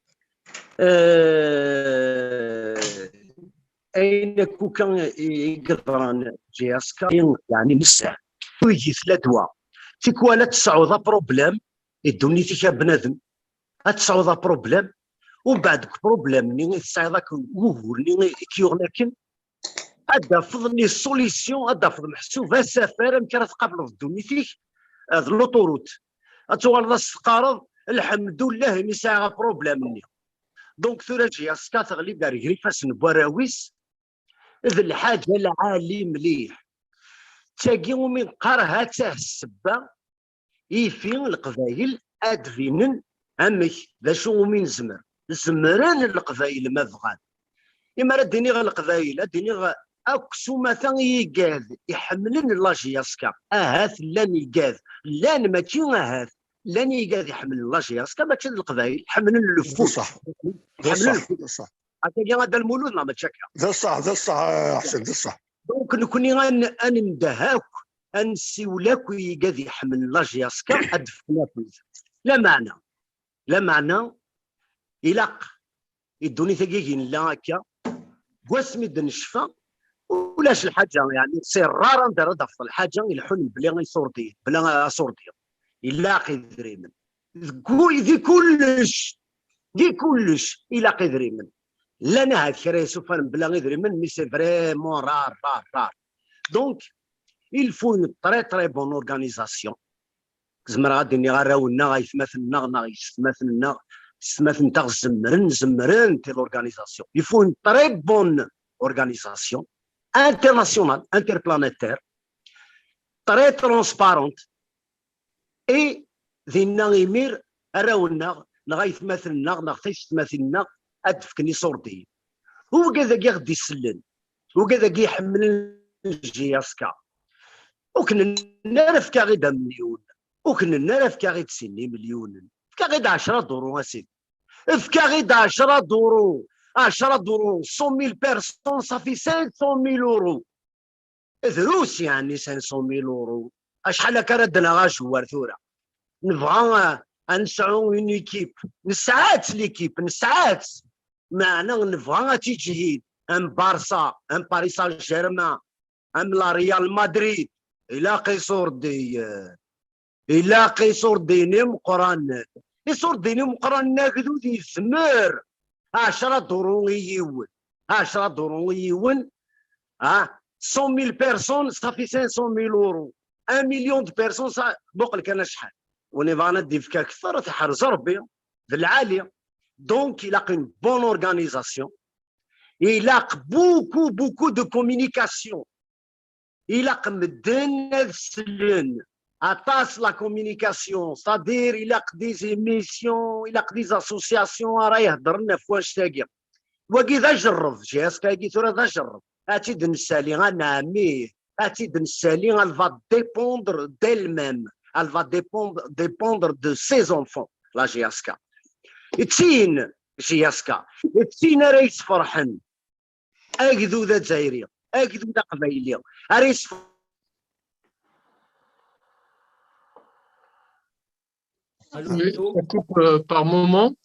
أين كوكا يقدران جياسكا يعني مسح ويجي ثلاثة تيكوالا تصعود بروبليم يدوني فيك بنادم تصعود بروبليم ومن بعد بروبليم ني تصعدك وهولني كيورناكن هذا فضلني السوليسيون هذا فضل محسوب السفاره يمكن تقابلوا في الدونيتيك هذا لوطوروت اتوالد السقارض الحمد لله مي ساعه بروبليم مني دونك ثورا جياسكا تغلب دار غريفاس نبراويس اذا الحاجه العالي مليح تاقي ومن قرها تاه السبه يفين القبايل ادفينن امك ذا شو من زمر زمران القبايل ما بغان إما رديني غير القبايل رديني غير أكسو مثلا يقاذ يحملن لا جياسكا أهاث لان يقاذ لان ماشي أهاث لاني قاعد يحمل لاجياس كما كان القبائل حملوا الفوت صح حملوا صح الفوت صح هذا المولود ما متشكل ده صح احسن ده صح. دونك نكوني انا ندهاك انسيولاك قاعد يحمل لاجياس كا ادفنا لا معنى إلاق يدوني ثقيقين لا هكا واسمي النشفة ولاش الحاجة يعني سير رارا ندير افضل حاجة يلحون بلا يصوردي بلا صوردي يلاقي دريمن دي كلش يلاقي دريمن لنا هاد كرا يسوفان بلا دريمن مي سي فريمون رار دونك il faut une très bonne organisation زمر غادي نغراونا غيثمثلنا يستمثل تاع زمرن تي l'organisation il faut une très bonne organisation internationale interplanétaire très transparente et ذينا غيمير راونا نغيثمثلنا نغتيستمثلنا ادفكني صورتي هو كذا غادي يسلن هو كذا يحمل الجياسكا وكنا نعرف كاغيدا مليون وكنا نعرف كاغيد 90 مليون كاغيد 10 دورو اسيدي كاغيد 10 دورو 100,000 بيرسون صافي 500,000 اورو دروس يعني 500,000 اورو شحال هكا ردنا غا جوار ثورة نبغى نسعو اون ايكيب نسعات ليكيب نسعات معنا نبغى تجهيد ام بارسا ام باريس سان جيرمان ام لا ريال مدريد يلاقي صور ديني مقران يصور ديني مقران ناقدو دي الزمر 10 دورو يون 100,000 بيرسون صافي 500,000 اورو 1 مليون دو بيرسون بوق لك انا شحال ونيفانا دي فيك اكثر تحرز ربي في العاليه دونك يلاقي une bonne organisation يلاقي beaucoup de communication يلاقي مدن السلن attache la communication c'est-à-dire يلاقي دي زيميسيون يلاقي دي اسوسياسيون راه يهضر لنا في واش تاقي وكي ذا جرب جهاز كاكي ثورة ذا جرب هاتي دنسالي غنعميه هاتي دنسالي elle va dépendre d'elle-même elle va dépendre de ses enfants la GSK تين GSK تين رئيس فرحن اكذو ذا جزائري اكذو ذا قبايلي رئيس par moment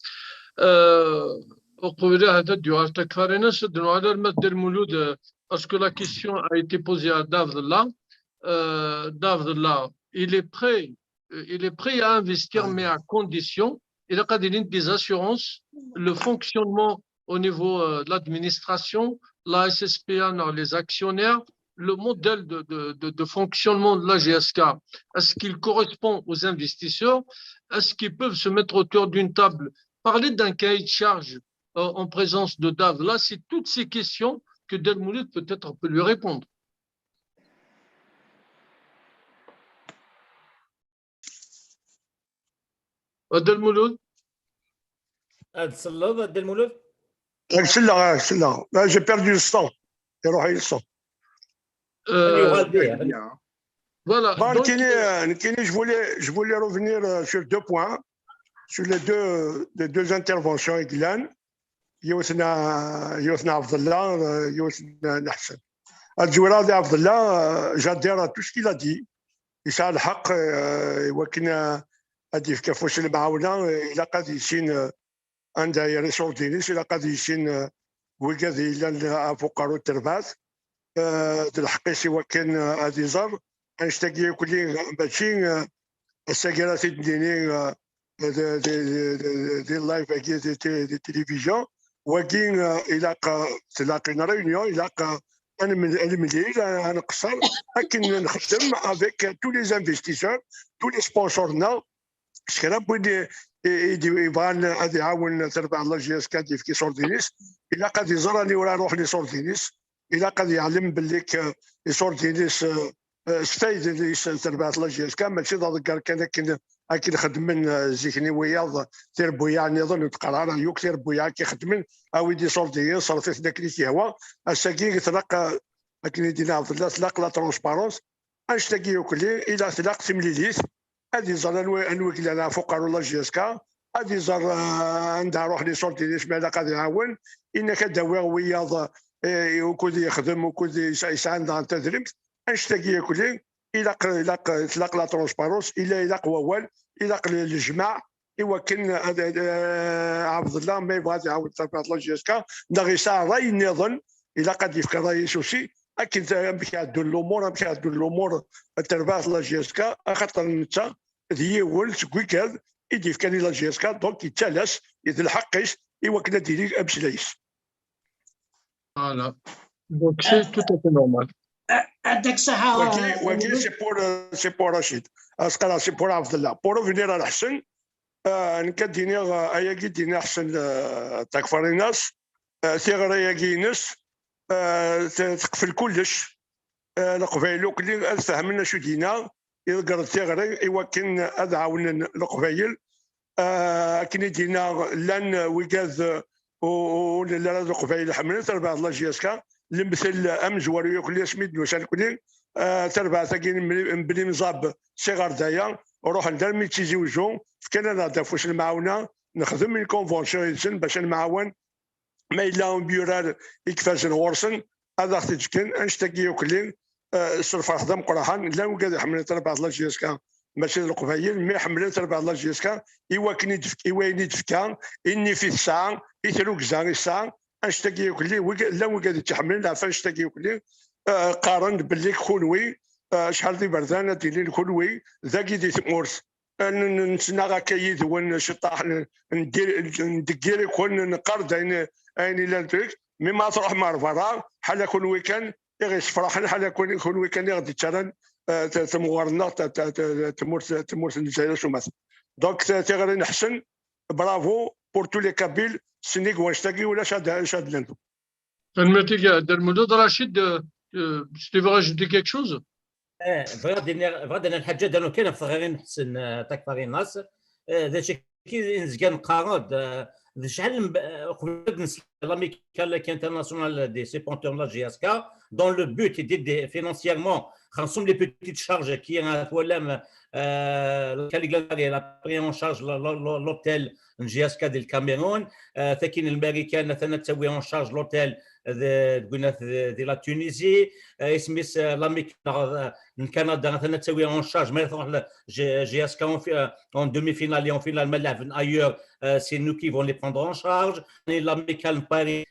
parce que la question a été posée à Davdallah. Davdallah, il est prêt à investir, mais à condition, il a des assurances, le fonctionnement au niveau de l'administration, la SSPA, les actionnaires, le modèle de fonctionnement de la GSK, est-ce qu'il correspond aux investisseurs? Est-ce qu'ils peuvent se mettre autour d'une table, parler d'un cahier de charge en présence de Dav? Là, c'est toutes ces questions que Delmouloud peut-être peut lui répondre. Delmouloud? Delmouloud? J'ai perdu le sang. Voilà. Donc, je voulais revenir sur 2 points, sur les deux interventions avec Guylaine. يوثنا عبد الله يوثنا نحسن الجويرة عبد الله جادير tout ce qu'il a dit يسعى الحق ولكن هذه في كفوش المعاونة إلا قد يسين عند ريسور دينيس إلا قد يسين وقاذي إلا فقراء الترباث الحقيسي وكان هذه زر أنشتاقي كلي باتشين الساقرات الديني دي اللايف دي التلفزيون وكين تلاقي réunion يلاقى انا المليل انا قصر لكن نخدم avec tous les investisseurs tous les sponsors شكرا بودي يبغى غادي يعاون تربع الله جياس كادي في سوردينيس الا قد يزرني ولا نروح لسوردينيس الا قد يعلم باللي سوردينيس ستايد تربع الله جياس كان ماشي ضد كان اكيد خدمن زيكني وياض تير بويا نظن تقرار يوك تير بويا كيخدمن او يدي صوردي صرفت داك اللي كيهوا الساكي تلقى اكيد دينا عبد الله تلقى لا ترونسبارونس اشتاقي كلي الى تلقى تمليليت هذه زر انويك اللي انا فقر ولا جيسكا هذه زر عندها روح لي صورتي ليش ما قادر يعاون انك داوي وياض وكود يخدم وكود يساعد على التدريب انشتاقي كلي الى تلاق لا ترونسبارونس الى قوال الى الجماع ايوا كان عبد الله ما يبغى يعاود تبعت لا جيسكا نغي ساعه راي نظن الى قد يفكر راي سوسي اكيد باش يعدوا الامور تربات لا جيسكا خاطر نتا هي ولد كويكاد يدي في كان لا جيسكا دونك يتالس يتلحقش ايوا كنا ديري امس ليس فوالا دونك سي تو افي نورمال عندك صحة وكي سي بور رشيد اسقرا سي بور عبد الله بور فينير على حسن نكديني ايا كيديني احسن تكفر الناس ثيغرا ياكينس تقفل كلش القبايل كلي فهمنا شو دينا يقرا ثيغرا ايوا كان هذا عاون القبايل كنا دينا لان وكاز ولا القبايل حملنا تربع الله جيسكا المثل امزوري كلي سميت نوسان كلي تربع ثاكين بلي مزاب صغار دايا وروح ندير ميتيزي وجو في كندا فوش المعاونه نخدم من كونفونسيون باش نمعاون ما الا بيورال يكفاز نورسن هذا تجكن انشتاقي كلين الصرف خدم قراحان لا وكاد حملنا تربع الله جيسكا ماشي القبايل مي حملنا تربع الله جيسكا ايوا كني دفك ايوا يدفكا اني في الساعه يثلوك زاني الساعه انشتاقي كلي لا وكاد تحمل لا فانشتاقي كلي قارن باللي خونوي شحال دي بردانه ديالي الخلوي ذاكي دي تمورس نتسنى كايد ون شطاح ندير يكون نقرد عيني لا تريك مي ما تروح مارفرا حال يكون ويكان يغي فرحان حال يكون ويكان يغدي تشارن تمغورنا تمورس الجزائر شومات دونك تيغري نحسن برافو بور تو لي كابيل سنيك واشتاقي ولا شاد لندو الماتيكا درمودو رشيد tu veux rajouter quelque chose بغا الحاجه دانو كاين في غير نحسن تكفر الناس ذا شي كي نزكى نقارض شحال قبل نسال l'amicale internationale des séponteurs de la GSK dans le but d'aider financièrement خاصهم les petites charges qui ont la pris en charge l'hôtel GSK ديال الكاميرون ثاني الامريكان ثاني تسوي en charge l'hôtel ديال لا تونيزي اسميس لاميك الكندا ثاني تسوي en charge ما يروح GSK en demi-finale et en finale ما لعب ailleurs c'est nous qui vont les prendre en charge l'amicale Paris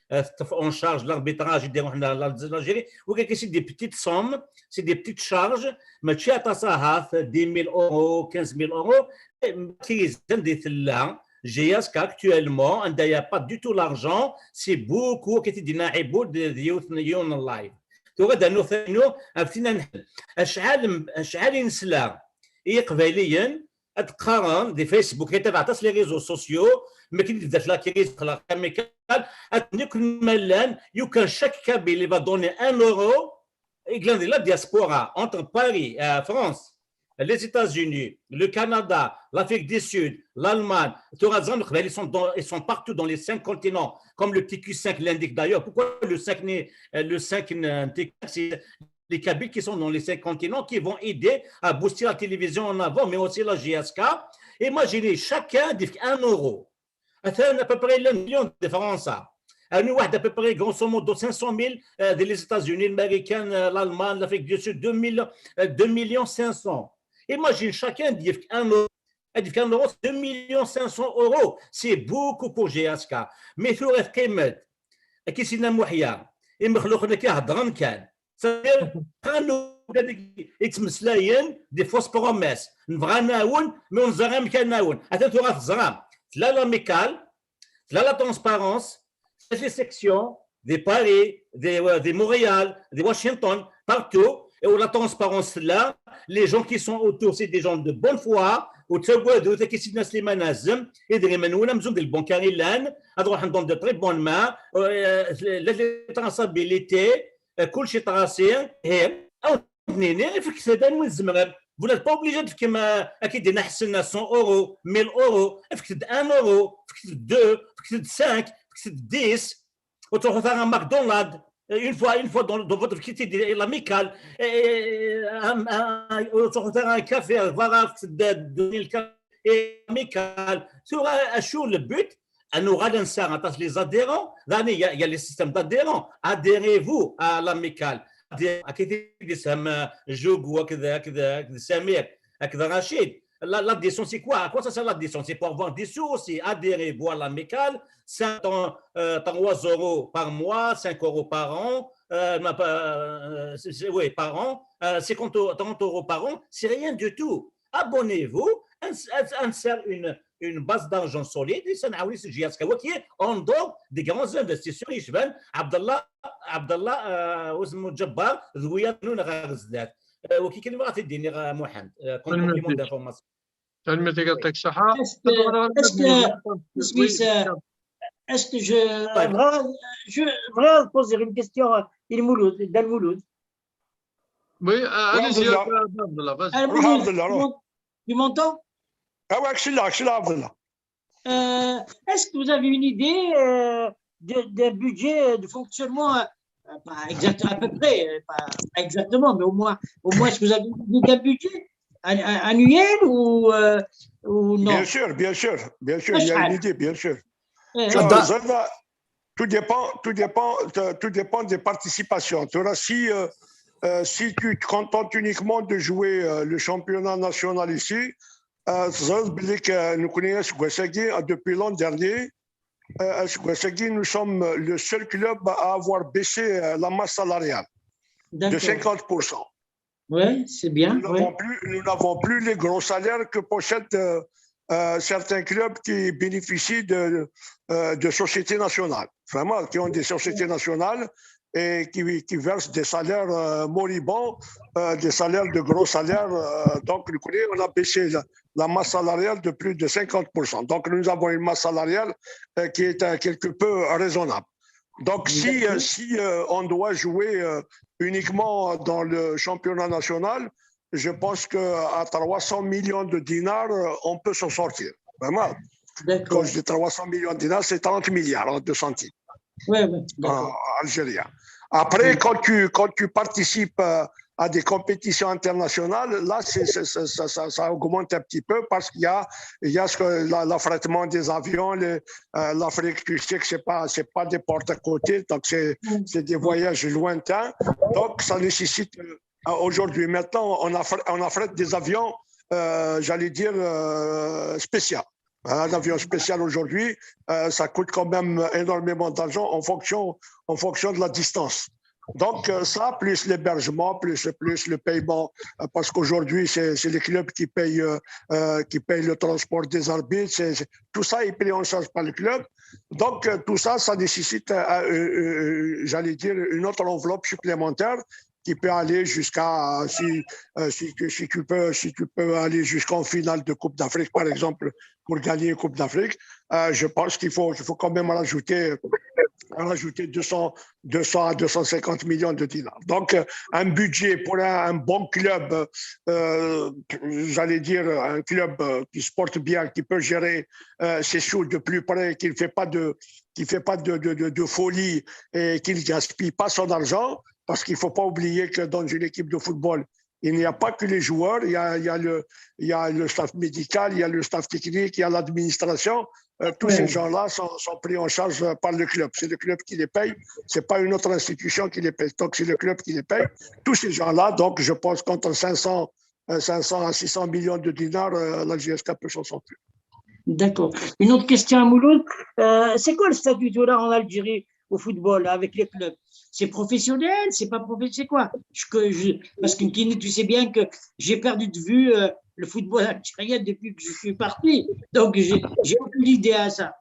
en charge l'arbitrage يديروا حنا l'Algérie وكاين des petites sommes c'est des petites charges ماشي تصاحف 10 000 euros 15 000 euros كيزن دي ثلا GSK actuellement il n'y a pas du tout l'argent c'est beaucoup qui dit عبود ديون اللايف تغدا نو عرفتينا نحل اشعال نسلا قباليا اتقارن دي فيسبوك تبع تصل لي ريزو سوسيو ما كيدير لا كريز خلاص كيميكال اتنيك الملان يو كان شاك كابي اللي va donner 1 euro إغلاند la diaspora entre Paris et France les États-Unis, le Canada, l'Afrique du Sud, l'Allemagne, ils sont partout dans les 5 continents, comme le TQ5 l'indique d'ailleurs. Pourquoi le 5 c'est les Kabyles qui sont dans les 5 continents qui vont aider à booster la télévision en avant, mais aussi la GSK. Imaginez, chacun dit 1 euro. À peu près 1 million de francs. À peu près, grosso modo, 500 000 des États-Unis, l'Américain, l'Allemagne, l'Afrique du Sud, 2 millions 500. Imagine, chacun dit 1 euro. 2 500 euros. C'est beaucoup pour GSK. Mais il faut être قيمة. كيسينا محيا. المخلوق اللي كيهضر كان. C'est-à-dire, كانوا يتمسلاين دي فوس بروميس. نبغى ناون مي ونزرم كناون. حتى تو غتزرم. لا لاميكال، لا ترونسبارونس، les sections des Paris, des Montréal, des Washington, partout. Et où la transparence là, les gens qui sont autour, c'est des gens de bonne foi, ou qui sont les manazem, et des manouana, nous des bons carilans, à droite de très bonnes mains, la traçabilité, cool chez tracé, et vous n'êtes pas obligé de faire 100 euros, 1000 euros, 1 euro, 2, 5, 10, ou tu vas faire un McDonald's. une fois dans votre petite idée l'amicale, un café, voilà, donner le café amical. Sur le but, nous allons les adhérents. Il y a les systèmes d'adhérents. Adhérez-vous à l'amical. Jogo, Samir, Rachid. L'adhésion, c'est quoi? À quoi ça sert l'adhésion? C'est pour avoir des sous, c'est adhérez-vous à l'amical, 3 euros par mois, 5 euros par an, oui, par an, 30 euros par an, c'est rien du tout. Abonnez-vous, insère une base d'argent solide, et ça n'a qui est en dehors des grands investisseurs. Abdallah, Ousmou Jabbar, Zouya, nous n'avons وكي كلمه غتديني محمد كومبليمون دانفورماسيون كلمتي يعطيك الصحه. Est-ce que je voudrais poser une question à Del Mouloud. Oui, allez-y, Abdallah. Tu m'entends? Ah ouais, je suis là, Abdallah. Est-ce que vous avez une idée d'un budget de fonctionnement, pas exactement, à peu près, pas exactement, mais au moins, est-ce que vous avez une idée d'un budget annuel ou non? Bien sûr, il y a une idée, bien sûr. Tout dépend des participations. Si tu te contentes uniquement de jouer le championnat national ici, nous connaissons depuis l'an dernier. Nous sommes le seul club à avoir baissé la masse salariale de 50%. Oui, c'est bien. Nous n'avons plus les gros salaires que possèdent certains clubs qui bénéficient de sociétés nationales, vraiment, qui ont des sociétés nationales et qui versent des salaires moribonds, des salaires de gros salaires. Donc, on a baissé la masse salariale de plus de 50%. Donc, nous avons une masse salariale qui est quelque peu raisonnable. Donc, si on doit jouer uniquement dans le championnat national, je pense qu'à 300 millions de dinars, on peut s'en sortir. Vraiment. Quand je dis 300 millions de dinars, c'est 30 milliards de centimes en Algérie. Après, quand tu participes à des compétitions internationales, là, ça augmente un petit peu parce qu'il y a l'affrètement des avions. L'Afrique, tu sais que c'est pas des portes à côté, donc c'est des voyages lointains. Donc, ça nécessite... Aujourd'hui, maintenant, on affrète des avions, j'allais dire, spéciaux. Un avion spécial aujourd'hui, ça coûte quand même énormément d'argent en fonction de la distance. Donc ça, plus l'hébergement, plus le paiement, parce qu'aujourd'hui, c'est les clubs qui payent le transport des arbitres. Tout ça est pris en charge par le club. Donc tout ça, ça nécessite, j'allais dire, une autre enveloppe supplémentaire qui peut aller jusqu'à, si tu peux aller jusqu'en finale de Coupe d'Afrique, par exemple, pour gagner une Coupe d'Afrique, je pense qu'il faut quand même rajouter 200 à 250 millions de dinars. Donc, un budget pour un bon club, j'allais dire un club qui se porte bien, qui peut gérer ses sous de plus près, qui ne fait pas de folie et qui ne gaspille pas son argent. Parce qu'il ne faut pas oublier que dans une équipe de football, il n'y a pas que les joueurs, il y a le staff médical, il y a le staff technique, il y a l'administration. Tous ces gens-là sont pris en charge par le club. C'est le club qui les paye, ce n'est pas une autre institution qui les paye. Donc, c'est le club qui les paye. Tous ces gens-là, donc je pense qu'entre 500 à 600 millions de dinars, la GSK peut s'en sortir. D'accord. Une autre question à Mouloud. C'est quoi le statut là en Algérie au football avec les clubs? C'est professionnel, c'est pas professionnel, c'est quoi? Parce que tu sais bien que j'ai perdu de vue le football algérien depuis que je suis parti. Donc, j'ai aucune idée à ça.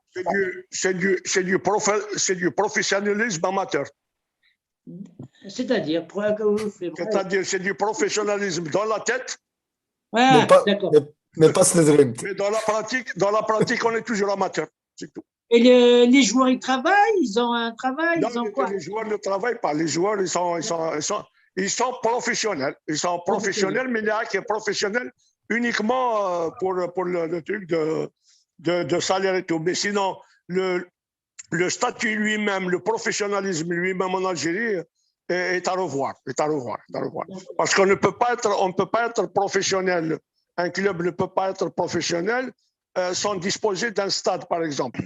C'est du professionnalisme amateur. C'est-à-dire, c'est du professionnalisme dans la tête. Ah, d'accord. Mais pas le dream. Mais dans la pratique, on est toujours amateur. C'est tout. Et les joueurs, ils travaillent, ils ont un travail, non, ils ont quoi? Les joueurs ne travaillent pas. Les joueurs, ils sont professionnels. Ils sont professionnels, mais il y a qui est professionnel uniquement pour le truc de salaire et tout. Mais sinon, le statut lui-même, le professionnalisme lui-même en Algérie est à revoir, Parce qu'on ne peut pas être professionnel. Un club ne peut pas être professionnel sans disposer d'un stade, par exemple.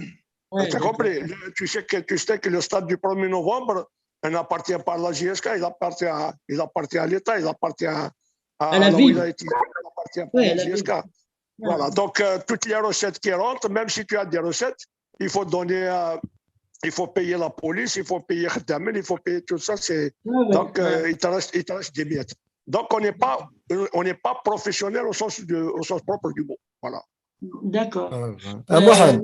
Ouais, tu as compris? Tu sais que le stade du 1er novembre n'appartient pas à la JSK, il appartient à l'État, il appartient à la ville. Il appartient pas à la JSK. Voilà, donc toutes les recettes qui rentrent, même si tu as des recettes, il faut payer la police, il faut payer Khdamen, il faut payer tout ça. Donc il te reste des miettes. Donc on n'est pas professionnel au sens propre du mot. Voilà. D'accord. Mohamed.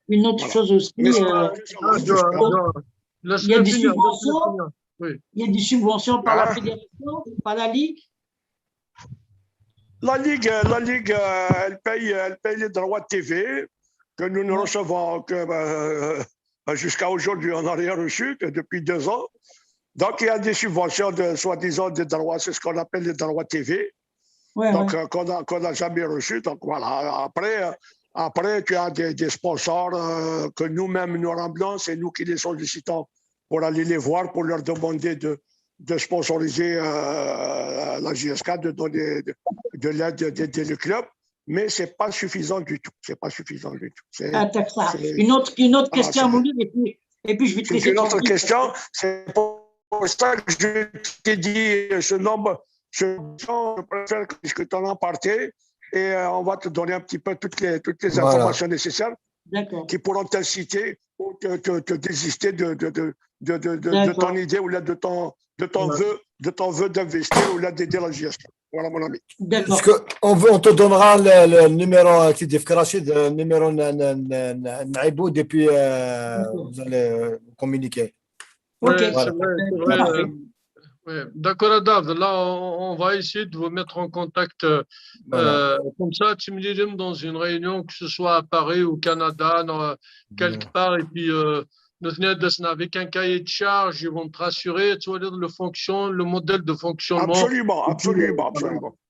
Une autre chose aussi, il y a des subventions. Il y a des subventions par la fédération, par la Ligue. La Ligue, elle paye les droits de TV que nous ne recevons que jusqu'à aujourd'hui, on n'a rien reçu que depuis 2 ans. Donc, il y a des subventions de soi-disant des droits, c'est ce qu'on appelle les droits TV, qu'on n'a jamais reçu. Donc, voilà. Après tu as des sponsors que nous-mêmes nous remblayons, c'est nous qui les sollicitons pour aller les voir, pour leur demander de sponsoriser la JSK, de donner de l'aide, d'aider le club, mais ce n'est pas suffisant du tout. Une autre question, Mounir, et puis je vais te laisser. Une autre question, c'est pour ça que je t'ai dit ce nombre, je préfère que tu en partais et on va te donner un petit peu toutes les informations nécessaires qui pourront t'inciter ou te désister de ton idée ou de ton vœu d'investir ou d'aider la JSK. Voilà mon ami. On te donnera le numéro, Tidif Rachid, le numéro Naibou, depuis vous allez communiquer. Oui, c'est vrai. D'accord, Adav. Là, on va essayer de vous mettre en contact. Comme ça, tu me dis dans une réunion, que ce soit à Paris ou au Canada, quelque part, et puis nous venons avec un cahier de charge, ils vont te rassurer, tu vois, le modèle de fonctionnement. Absolument.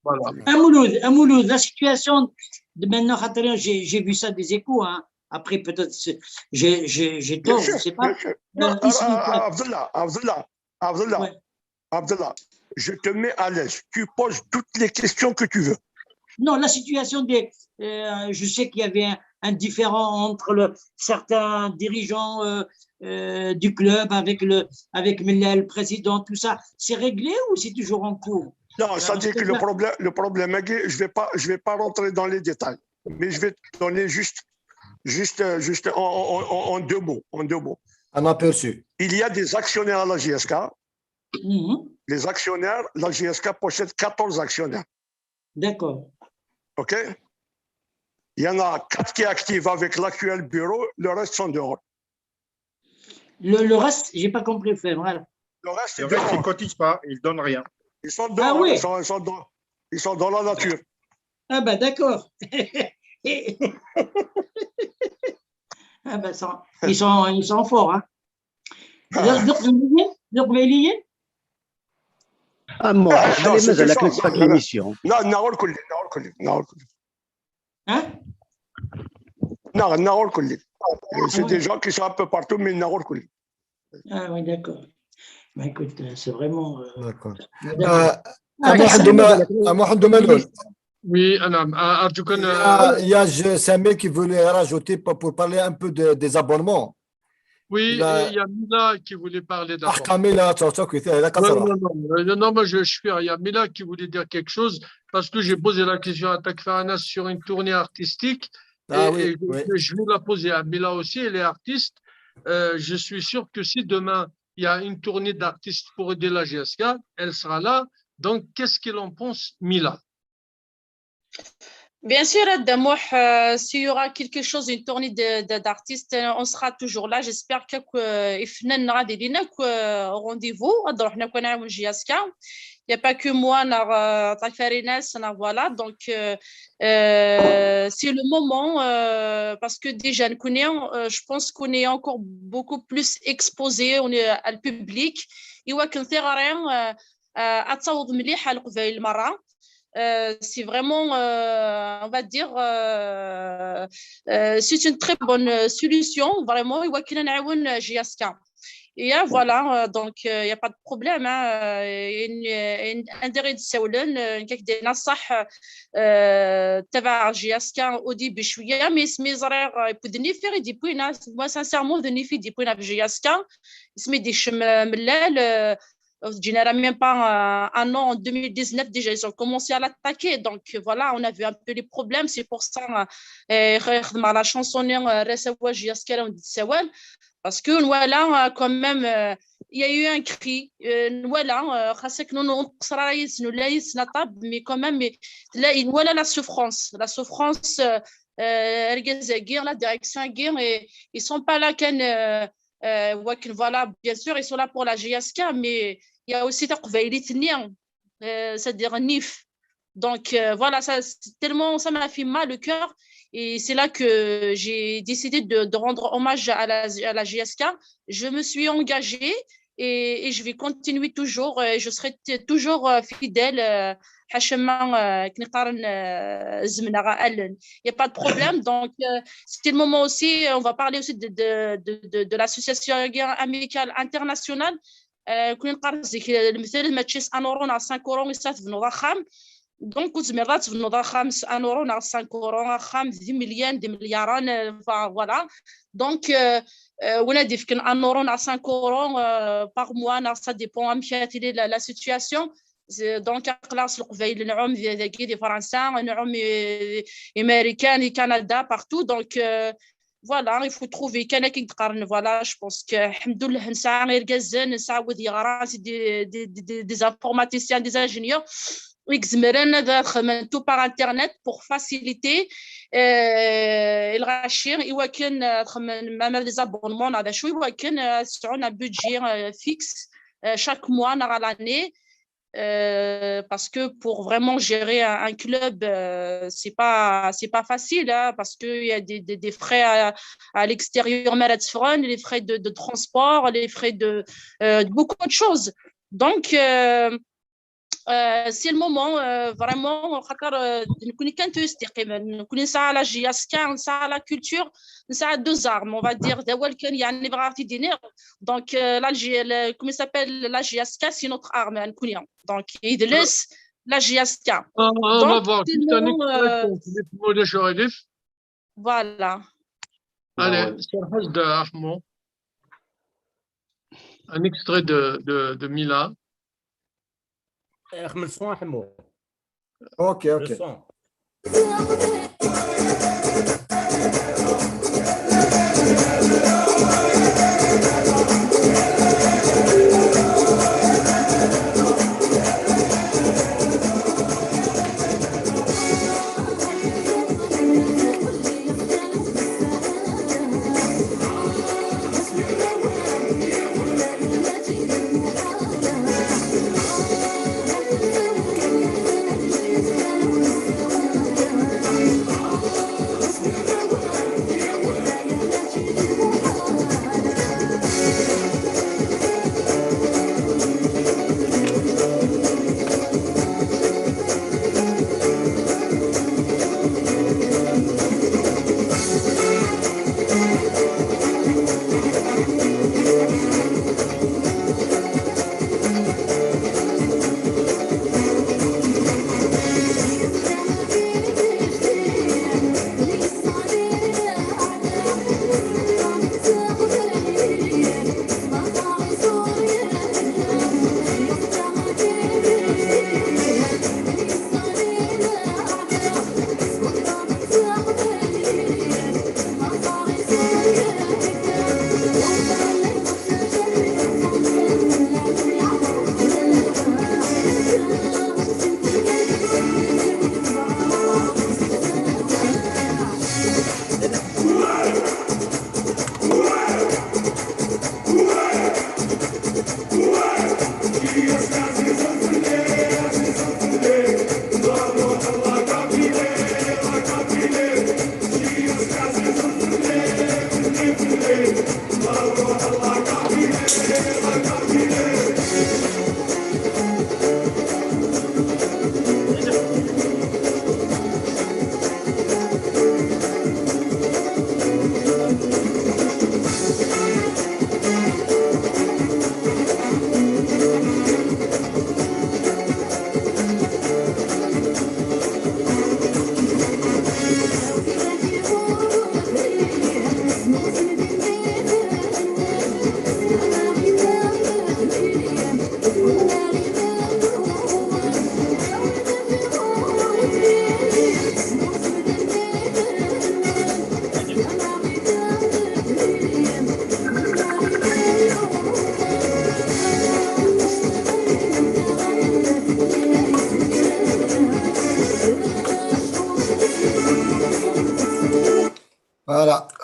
Voilà. À Mouloud, la situation de maintenant, j'ai vu ça des échos, hein. Après, peut-être, j'ai tort, je ne sais pas. Abdallah, je te mets à l'aise. Tu poses toutes les questions que tu veux. Non, la situation je sais qu'il y avait un différend entre certains dirigeants du club avec le président, tout ça. C'est réglé ou c'est toujours en cours? Non, ça dit que le problème, je vais pas rentrer dans les détails, mais je vais te donner juste en 2 mots. Un aperçu. Il y a des actionnaires à la JSK. Les actionnaires, la JSK possède 14 actionnaires. D'accord. OK? Il y en a 4 qui activent avec l'actuel bureau, le reste sont dehors. Le reste, je n'ai pas compris, frère. Voilà. Le reste, ils ne cotisent pas, ils ne donnent rien. Ils sont dehors, oui. ils sont dans la nature. Ah ben d'accord. Ah ben, ils sont forts. Hein. مازال كنتفاك l'émission. نهار الكل. نهار الكل. C'est des gens qui sont un peu partout, mais نهار الكل. Ah oui, d'accord. Bah, écoute, c'est vraiment. D'accord. Mohamed Maloul. Oui, il y a Samir qui voulait rajouter pour parler un peu des abonnements. Oui, il y a Mila qui voulait parler d'abord. Non, moi je suis fier. Il y a Mila qui voulait dire quelque chose parce que j'ai posé la question à Takfaranas sur une tournée artistique. Et je vais la poser à Mila aussi, elle est artiste. Je suis sûr que si demain il y a une tournée d'artistes pour aider la GSK, elle sera là. Donc, qu'est-ce qu'il en pense, Mila? Bien sûr, Damouh, s'il y aura quelque chose, une tournée d'artistes, on sera toujours là. J'espère que rendez-vous. Il n'y a pas que moi, voilà. Donc, c'est le moment parce que déjà, je pense qu'on est encore beaucoup plus exposé, on est à le public. c'est vraiment, on va dire, c'est une très bonne solution, vraiment. Et voilà, donc il n'y a pas de problème. ندير تساولن كيدير نصح تبع جياسكا اودي بشويه مي سمي زرير يبدني في دي بوينا moi sincèrement دني في دي بوينا بجياسكا اسمي دي ملال généralement même pas un an en 2019 déjà ils ont commencé à l'attaquer donc voilà on a vu un peu les problèmes c'est pour ça la chanson parce que voilà quand même il y a eu un cri voilà mais quand même voilà la souffrance la direction guerre et ils sont pas là voilà bien sûr ils sont là pour la GSK mais il y a aussi c'est-à-dire NIF donc voilà ça tellement ça m'a fait mal le cœur et c'est là que j'ai décidé de rendre hommage à la GSK. Je me suis engagée et je vais continuer toujours. Je serai toujours fidèle. Il n'y a pas de problème. Donc, c'était le moment aussi. On va parler aussi de l'association amicale internationale. Donc, مرات بنوضع 5 أورو نا 5 أورو 5 مليون 10 ملياران voilà donc ونادي فكن 1 أورو نا 5 أورو par mois نا ça dépend أمشاتي la situation donc classe القبائل نعم دي فرنسا نعم أمريكان كندا partout donc voilà il faut trouver كان كي تقارن voilà je pense que الحمد لله نسعى غير كازن نسعى ودي غراس des informaticiens des ingénieurs tout par internet pour faciliter الغاشير يمكن ما des abonnements هذا شوي يمكن un budget fixe chaque mois dans l'année parce que pour vraiment gérer un club c'est pas facile parce que il y a des frais à l'extérieur les frais de transport les frais de beaucoup de choses donc c'est le moment vraiment خاطر نكون كان تستقيم نكون نسعى على جياسكا نسعى على culture نسعى deux armes on va dire داول كان يعني بغا تدينير donc comment il s'appelle la GSK c'est notre arme نكون donc يدلس la GSK on va voir voilà allez Serhaj de Ahmo un extrait de Mila. اخمل الصون حمو اوكي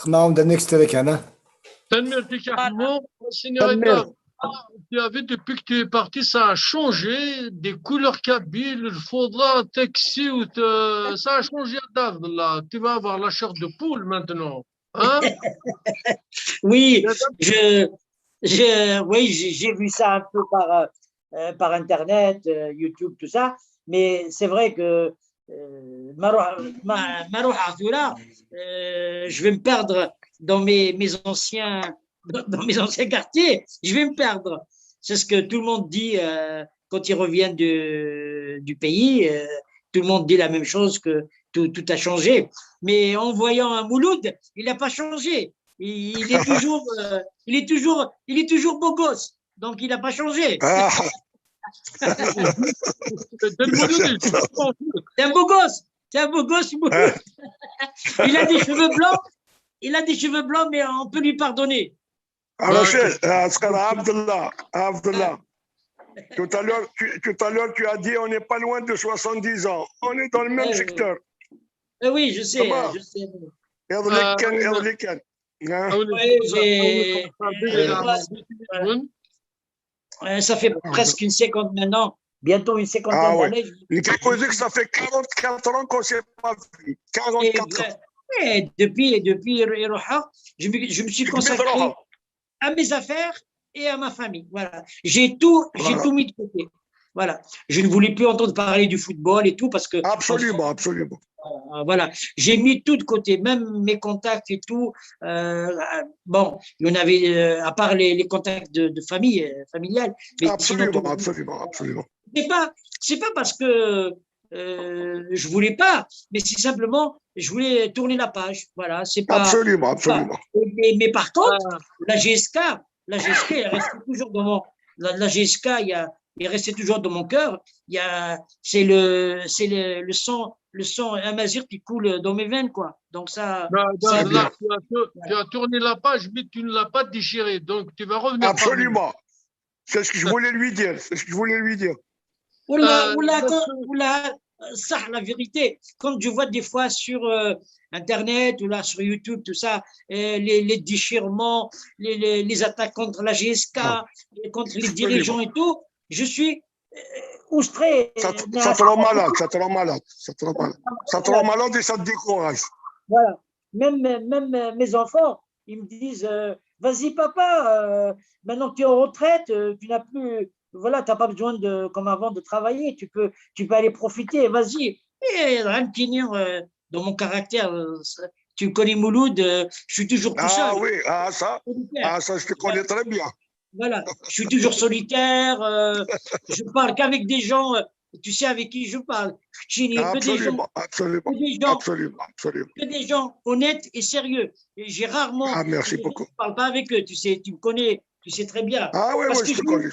now the next track هنا. Tanmer Carrément, Seigneur Edda, tu avais depuis que tu es parti, ça a changé, des couleurs kabyles, le faudra taxi, ça a changé Dav, là. Tu vas avoir la chair de poule maintenant. Hein? Oui, j'ai vu ça un peu par Internet, YouTube, tout ça, mais c'est vrai que je vais me perdre dans mes anciens quartiers, je vais me perdre. C'est ce que tout le monde dit quand ils reviennent du pays. Tout le monde dit la même chose, que tout a changé. Mais en voyant un Mouloud, il n'a pas changé. Il est toujours beau gosse. Donc, il n'a pas changé. C'est un beau gosse. C'est un beau gosse. Il a des cheveux blancs. Il a des cheveux blancs, mais on peut lui pardonner. Alors, Abdullah, tout à l'heure, tu as dit on n'est pas loin de 70 ans. On est dans le même secteur. Oui, je sais. Ça fait presque une cinquantaine maintenant, bientôt une cinquantaine d'années. Il faut dire que ça fait 44 ans qu'on ne s'est pas vu. 44 ans. Et depuis Roha, je me suis consacré à mes affaires et à ma famille. Voilà. J'ai tout mis de côté. Voilà. Je ne voulais plus entendre parler du football et tout parce que. Absolument. Voilà. J'ai mis tout de côté, même mes contacts et tout. Bon, il y en avait, à part les contacts de famille, familiales. Mais absolument. C'est pas parce que je voulais pas, mais c'est simplement, je voulais tourner la page. Voilà, c'est pas. Absolument. Mais par contre, la GSK, elle reste toujours dans mon. La GSK, il restait toujours dans mon cœur. C'est le sang amazir qui coule dans mes veines, quoi. Donc ça. Là, tu as tourné la page, mais tu ne l'as pas déchirée. Donc tu vas revenir. Absolument. C'est ce que je voulais lui dire. Ça, la vérité, quand je vois des fois sur Internet ou là sur YouTube, tout ça, les déchirements, les attaques contre la GSK, contre les dirigeants et tout, je suis outré. Ça te rend malade. Ça te rend malade et ça te décourage. Voilà. Même mes enfants, ils me disent vas-y papa, maintenant que tu es en retraite, tu n'as plus. Voilà, tu n'as pas besoin comme avant de travailler, tu peux aller profiter, vas-y. Et rien qui tenir dans mon caractère. Tu connais Mouloud, je suis toujours tout seul. Ah oui, ça, je te connais très bien. Voilà, je suis toujours solitaire, je parle qu'avec des gens, tu sais avec qui je parle. Absolument. Que des gens honnêtes et sérieux. Et j'ai rarement. Ah, merci beaucoup. Je ne parle pas avec eux, tu sais, tu me connais, tu sais très bien. Ah oui, je te connais.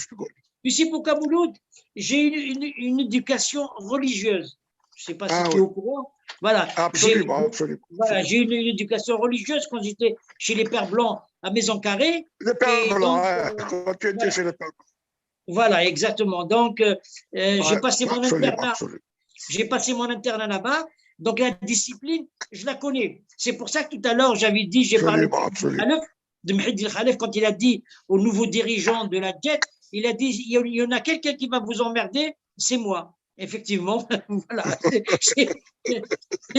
Tu sais, pour Mouloud, j'ai une éducation religieuse. Je ne sais pas si tu es au courant. Voilà. Absolument. Voilà, j'ai une éducation religieuse quand j'étais chez les Pères Blancs à Maison Carrée. Les Pères Blancs, quand tu étais chez les Pères Blancs. Voilà, exactement. Donc, j'ai passé mon internat. J'ai passé mon internat là-bas. Donc, la discipline, je la connais. C'est pour ça que tout à l'heure, j'avais dit, j'ai parlé de Mehdi Khalef quand il a dit au nouveau dirigeant de la JET, il a dit, il y en a quelqu'un qui va vous emmerder, c'est moi. Effectivement, voilà, c'est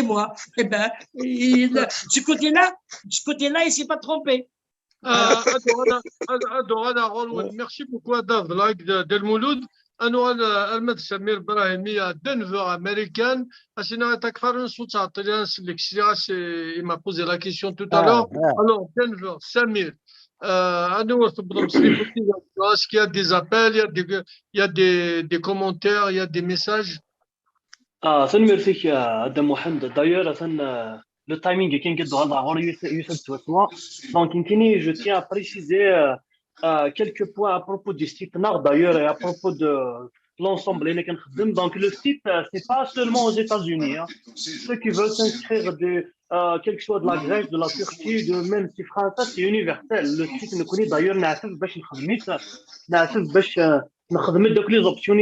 moi. Eh ben, ce côté-là, il ne s'est pas trompé. Merci beaucoup, Adav, Del Mouloud. Ahmed Samir Brahimi à Denver, américaine. Il m'a posé la question tout à l'heure. Alors, Denver, Samir. Est-ce qu'il y a des appels, il y a des commentaires, il y a des messages? merci Adam Mohamed. D'ailleurs, le timing est qu'il donc je tiens à préciser quelques points à propos du site Nord d'ailleurs et à propos de l'ensemble. Donc le site, c'est pas seulement aux États-Unis. Ceux qui veulent s'inscrire quelque chose de la Grèce, de la Turquie, de même si France, c'est universel. Le site nous connaît d'ailleurs, donc les options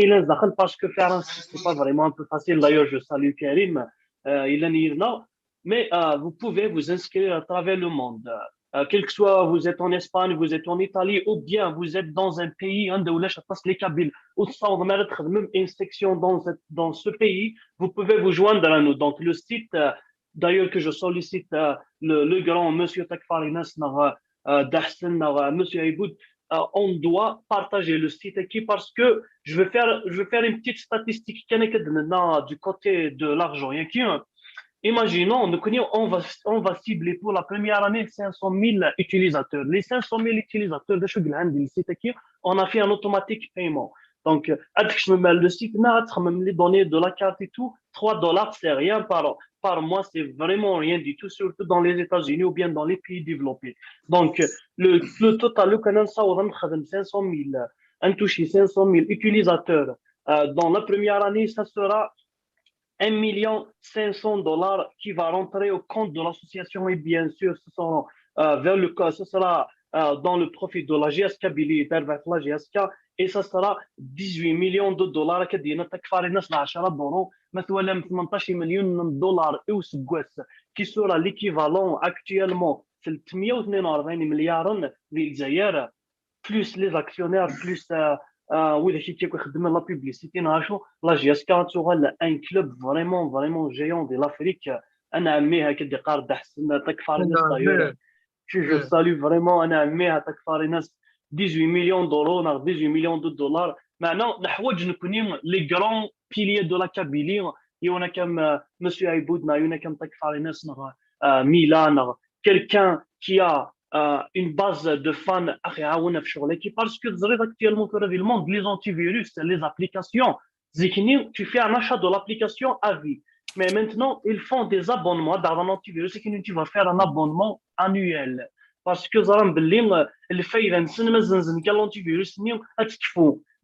parce que faire un site, c'est pas vraiment un peu facile. D'ailleurs, je salue Karim, il est là. mais vous pouvez vous inscrire à travers le monde. Quel que soit, vous êtes en Espagne, vous êtes en Italie, ou bien vous êtes dans un pays, les Kabyles, ou même une section dans ce pays, vous pouvez vous joindre à nous. Donc, le site, d'ailleurs, que je sollicite le grand monsieur Takfarinas, Dahsen, monsieur Aiboud, on doit partager le site qui, parce que je vais faire une petite statistique du côté de l'argent. Imaginons, on va cibler pour la première année 500 000 utilisateurs. Les 500 000 utilisateurs de le site qui, on a fait un automatique paiement. Donc, le site, les données de la carte et tout, $3, c'est rien par mois, c'est vraiment rien du tout, surtout dans les États-Unis ou bien dans les pays développés. Donc, le total, le canal, ça, on a 500 000, un touché 500 000 utilisateurs. Dans la première année, ça sera $1 500 qui va rentrer au compte de l'association et bien sûr, ce sera ce sera dans le profit de la GSK la GSK et ça sera $18 millions كدينا تكفار الناس 10 دورو مثلا 18 مليون دولار أوسكواس qui sera l'équivalent actuellement 342 مليار للجزائر plus les actionnaires plus وإذا شي كيخدم لا بوبليسيتي نعرفوا لا جي اس كا تغال ان كلوب فريمون جيون دي لافريك انا عميها كدي قارد احسن تكفار الناس دايور جو سالي فريمون انا عميها تكفار الناس 18 مليون دولار 18 مليون دولار معنا نحوج نكوني لي غران بيليي دو لا كابيلي يونا كم مسيو عيبود يونا كم تكفار الناس ميلان quelqu'un qui a une base de fans parce que actuellement dans le monde, les antivirus, les applications, tu fais un achat de l'application à vie. Mais maintenant, ils font des abonnements dans un antivirus et tu vas faire un abonnement annuel. Parce que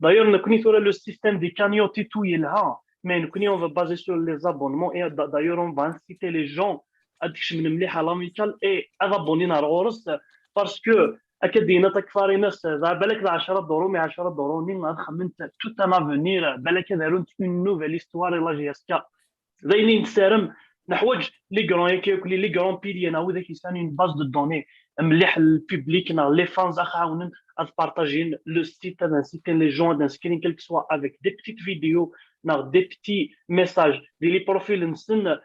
d'ailleurs, nous connaissons le système des cagnottes et tout, mais on va baser sur les abonnements et d'ailleurs, on va inciter les gens et abonner à l'orus parce que أكيد تكفاري ناس بالك 10 دورو مع 10 دورو نين خمنت tout un avenir بالك دارون une nouvelle histoire لا جي اس كا زين نسارم نحوج لي غران كيكولي لي غران بيلي انا وذاك يساني une base de données مليح البوبليك لي فانز اخاونن بارطاجين لو سيت d'inciter les gens d'inscrire quel que soit avec des petites vidéos des petits messages des profils نسن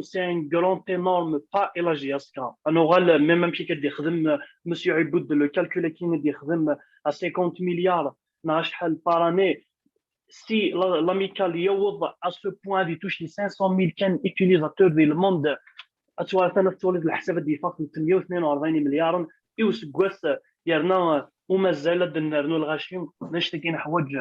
c'est un grand énorme pas et la GSK. On aura même qui dit monsieur Iboud le calcul qui dit à 50 milliards par année. Si l'amical يوض à ce point de toucher 500 000 utilisateurs dans le monde, أتوقع تولد الحساب دي فاق 142 مليار يوسقوس يرنا وما زال دنرنو الغاشيم نشتكي نحوج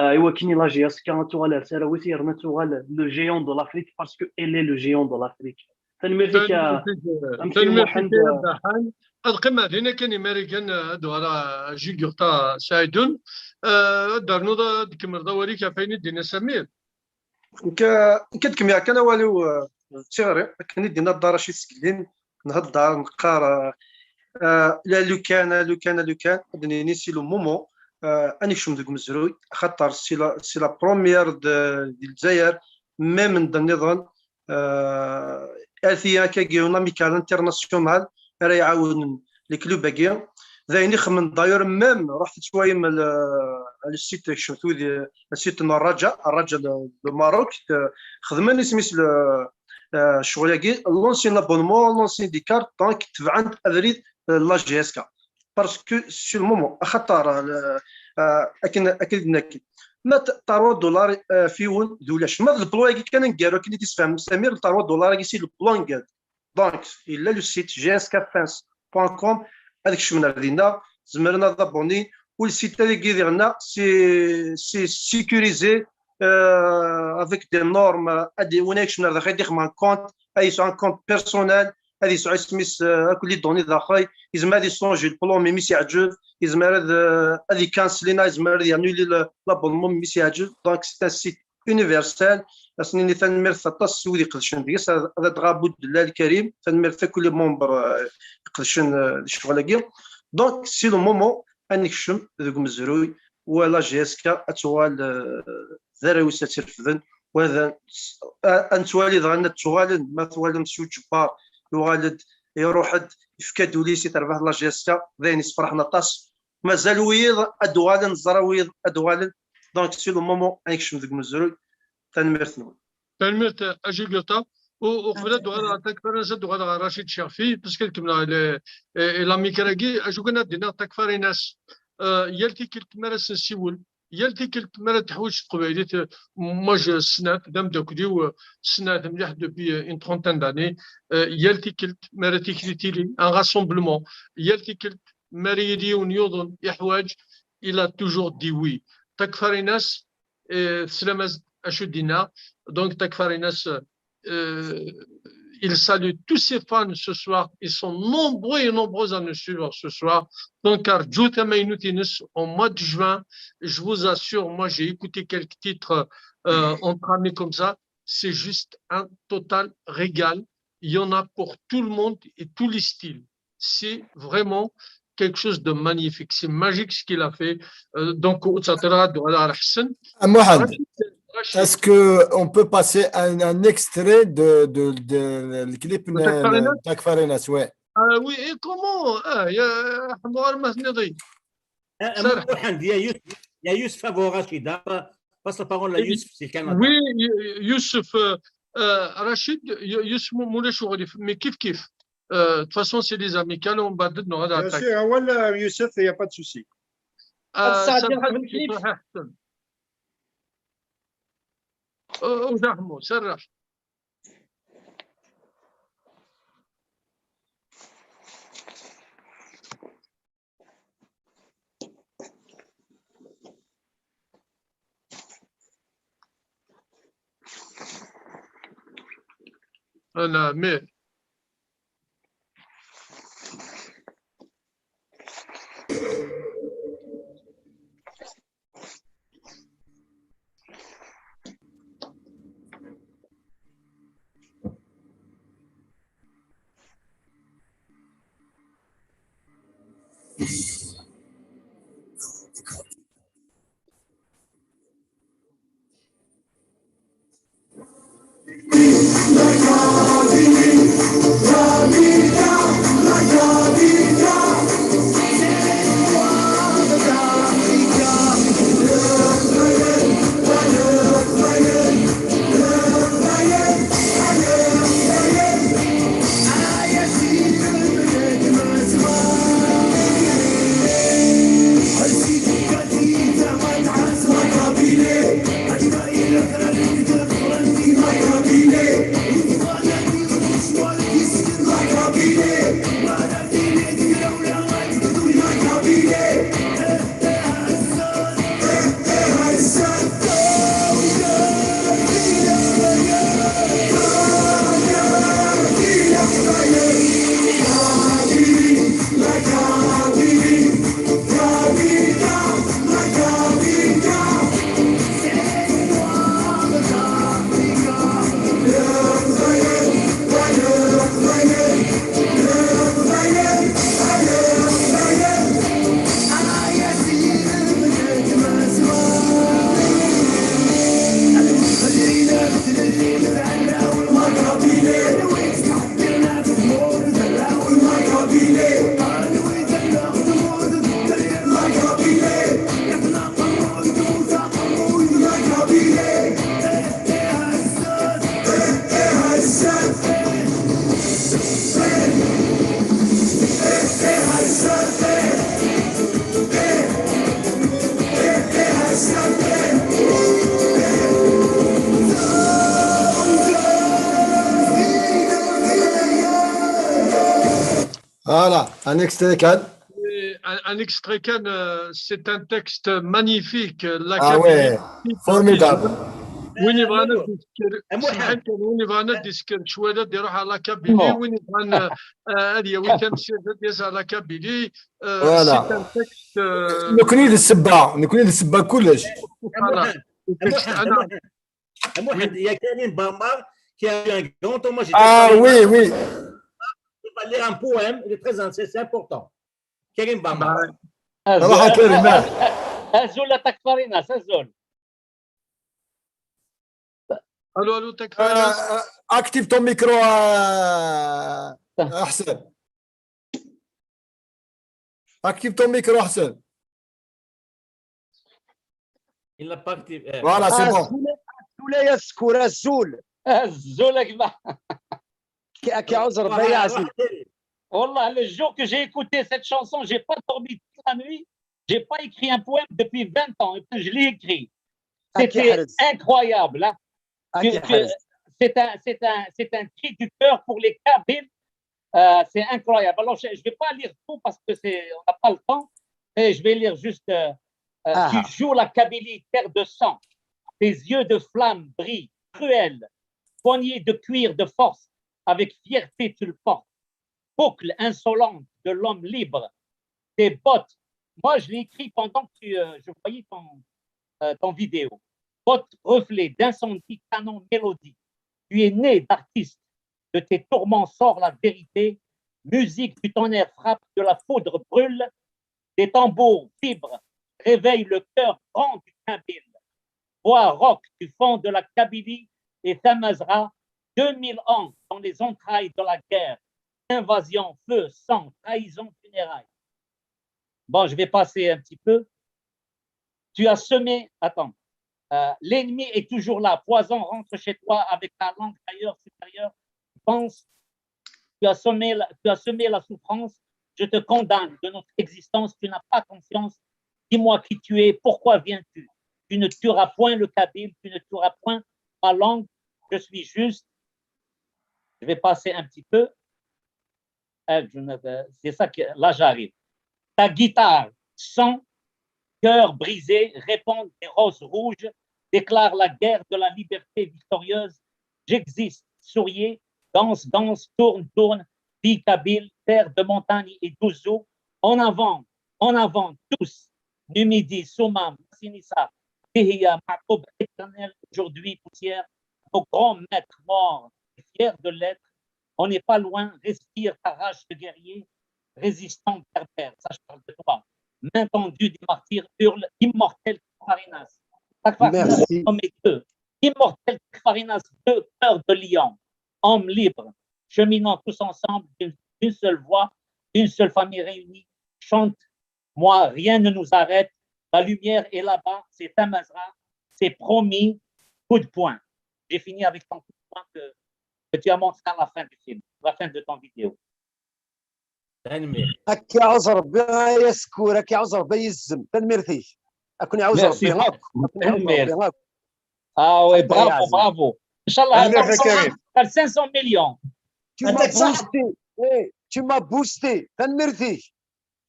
يوكيني لا جي اس كان توغال سراويتي يرنا توغال لو جيون دو لافريك باسكو elle est le géant de l'Afrique. تنمير القمة هنا كان امريكان دوارا جيجوتا سايدون دارنو دكمر دوري كافيني دينا سمير كدكم يا كان والو تيغري كان دينا الدار شي سكلين نهضر نقار لا لو كان دني سي لو مومون اني شوم دك مزروي خاطر سي لا بروميير ديال الجزائر ميم من النظام اثيا كاكيونا ميكال انترناسيونال راه يعاون لي كلوب باكيا ذايني خمن داير ميم رحت شويه من السيت شفتو السيت الرجاء الماروك خدمني سميت شغل لونسين ابونمون لونسين دي كارت دونك تبعت ادريد لا جي اس كا باسكو سي المومون خطر اكيد ناكي ما $3 فيون دولاش ما البلوغ كان نقالو كي تفهم سمير $3 كيسي البلان قال دونك الا لو سيت gskfans.com هذاك الشيء من عندنا زمرنا دابوني والسيت اللي كيديرنا سي سيكوريزي افيك دي نورم ادي وناكش من هذا يدير مع كونت اي سو ان كونت بيرسونيل هذه سو سميس كل دوني داخل يزما هذه سونجي البلون مي ميسي عجوز يزما هذه كانسلينا يزما يعني لابونمون ميسي عجوز دونك سي ان سيت يونيفرسال اسني تنمر 13 سودي قدشن ديس هذا غابود الله الكريم تنمر كل ممبر قدشن الشغل دونك سي لو مومون انكشم ذوك مزروي ولا جي اس كا اتوال ذراوي ساترفذن وهذا انت والد غنى توالد ما توالد مسيو جبار يوالد يروح يفكاد وليسي تربح لا جيسكا ذين يسفرحنا طاس مازال ويض ادوالن زراويض ادوالن دونك سي لو مومون انكشف ذيك مزروي تنميرت نون تنميرت اجي قلتا وقبل دوغا تكفر زاد دوغا رشيد شافي باسكو كمنا لا ميكراكي اجو كنا دينا تكفر ناس يالتي كلت مرس نسيول يالتي كلت مرة تحوش قبيلة موج سنات دام دوكديو سنات مليح دوبي اون ترونتان داني يالتي كلت مرة تكريتيلي ان راسومبلمون يالتي كلت مريدي ونيوضن يحواج الى توجور دي وي تكفر ناس سلامز اشو دينا دونك تكفر ناس il salue tous ses fans ce soir. Ils sont nombreux et nombreux à nous suivre ce soir. Donc, au mois de juin, je vous assure, moi, j'ai écouté quelques titres entre amis comme ça. C'est juste un total régal. Il y en a pour tout le monde et tous les styles. C'est vraiment quelque chose de magnifique. C'est magique ce qu'il a fait. Donc, est-ce qu'on peut passer un extrait de clip de Takfarinas? Ouais. Oui, et comment il y a Youssef Abou Rachida. Passe la parole à Youssef, c'est le Canada. Oui, Youssef Rachid, Youssef Moulay Chourif, mais kif. De toute façon, c'est des amicales, on va dire non. Bien sûr, Youssef, il n'y a pas de souci. وزحمه سرح انا ميل Voilà, un extrait Cannes. Un extrait Cannes, c'est un texte magnifique. Ah ouais, formidable. وين يبغى وين يبغى نديسكر شويه يروح على كابيلي وين يبغى هذه وين يسال على كابيلي فوالا نكوني للسبا كلش محمد يا كريم بامار qui a eu un grand hommage. Ah oui, oui. Il va lire un poème, il est très c'est important. Karim Bamar. أزول تكفرنا أزول الو الو تكفانس. اكتب ton micro احسن. اكتب ton micro احسن. Il n'a pas activé. Voilà, c'est bon. الزول يا سكور الزول الزول كبا. كيعذر بيا يا عزيز. والله le jour que j'ai écouté cette chanson, j'ai pas dormi toute la nuit. J'ai pas écrit un poème depuis 20 ans et puis je l'ai écrit. C'était incroyable. Hein? C'est un cri du cœur pour les Kabyles. C'est incroyable. Alors, je ne vais pas lire tout parce que on n'a pas le temps. Et je vais lire juste Tu joues la Kabylie, terre de sang. Tes yeux de flamme brillent, cruels. Poignée de cuir de force, avec fierté tu le portes. Boucle insolente de l'homme libre. Tes bottes. Moi, je l'ai écrit pendant que je voyais ton vidéo. Bottes reflets d'incendie, canon, mélodie. Tu es né d'artiste. De tes tourments sort la vérité. Musique du tonnerre frappe, de la foudre brûle. Des tambours vibrent, réveillent le cœur grand du Kabyle. Voix rock du fond de la Kabylie et Tamazra. 2000 ans dans les entrailles de la guerre. Invasion, feu, sang, trahison, funérailles. Bon, je vais passer un petit peu. Tu as semé... Attends. L'ennemi est toujours là. Poison rentre chez toi avec ta langue ailleurs supérieure. Pense, tu as semé la souffrance. Je te condamne de notre existence. Tu n'as pas conscience. Dis-moi qui tu es. Pourquoi viens-tu? Tu ne tueras point le Kabyle. Tu ne tueras point ma langue. Je suis juste. Je vais passer un petit peu. C'est ça que là j'arrive. Ta guitare, sang, cœur brisé, répand des roses rouges, déclare la guerre de la liberté victorieuse. J'existe, souriez, danse, danse, tourne, tourne, vie kabyle, terre de montagne et d'ouzou. En avant, tous. Numidi, Soumam, Sinissa, Tehia, Makoub, éternel, aujourd'hui, poussière, nos grands maîtres morts, fiers de l'être. On n'est pas loin, respire ta rage de guerrier, résistant berbère, ça je parle de toi. Main tendue des martyrs hurle, immortel Farinas. Merci. Immortel Farinas, deux cœurs de lion, hommes libres, cheminant tous ensemble d'une seule voix, d'une seule famille réunie. Chante, moi, rien ne nous arrête. La lumière est là-bas, c'est Tamazra, c'est promis, coup de poing. J'ai fini avec ton coup de poing que tu as montré à la fin du film, à la fin de ton vidéo. كيعذر بها يا سكوره كيعذر بها الزم تنمرتيش اكون عاوز ربي Ah ouais, bravo, bravo. Inch'Allah, 500 millions. Tu m'as boosté تنمرتيش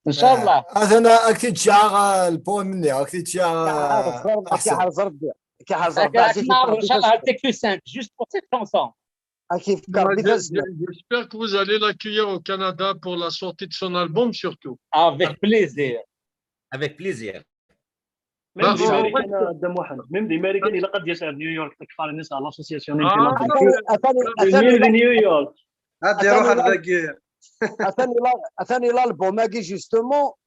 Inch'Allah. انا اكيد شعار البوم مني اكيد شعار كيعرض ربي كيعرض ربي Inch'Allah, TQ5 juste pour cette chanson. J'espère que vous allez l'accueillir au Canada pour la sortie de son album surtout. Avec plaisir. Avec plaisir. Même des Américains, même des Américains, il a قد يسعى نيويورك تكفى الناس على l'association de New York. أثاني l'album justement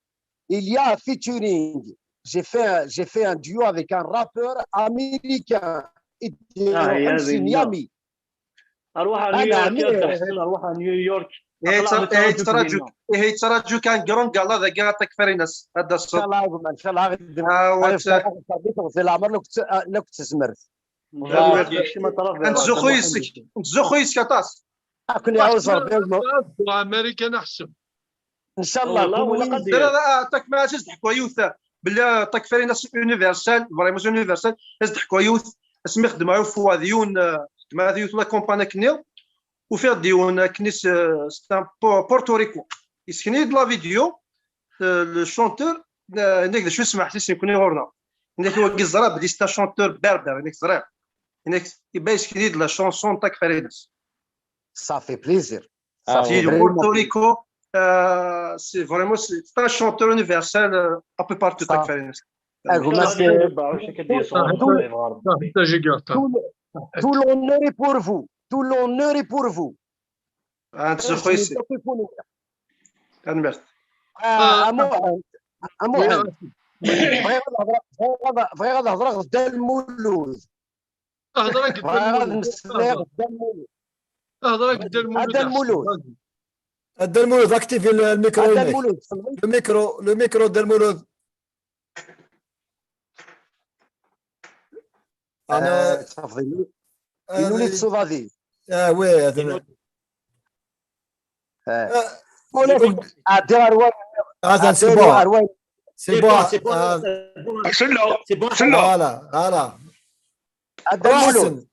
il y a un featuring. J'ai fait un duo avec un rappeur américain. Miami. اروح على نيويورك تحسن اروح على نيويورك هي تراجو كان جرونج الله ذا قاعد تكفرينس هذا الصوت ان شاء الله في العمر لو كنت سمرت انت زو خويس كطاس كون يعوز ربي امريكان احسن ان شاء الله تك ما تضحكوا يوث بلا تكفرينس يونيفرسال فريمون يونيفرسال تضحكوا يوث اسمي خدموا فواديون ما ديوث لا كومباني كنيل وفي ديون كنيس ستان بورتوريكو يسكني د لا فيديو لو شونتور هناك شو اسمح حسيت يكون غورنا هناك هو كيزرا بدي ستا شونتور بربر هناك زرا هناك يبان يسكني د لا شونسون تاع فريدس صافي بليزير صافي بورتوريكو سي فريمون سي ان شونتور يونيفرسال ابو بارتو تاع فريدس Tout l'honneur est pour vous. Tout l'honneur est pour vous. بغي غنهضر غدا المولود اهضر قد اهضر قد المولود الدلمولود اكتيفي الميكرو هناك. الميكرو الدلمولود. انا تفضل ينولي تصوفادي وي هذا سي بون سي بون فوالا الدلمولود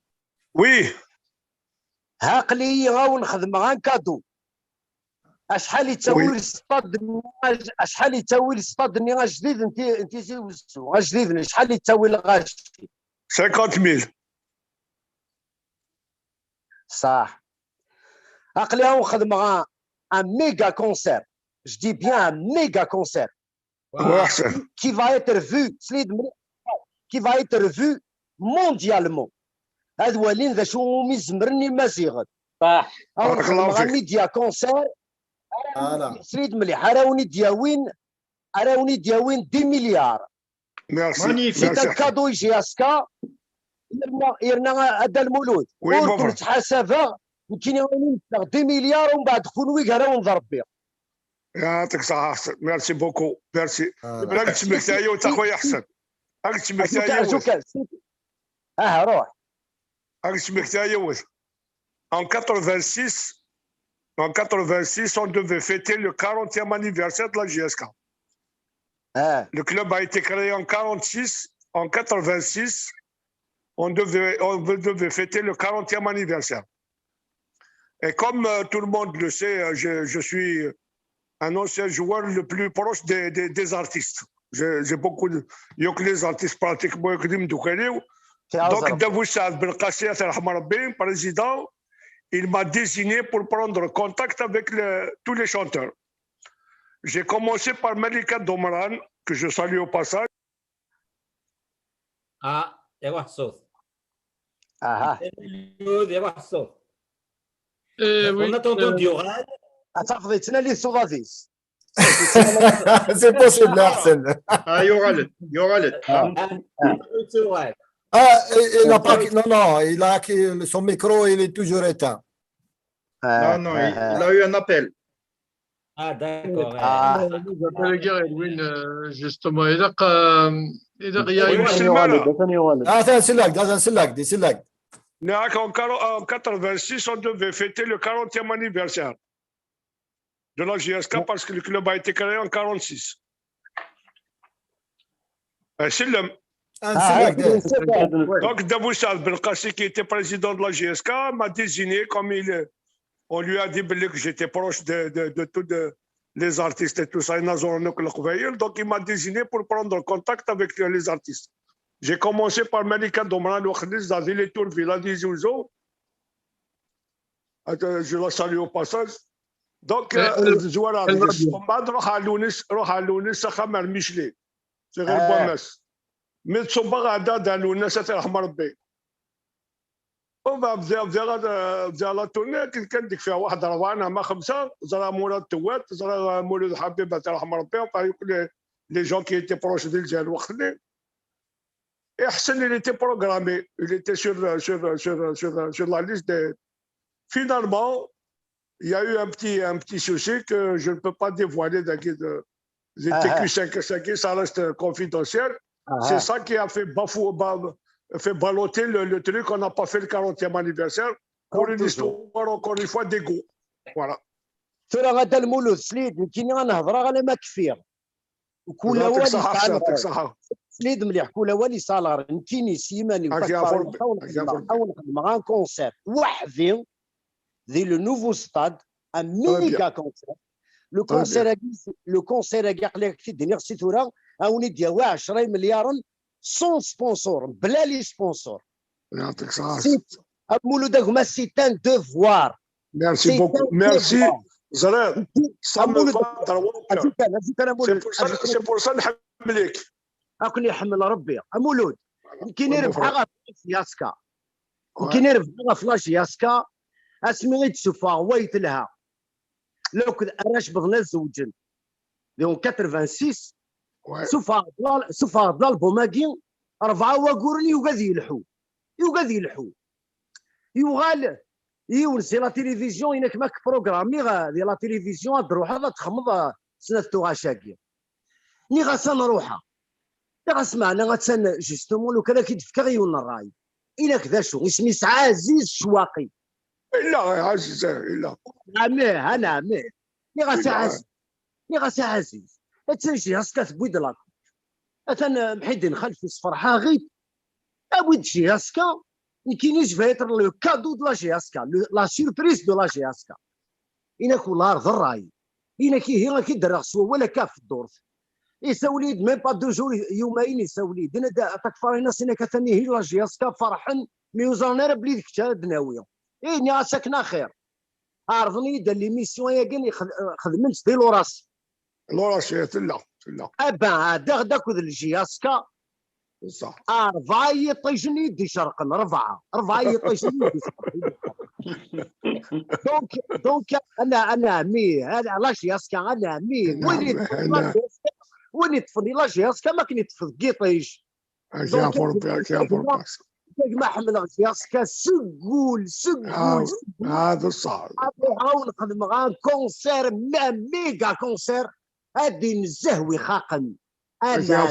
وي عقلي غاو نخدم غا كادو اشحال يتساوي السطاد اشحال يتساوي السطاد ني جديد انت زوزتو جديد شحال يتساوي الغاش 50,000 صح عقلي غاو نخدم غا ان ميغا كونسير je dis bien un méga concert qui va être vu mondialement. هذا ولين ذا شو مزمرني مزيغ صح بارك الله فيك ميديا كونسير سريد مليح راوني دياوين 10 مليار ميرسي سي كادو يجي اسكا يرنا هذا المولود ونتحاسب يمكن يوم 2 مليار ومن بعد خونوي كرا ونضرب بها يعطيك الصحة ميرسي بوكو ميرسي راك تسمك تاهي وانت خويا حسن راك تسمك تاهي روح راك تسمك تاهي En 86, on devait fêter le 40e anniversaire de la JSK. Le club a été créé en 46. En 86, on devait fêter le 40e anniversaire. Et comme tout le monde le sait, je suis un ancien joueur le plus proche des artistes. J'ai beaucoup de... Il y a que les artistes pratiquement qui me douent. Donc, Davou Saad Ben Qassi, président, il m'a désigné pour prendre contact avec tous les chanteurs. J'ai commencé par Malika Domran, que je salue au passage. Ah, il y a واحد الصوت. il y a واحد الصوت. On attend Dioral. تفضيتنا لي الصوفاديس. سي بوسيبل احسن. يغلط. Il n'a pas. Non, son micro, il est toujours éteint. Non, il a eu un appel. Ah, d'accord. Justement, il y a une semaine. En 86, on devait fêter le 40e anniversaire de la JSK parce que le club a été créé en 46. C'est le... Donc, Davou Saad Ben Qassi, qui était président de la JSK, m'a désigné comme on lui a dit que j'étais proche de tous les artistes et tout ça. Donc, il m'a désigné pour prendre contact avec les artistes. J'ai commencé par Malika Domran, les tours Villa des Ouzo. Je la salue au passage. Donc, voilà. روح على لونس خمر ميشلي في غير بوماس مي تصبغ غادا دا لونس ترحم ربي بدا لا تورني كان ديك فيها واحد روانه ما 5 زرا مولاد توات زرا مولود حبيبه ترحم ربي لي جون كي ايتي بروش ديال الجهه الوخدي احسن اللي était programmé il était sur la liste de finalement il y a eu un petit souci que je ne peux pas dévoiler les TQ5, ça reste confidentiel. C'est ça qui a fait balloter le truc. On n'a pas fait le 40e anniversaire pour une histoire, encore une fois, d'égo. Voilà. ترى غدا المولود سليد يمكن نهضر على ما كفير وكل والي سليد مليح كل والي صالار يمكن يسيماني وخدم كونسير وحدي ذي لو نوفو ستاد ان ميغا كونسير لو كونسير كاع في الدنيا خصي ثورا اوني ديال 10 مليار سون سبونسور بلا لي سبونسور يعطيك الصحة مولود هما سيتان دوفوار ميرسي بوكو ميرسي زرار سي بور سا نحملك اكون يحمل ربي مولود يمكن يربحها في ياسكا يمكن يربحها في لاش ياسكا اسمي تشوفها ويت لها لو كنت اراش بغنا زوجن ديون 86 سوفا الالبوم هاكي 4 واقورني وغادي يلحو يوغاد يلحو يوغال يونسي لا تيليفزيون إنك ماك بروغرامي ديال لا تيليفزيون تروح هذا تخمض سنة غاشاكي ني غاسا نروحها لا غاسمعنا غاتسان جوستومون لو كان كيدفكا غيون الراي إلا كذا شو اسمي عزيز شواقي لا عزيز لا عميه أنا عميه ني غاسا عزيز ني غاسا عزيز تنجي هاسكا تبويد لاك أتن محيدين خلفي صفرحة غيب أبويد جي هاسكا كاينيش فايتر لو كادو دو لا جي هاسكا لا سيربريز دو لا جي هاسكا إنا كولار الراي إنا هي كيدرغ سوا ولا كاف في الدورف يسوليد ميم با دو جور يومين يسوليد انا تكفر الناس انا كثني هي لا جي هاسكا فرحا ميوزانير بلي ديك دناويه ني ساكنه خير عرضني دار لي ميسيون يا كان خدمت دي لوراس لا ابا داك الجي هاسكا صح ربعه يطيشني يدي شرقا ربعه يطيشني يدي شرقا دونك انا عمي هذا علاش ياسكا انا عمي وين يطفني لا جياسكا ما كان يطفض كيطيش ما حمل جياسكا سقول هذا صح نحاول نخدم غا كونسير ميغا كونسير هادي نزهوي خاقن انا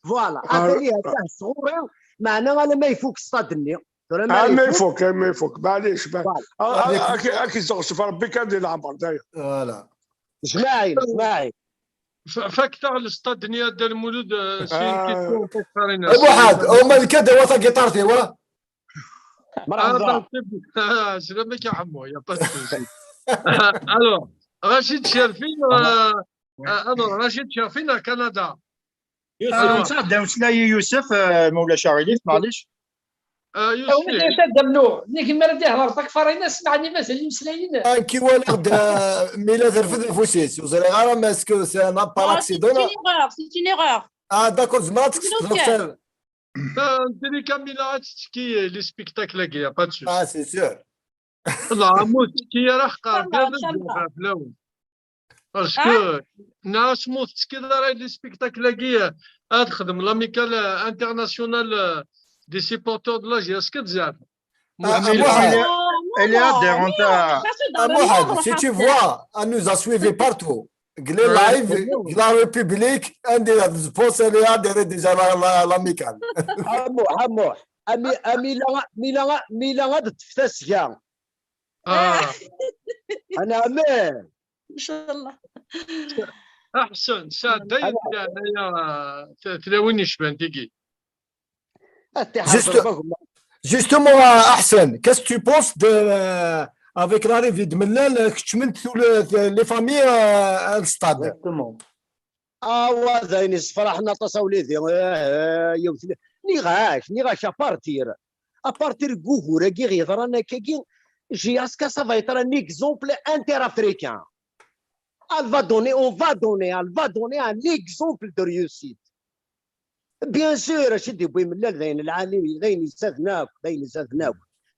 فوالا هذا اللي هذا صغوري معنا انا ما يفوك صادني ما يفوك معليش اكيد شوف ربي كان ديال العمر داير فوالا اسمعي فاكتور الاستاد نيا ديال المولود ابو حاد هما الكذا وثا قطارتي وا سلام لك يا عمو يا باسكو الو رشيد شرفين رشيد شرفين كندا يوسف يوسف مولا شاريليف معليش يوسف دمنو نيك مرده هرطك فرينا سمعني مثلا مسلايين كي ولد ميلاد رفض فوسيس وزري غير ماسكو سي ان باراكسيدون سي اون ايرور داكور زمرات دكتور انت اللي كامله تشكي لي سبيكتاكل كيا با تشوف سي سور لا عمو تشكي راه قارب بلاون باسكو ناس موت تشكي راه لي سبيكتاكل كيا تخدم لاميكال انترناسيونال دي سيبورتور دو لا جي اسكو بزاف si tu vois, on nous a suivi partout. Les live, la République, un des sponsors déjà l'amical. ميلا غاد تفتس كاع انا امان ان شاء الله احسن ساده انايا تلاويني شبان تيكي Justement, Ahsen, qu'est-ce que tu penses avec l'arrivée de Mellal, que tu mènes les familles à le stade? Exactement. زين فرحنا تصاوليدي نيغاش ابارتير غوغورا كي غيضرنا كي جياسكا سا فا يتر ان اكزومبل انتر افريكان elle va donner un exemple de réussite. Bien sûr, شدي بوي ملال ذين العالمي ذين يستثناك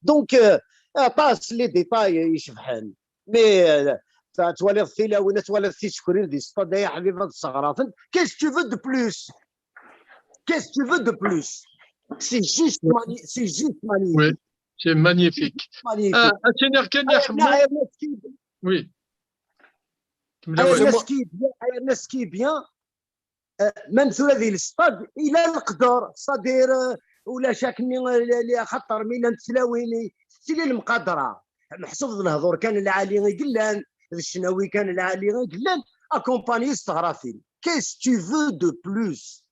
دونك باس لي ديتاي يشبحن مي تولي الثيله وين تولي تشكرين دي ستاد يا حبيبي هاد الصغرات كيس تو فو دو بلوس سي جوست مانيفيك سي مانيفيك اتنير كان يحمو وي الناس كي بيان ممثول هذه الاستاد الى القدر صدير ولا شاكني خطر من نتلاويني سيلي المقادره محسوب الهضور كان العالي قلان الشناوي كان العالي قلان اكومباني استغرافين كيس تو فو دو بلوس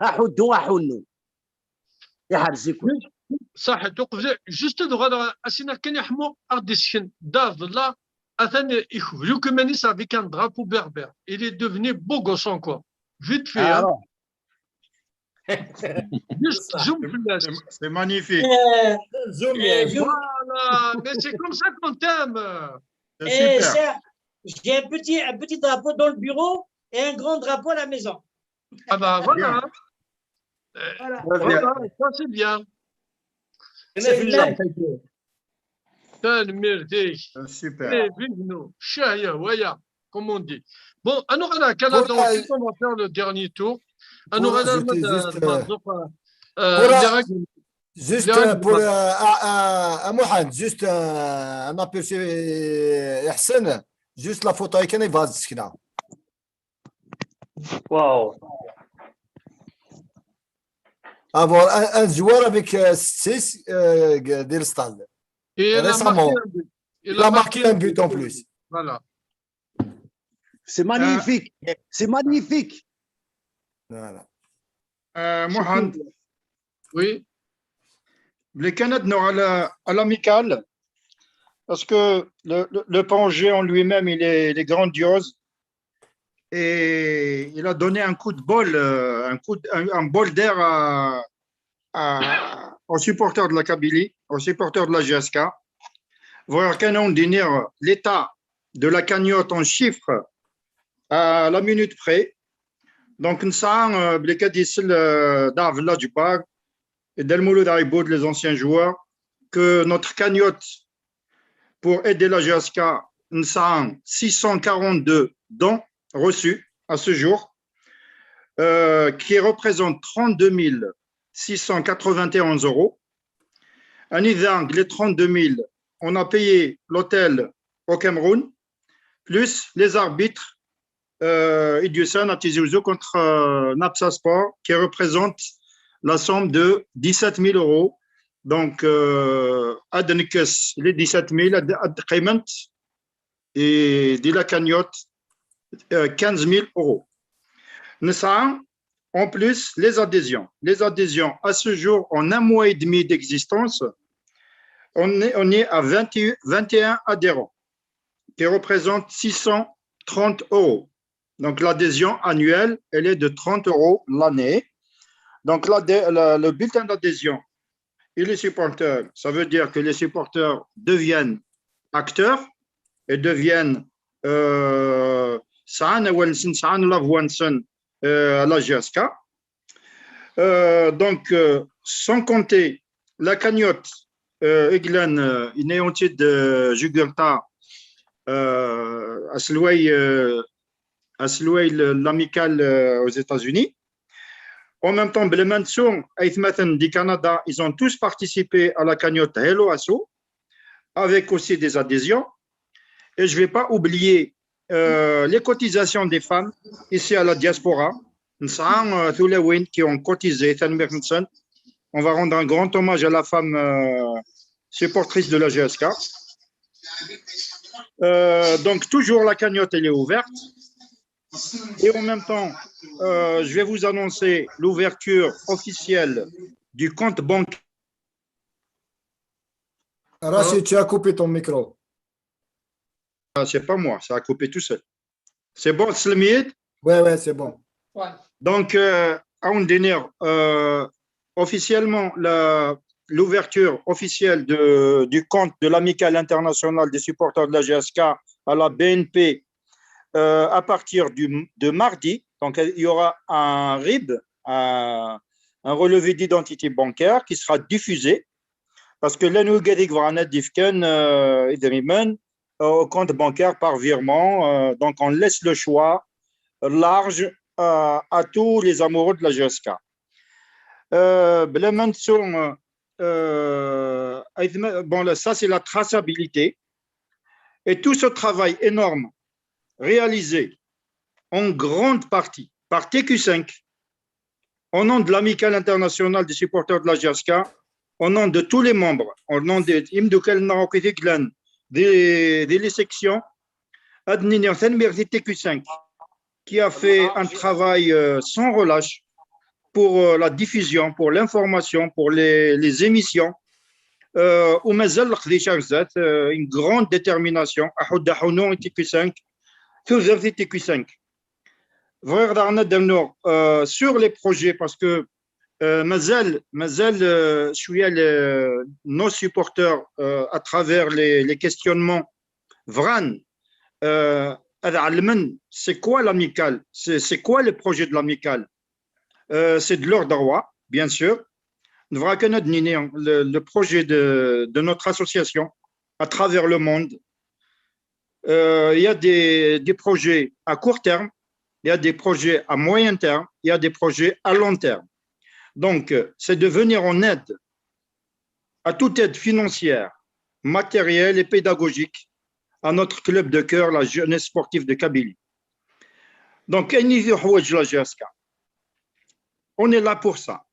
احدو يا حرزيكم صح توقف جوست دغ اسينا كان يحمو ارديشن داف لا اثن يخبروا كمان avec un drapeau berbère il est devenu beau gosse encore vite fait juste zoom c'est magnifique zoom voilà mais c'est comme ça qu'on t'aime j'ai un petit drapeau dans le bureau et un grand drapeau à la maison ah bah voilà voilà ça c'est bien super. Comme on dit. Bon, à nous, au Canada, on va faire le dernier tour. À nous, Juste اللي عندي pour Mohamed, juste un aperçu Ihsan, juste la photo هي كان فاز سكنا. واو Avoir un joueur avec 6 ديال stade. Et Récemment, il a marqué un but en plus. Voilà. C'est magnifique. C'est magnifique. Voilà. Mohamed, Oui. les Canadiens à l'amical, parce que le projet en lui-même, il est grandiose. Et il a donné un coup de bol, un bol d'air aux supporters de la Kabylie, aux supporters de la GSK. Voir qu'on dire l'état de la cagnotte en chiffres à la minute près. Donc, nous savons du parc et d'Elmoulou d'Aïboud, les anciens joueurs, que notre cagnotte pour aider la GSK, nous savons 642 dons reçus à ce jour, qui représentent 32 691 euros. En Idang, les 32 000, on a payé l'hôtel au Cameroun, plus les arbitres Idussan à Tizi Ouzou contre Napsa Sport, qui représente la somme de 17 000 euros. Donc, Adnikes, les 17 000, Adkayment et de la cagnotte, 15 000 euros. Nous avons en plus les adhésions. Les adhésions, à ce jour, en un mois et demi d'existence, on est à 21 adhérents, qui représentent 630 euros. Donc, l'adhésion annuelle, elle est de 30 euros l'année. Donc, le bulletin d'adhésion et les supporters, ça veut dire que les supporters deviennent acteurs et deviennent à la GSK. Donc, sans compter la cagnotte, Eglen, inéantée de Jugurta, à l'amical aux États-Unis. En même temps, les Mansour du Canada, ils ont tous participé à la cagnotte Hello Asso, avec aussi des adhésions. Et je ne vais pas oublier les cotisations des femmes ici à la diaspora. Nous avons tous les wins qui ont cotisé. On va rendre un grand hommage à la femme supportrice de la GSK. Donc, toujours la cagnotte, elle est ouverte. Et en même temps, je vais vous annoncer l'ouverture officielle du compte bancaire. Rachid, tu as coupé ton micro. C'est pas moi, ça a coupé tout seul. C'est bon, Slemid? Ouais, c'est bon. Ouais. Donc, on dîner officiellement l'ouverture officielle du compte de l'Amicale internationale des supporters de la GSK à la BNP à partir de mardi. Donc, il y aura un RIB, un relevé d'identité bancaire qui sera diffusé parce que là, nous avons au compte bancaire par virement. Donc, on laisse le choix large à tous les amoureux de la GSK. Bon, ça, c'est la traçabilité. Et tout ce travail énorme réalisé en grande partie par TQ5, au nom de l'Amicale internationale des supporters de la GSK, au nom de tous les membres, au nom des des sections, TQ5, qui a fait un travail sans relâche pour la diffusion, pour l'information, pour les émissions. Une grande détermination à TQ5, TQ5. Sur les projets, parce que nos supporters, à travers les questionnements, c'est quoi l'amicale? C'est quoi le projet de l'amicale? C'est de leur droit, bien sûr. Le projet de notre association à travers le monde. Il y a des projets à court terme, il y a des projets à moyen terme, il y a des projets à long terme. Donc, c'est de venir en aide à toute aide financière, matérielle et pédagogique à notre club de cœur, la jeunesse sportive de Kabylie. Donc, on est là pour ça.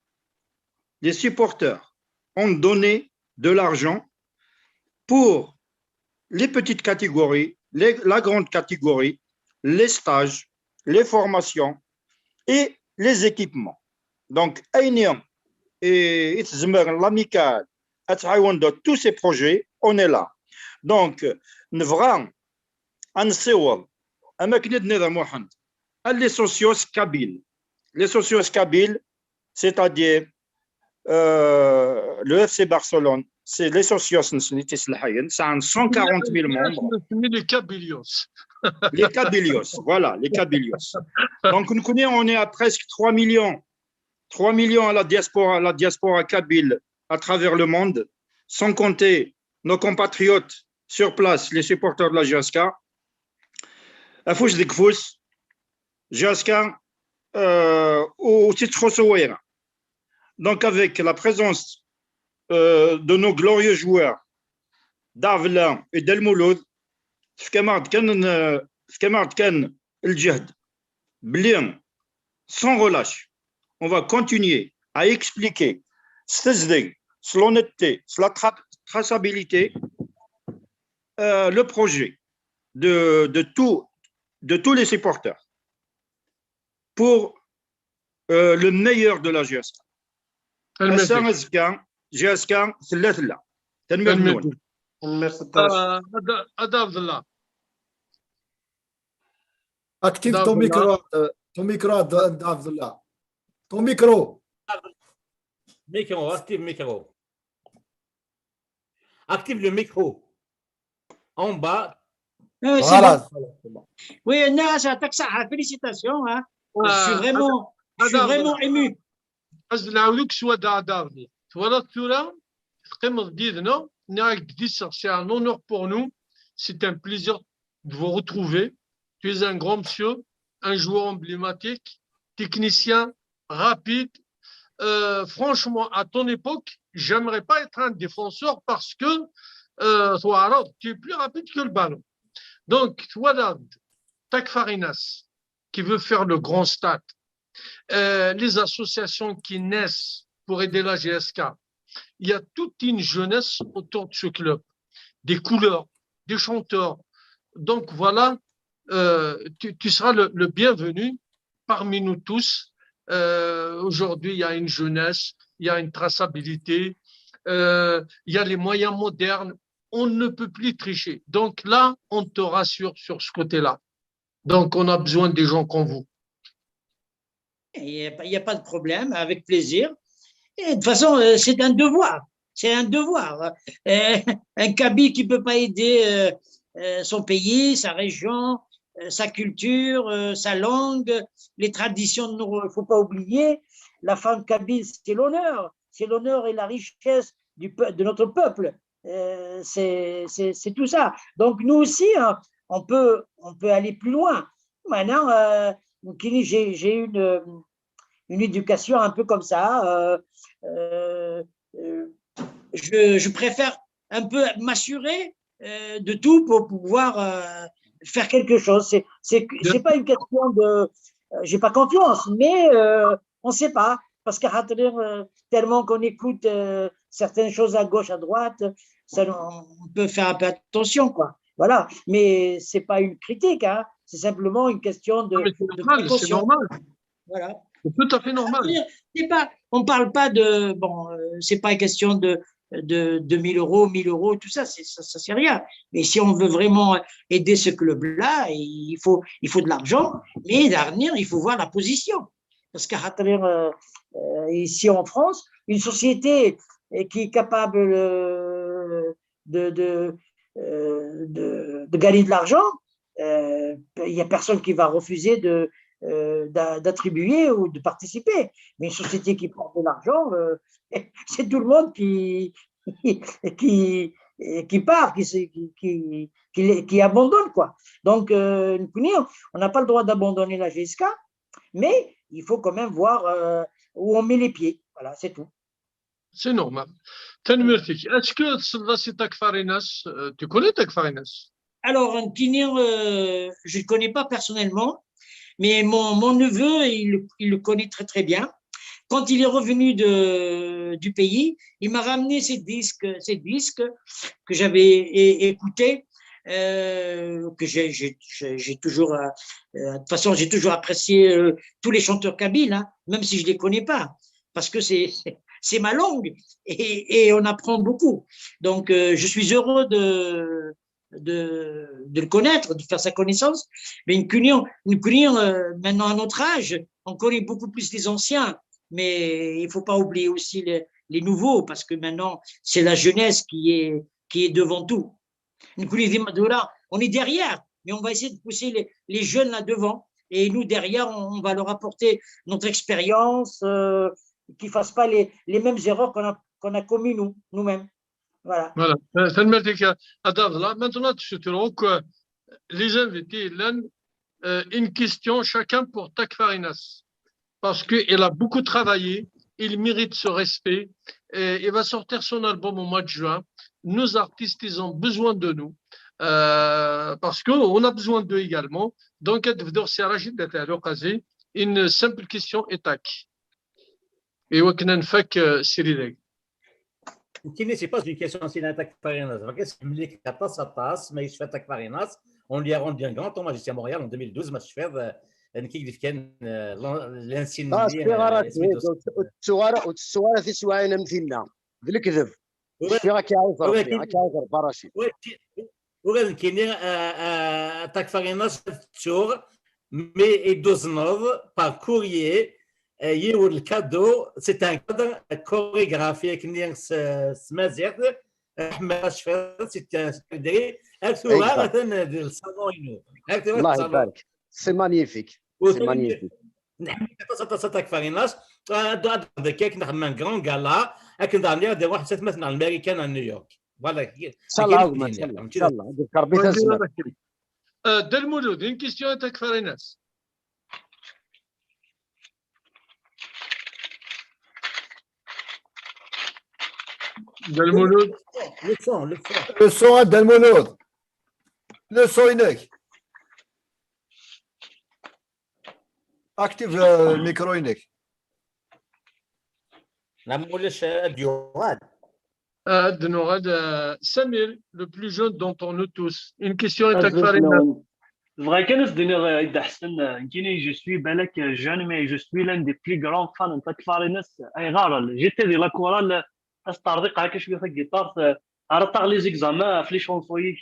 Les supporters ont donné de l'argent pour les petites catégories, la grande catégorie, les stages, les formations et les équipements. Donc, Aïniam et l'amical, tous ces projets, on est là. Donc, نبغى نصور أماكن نظام les socios kabyles. Les socios kabyles, c'est-à-dire le FC Barcelone, c'est les socios c'est 140 000 membres. Les Kabylios. Les Kabylios, voilà, les Kabylios. Donc, on est à presque 3 millions à la diaspora kabyle à travers le monde, sans compter nos compatriotes sur place, les supporters de la GSK. GSK au titre Souaïra. Donc, avec la présence de nos glorieux joueurs d'Avla et d'El Mouloud, sans relâche, on va continuer à expliquer l'honnêteté, la traçabilité, le projet de tous les supporters pour le meilleur de la GSK. GSK ثلاثة تنمرنون. Active ton micro, Abdullah. Ton micro. Micro, active micro. Active le micro. En bas. Voilà. Oui, Nas, félicitations. Hein. Je suis vraiment ému. C'est un honneur pour nous. C'est un plaisir de vous retrouver. Tu es un grand monsieur, un joueur emblématique, technicien, rapide. Franchement, à ton époque, j'aimerais pas être un défenseur parce que tu es plus rapide que le ballon. Donc, voilà, Takfarinas, qui veut faire le grand stade, les associations qui naissent pour aider la GSK, il y a toute une jeunesse autour de ce club, des couleurs, des chanteurs. Donc, voilà, tu seras le bienvenu parmi nous tous. Aujourd'hui, il y a une jeunesse, il y a une traçabilité, il y a les moyens modernes. On ne peut plus tricher. Donc là, on te rassure sur ce côté-là. Donc, on a besoin des gens comme vous. Il n'y a pas de problème, avec plaisir. Et de toute façon, c'est un devoir. C'est un devoir. Un Kaby qui ne peut pas aider son pays, sa région, sa culture, sa langue, les traditions, il ne faut pas oublier. La femme kabyle, c'est l'honneur et la richesse de notre peuple. C'est tout ça. Donc, nous aussi, hein, on peut aller plus loin. Maintenant, j'ai une éducation un peu comme ça. Je préfère un peu m'assurer de tout pour pouvoir faire quelque chose. C'est pas une question de j'ai pas confiance, mais on ne sait pas, parce que tellement qu'on écoute certaines choses à gauche, à droite, on peut faire un peu attention, quoi. Voilà, mais c'est pas une critique, hein. C'est simplement une question de précaution. C'est normal. Voilà. C'est tout à fait normal. On parle pas de c'est pas une question de 1000 euros, 1000 euros, tout ça, ça c'est rien. Mais si on veut vraiment aider ce club-là, il faut de l'argent, mais d'avenir, il faut voir la position. Parce qu'à travers ici en France, une société qui est capable de gagner de l'argent, il n'y a personne qui va refuser d'attribuer ou de participer. Mais une société qui prend de l'argent, c'est tout le monde qui part, qui abandonne, quoi. Donc, on n'a pas le droit d'abandonner la GSK, mais il faut quand même voir où on met les pieds. Voilà, c'est tout. C'est normal. تنمرتك اسكو تصلى تاك فاريناس تكوني تاك فاريناس Alors, un Guinéen, je ne le connais pas personnellement, mais mon neveu, il le connaît très, très bien. Quand il est revenu du pays, il m'a ramené ces disques que j'avais écoutés, que j'ai toujours, de toute façon, j'ai toujours apprécié tous les chanteurs kabyles, hein, même si je ne les connais pas, parce que c'est ma langue et on apprend beaucoup. Donc, je suis heureux de le connaître, de faire sa connaissance. Mais une Guinéen, maintenant à notre âge, on connaît beaucoup plus les anciens. Mais il ne faut pas oublier aussi les nouveaux, parce que maintenant, c'est la jeunesse qui est devant tout. On est derrière, mais on va essayer de pousser les jeunes là devant. Et nous, derrière, on va leur apporter notre expérience, qu'ils ne fassent pas les mêmes erreurs qu'on a commis nous-mêmes. Voilà. Voilà. Maintenant, je te rends les invités, une question chacun pour Tak Farinas. Parce qu'il a beaucoup travaillé, il mérite ce respect. Et il va sortir son album au mois de juin. Nos artistes, ils ont besoin de nous. Parce qu'on a besoin d'eux également. Donc, une simple question est tac. Et c'est pas une question si l'attaque Farinas. On lui a rendu un grand hommage ici à Montréal en 2012. كيف كان لانسين الصوره في سواعنا مثلنا بالكذب في راكي ربي براشي وغير كاين تاك فاريناس تور مي يدوزنوف بار كوريي يور الكادو سي ان كادر كوريغرافي كني سمازيغ احمد شفر سي تدري الصوره مثلا ديال الصالون الله يبارك سي مانيفيك C'est magnifique. تاك فاريناس هذاك نخدم ان كرون غالا لكن دانيا دير واحد 6 مثلا الامريكان ا نيويورك فوالا ان شاء الله ان شاء الله ربي تسمع Delmouloud, une question à Tak Farinas. Delmouloud. Le son à Delmouloud. Le son inek. Active le micro inek. La moulèche Diourad. Samir, le plus jeune d'entre nous tous. Une question à Tak Farinas. Vrai que je suis jeune, mais je suis l'un des plus grands fans de Tak Farinas. J'étais de la chorale أستعرض على شوية في الجيتار أرتاح لي زيكزامان في لي شونسوي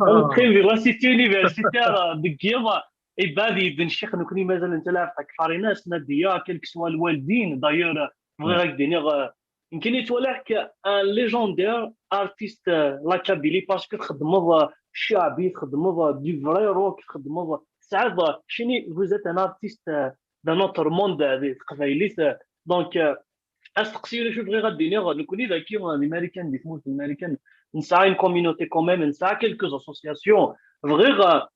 نقيم في لاسيتي يونيفرسيتير دكيضا إبادي بن الشيخ نكوني مازال نتلاعب تاك فاريناس نادية كلك سوا الوالدين دايور فغير هكدينيغ يمكن يتولعك ان ليجوندير ارتيست لا كابيلي باسكو تخدموا شعبي تخدموا دي فري روك تخدموا سعد شني فوزيت ان ارتيست دان نوتر موند قبايليت دونك استقسي ولا شوف غير غادينيغ نكوني ذاكي الامريكان اللي تموت الامريكان نسعى ان كوميونيتي كوميم نسعى كيلكوز اسوسياسيون غير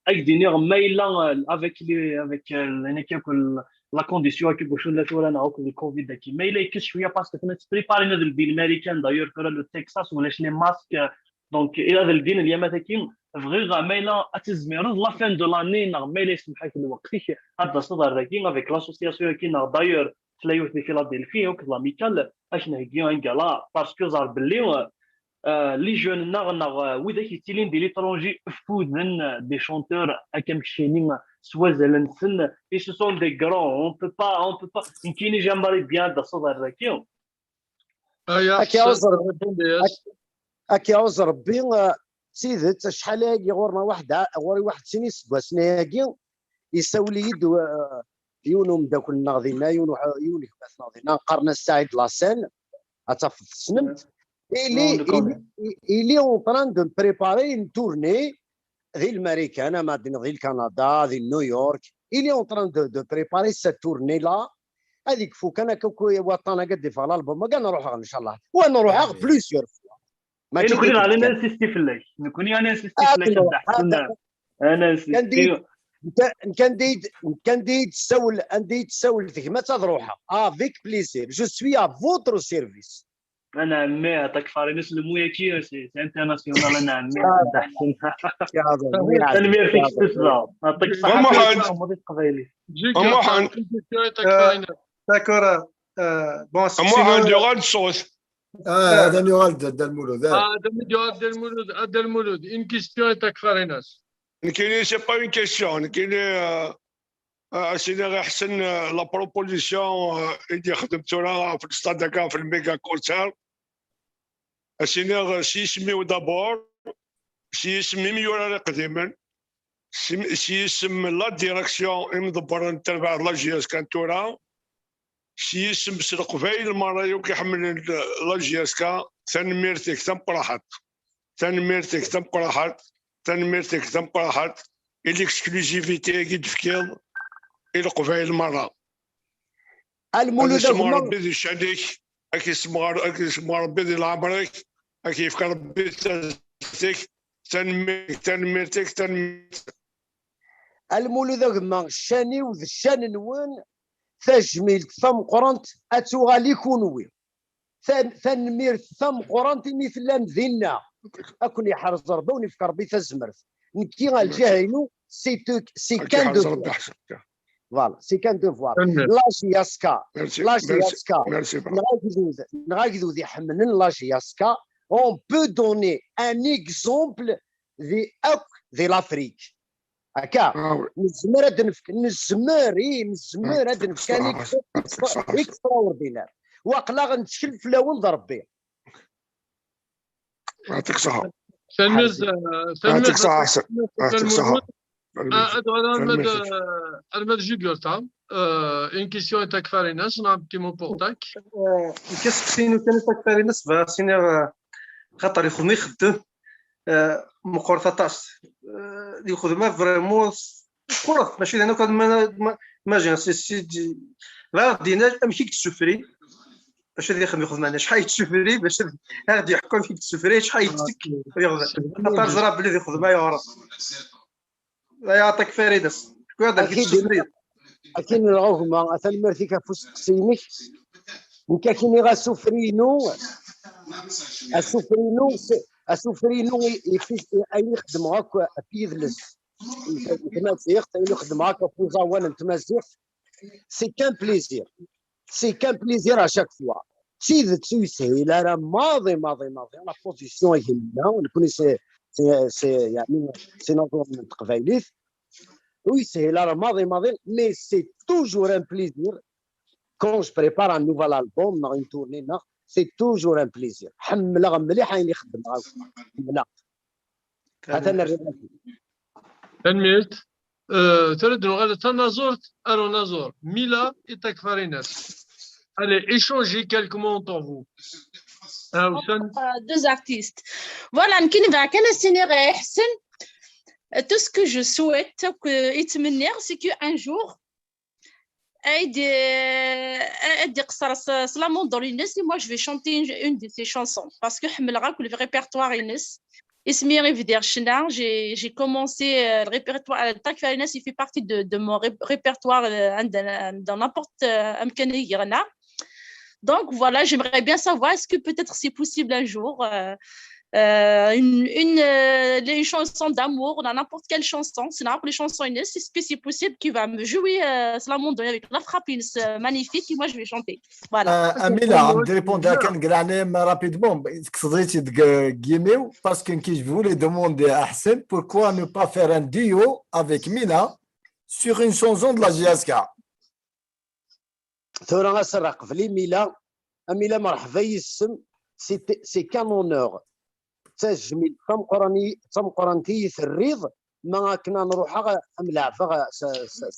هكدينيغ مايلا افيك لا كونديسيون كي بوشون لا تولا نعاود الكوفيد داكي ما الا يكش شويه باسكو كنا تبريبارينا الدين الامريكان دايور كرا لو تكساس ولاش لي ماسك دونك الى هذا الدين اليوم تاكي فغيغ مايلا اتزمير لا فين دو لاني نغ مايلا يسمح لك الوقت هذا صدر داكي افيك لاسوسياسيون كي نغ دايور تلايوت في فيلادلفيا وكذا ميكال اش نهجيو ان كالا باسكو زار بلي لي جون نغ وذاك يتيلين دي ليترونجي فودن دي شونتور اكام كشينين سوازلن سن اي سو سون دي غران اون بو با يمكن جامبري بيان دا صدر ذاكيو اكي عذر ربي سيدت شحال هاكي غورنا واحد سنين سباسنا هاكي يساوي لي يد يونو داك الناضينا يونو كباس ناضينا قرنا السعيد لاسين اتف السنمت اللي اون طران دو بريباري ان تورني ذي الامريكان ما ذي الكندا ذي نيويورك اللي اون طران دو بريباري سا تورني لا هذيك فوق انا كوكو وطانا قد في الالبوم كان نروح ان شاء الله وانا نروح بليسيور ما نكون على نسيستي في الليل نكون انا نسيستي في الليل انا كان تسول ثكما تروحها افيك بليزير جو سوي ا فوتر سيرفيس. انا عمي يعطيك فارينس المويكي سي انترناسيونال. انا عمي عبد الحسن تنمير فيك السبعه. يعطيك الصحه مضيف قبيلي. داكور بون عندي غاد الصوت. هذا نيوالد المولود. هذا المولود ان كيستيون تاع كفاريناس. كاين سي با اون كيسيون كاين سيدي غير حسن لا بروبوزيسيون اللي خدمتو لها في الستاد هكا في الميغا كونسير. سيدي سي يسميو دابور سي يسمي ميورا قديما سي يسم لا ديريكسيون مدبر تبع لا جي اس كانتورا سي يسم سلقفايل المرايو كيحمل لا جي اس كا تنميرتك تنقراحات الاكسكلوزيفيتي كي تفكير الى قبائل المرأة. المولود ربي ذي شانيك اكي اسمو ربي ذي العمرك اكي يفكر ربي تنميرتك المولود غما شاني وذ الشان نوان تجميل ثم قرنت اتوغالي كونوي ثنمير ثم قرنت مثل ذينا اكون يحرز ربي ونفكر ربي تزمرت نكي الجاهينو سي كان دو فوالا سي كان دو فوار لا جياسكا نغاكدو ذي حملن لا جياسكا اون بو دوني ان اكزومبل ذي لافريك هكا نزمر هاد نفكاني اكسترا اوردينار واقلا غنتشكل في لون ضرب ربي. يعطيك الصحة. يعطيك الصحة يعطيك الصحة. المد جيغورتا une question تاع كفاريناس un petit mot pour tac. كيسقسيني كان تاع كفاريناس فاسيني خاطر يخدم مقورطه طاس اللي خدمه فريمون كورط ماشي انا كان ما جا سي لا دينا امشي تسفري باش غادي يخدم معنا شحال تسفري باش غادي يحكم فيك تسفري شحال يتك خاطر زراب اللي ياخذ ما يعرف لا يعطيك فريدس كون هذا التسفري اكيد العظمى اثن مرتي كفوس قسيمك وكاكيني غا سفرينو السفرينو يخدم هكا بيدلس تمازيغ يخدم هكا فوزاوان تمازيغ سي كان بليزير اشاك فوا سيد تسهيل راه ماضي لا بوزيسيون يهمنا ونكون سي يعني سي نظام قبايليت ويسهل راه ماضي مي سي توجور ان بليزير كون جو بريبار ان نوفال البوم نا اون تورني سي توجور ان بليزير حملها مليح اللي يخدم لا هذا انا تنميت ترد غادا تنازورت الو نازور ميلا ايتاك فاريناس allez échanger quelques mots entre vous. Deux artistes. Voilà, كان سيني يحسن. Tout ce que je souhaite c'est qu'un jour dans l'UNES, moi je vais chanter une de ses chansons parce que le répertoire UNES j'ai commencé le répertoire il fait partie de mon répertoire dans n'importe donc voilà, j'aimerais bien savoir est-ce que peut-être c'est possible un jour les chansons d'amour, on a n'importe quelle chanson, c'est n'importe les chansons UNES, est-ce que c'est possible qu'il va me jouer avec la frappe magnifique et moi je vais chanter. Voilà. Amila, عم répondre à كان قلنا rapidement, تقدري تقيميو parce que je voulais demander à Hassan pourquoi ne pas faire un duo avec Mina sur une chanson de la JSK. ثورة غسرق في ميلا أميلا مرحبا يسم سي كان اونور تجميل تم قرانتي الريض ما كنا نروح ملعبة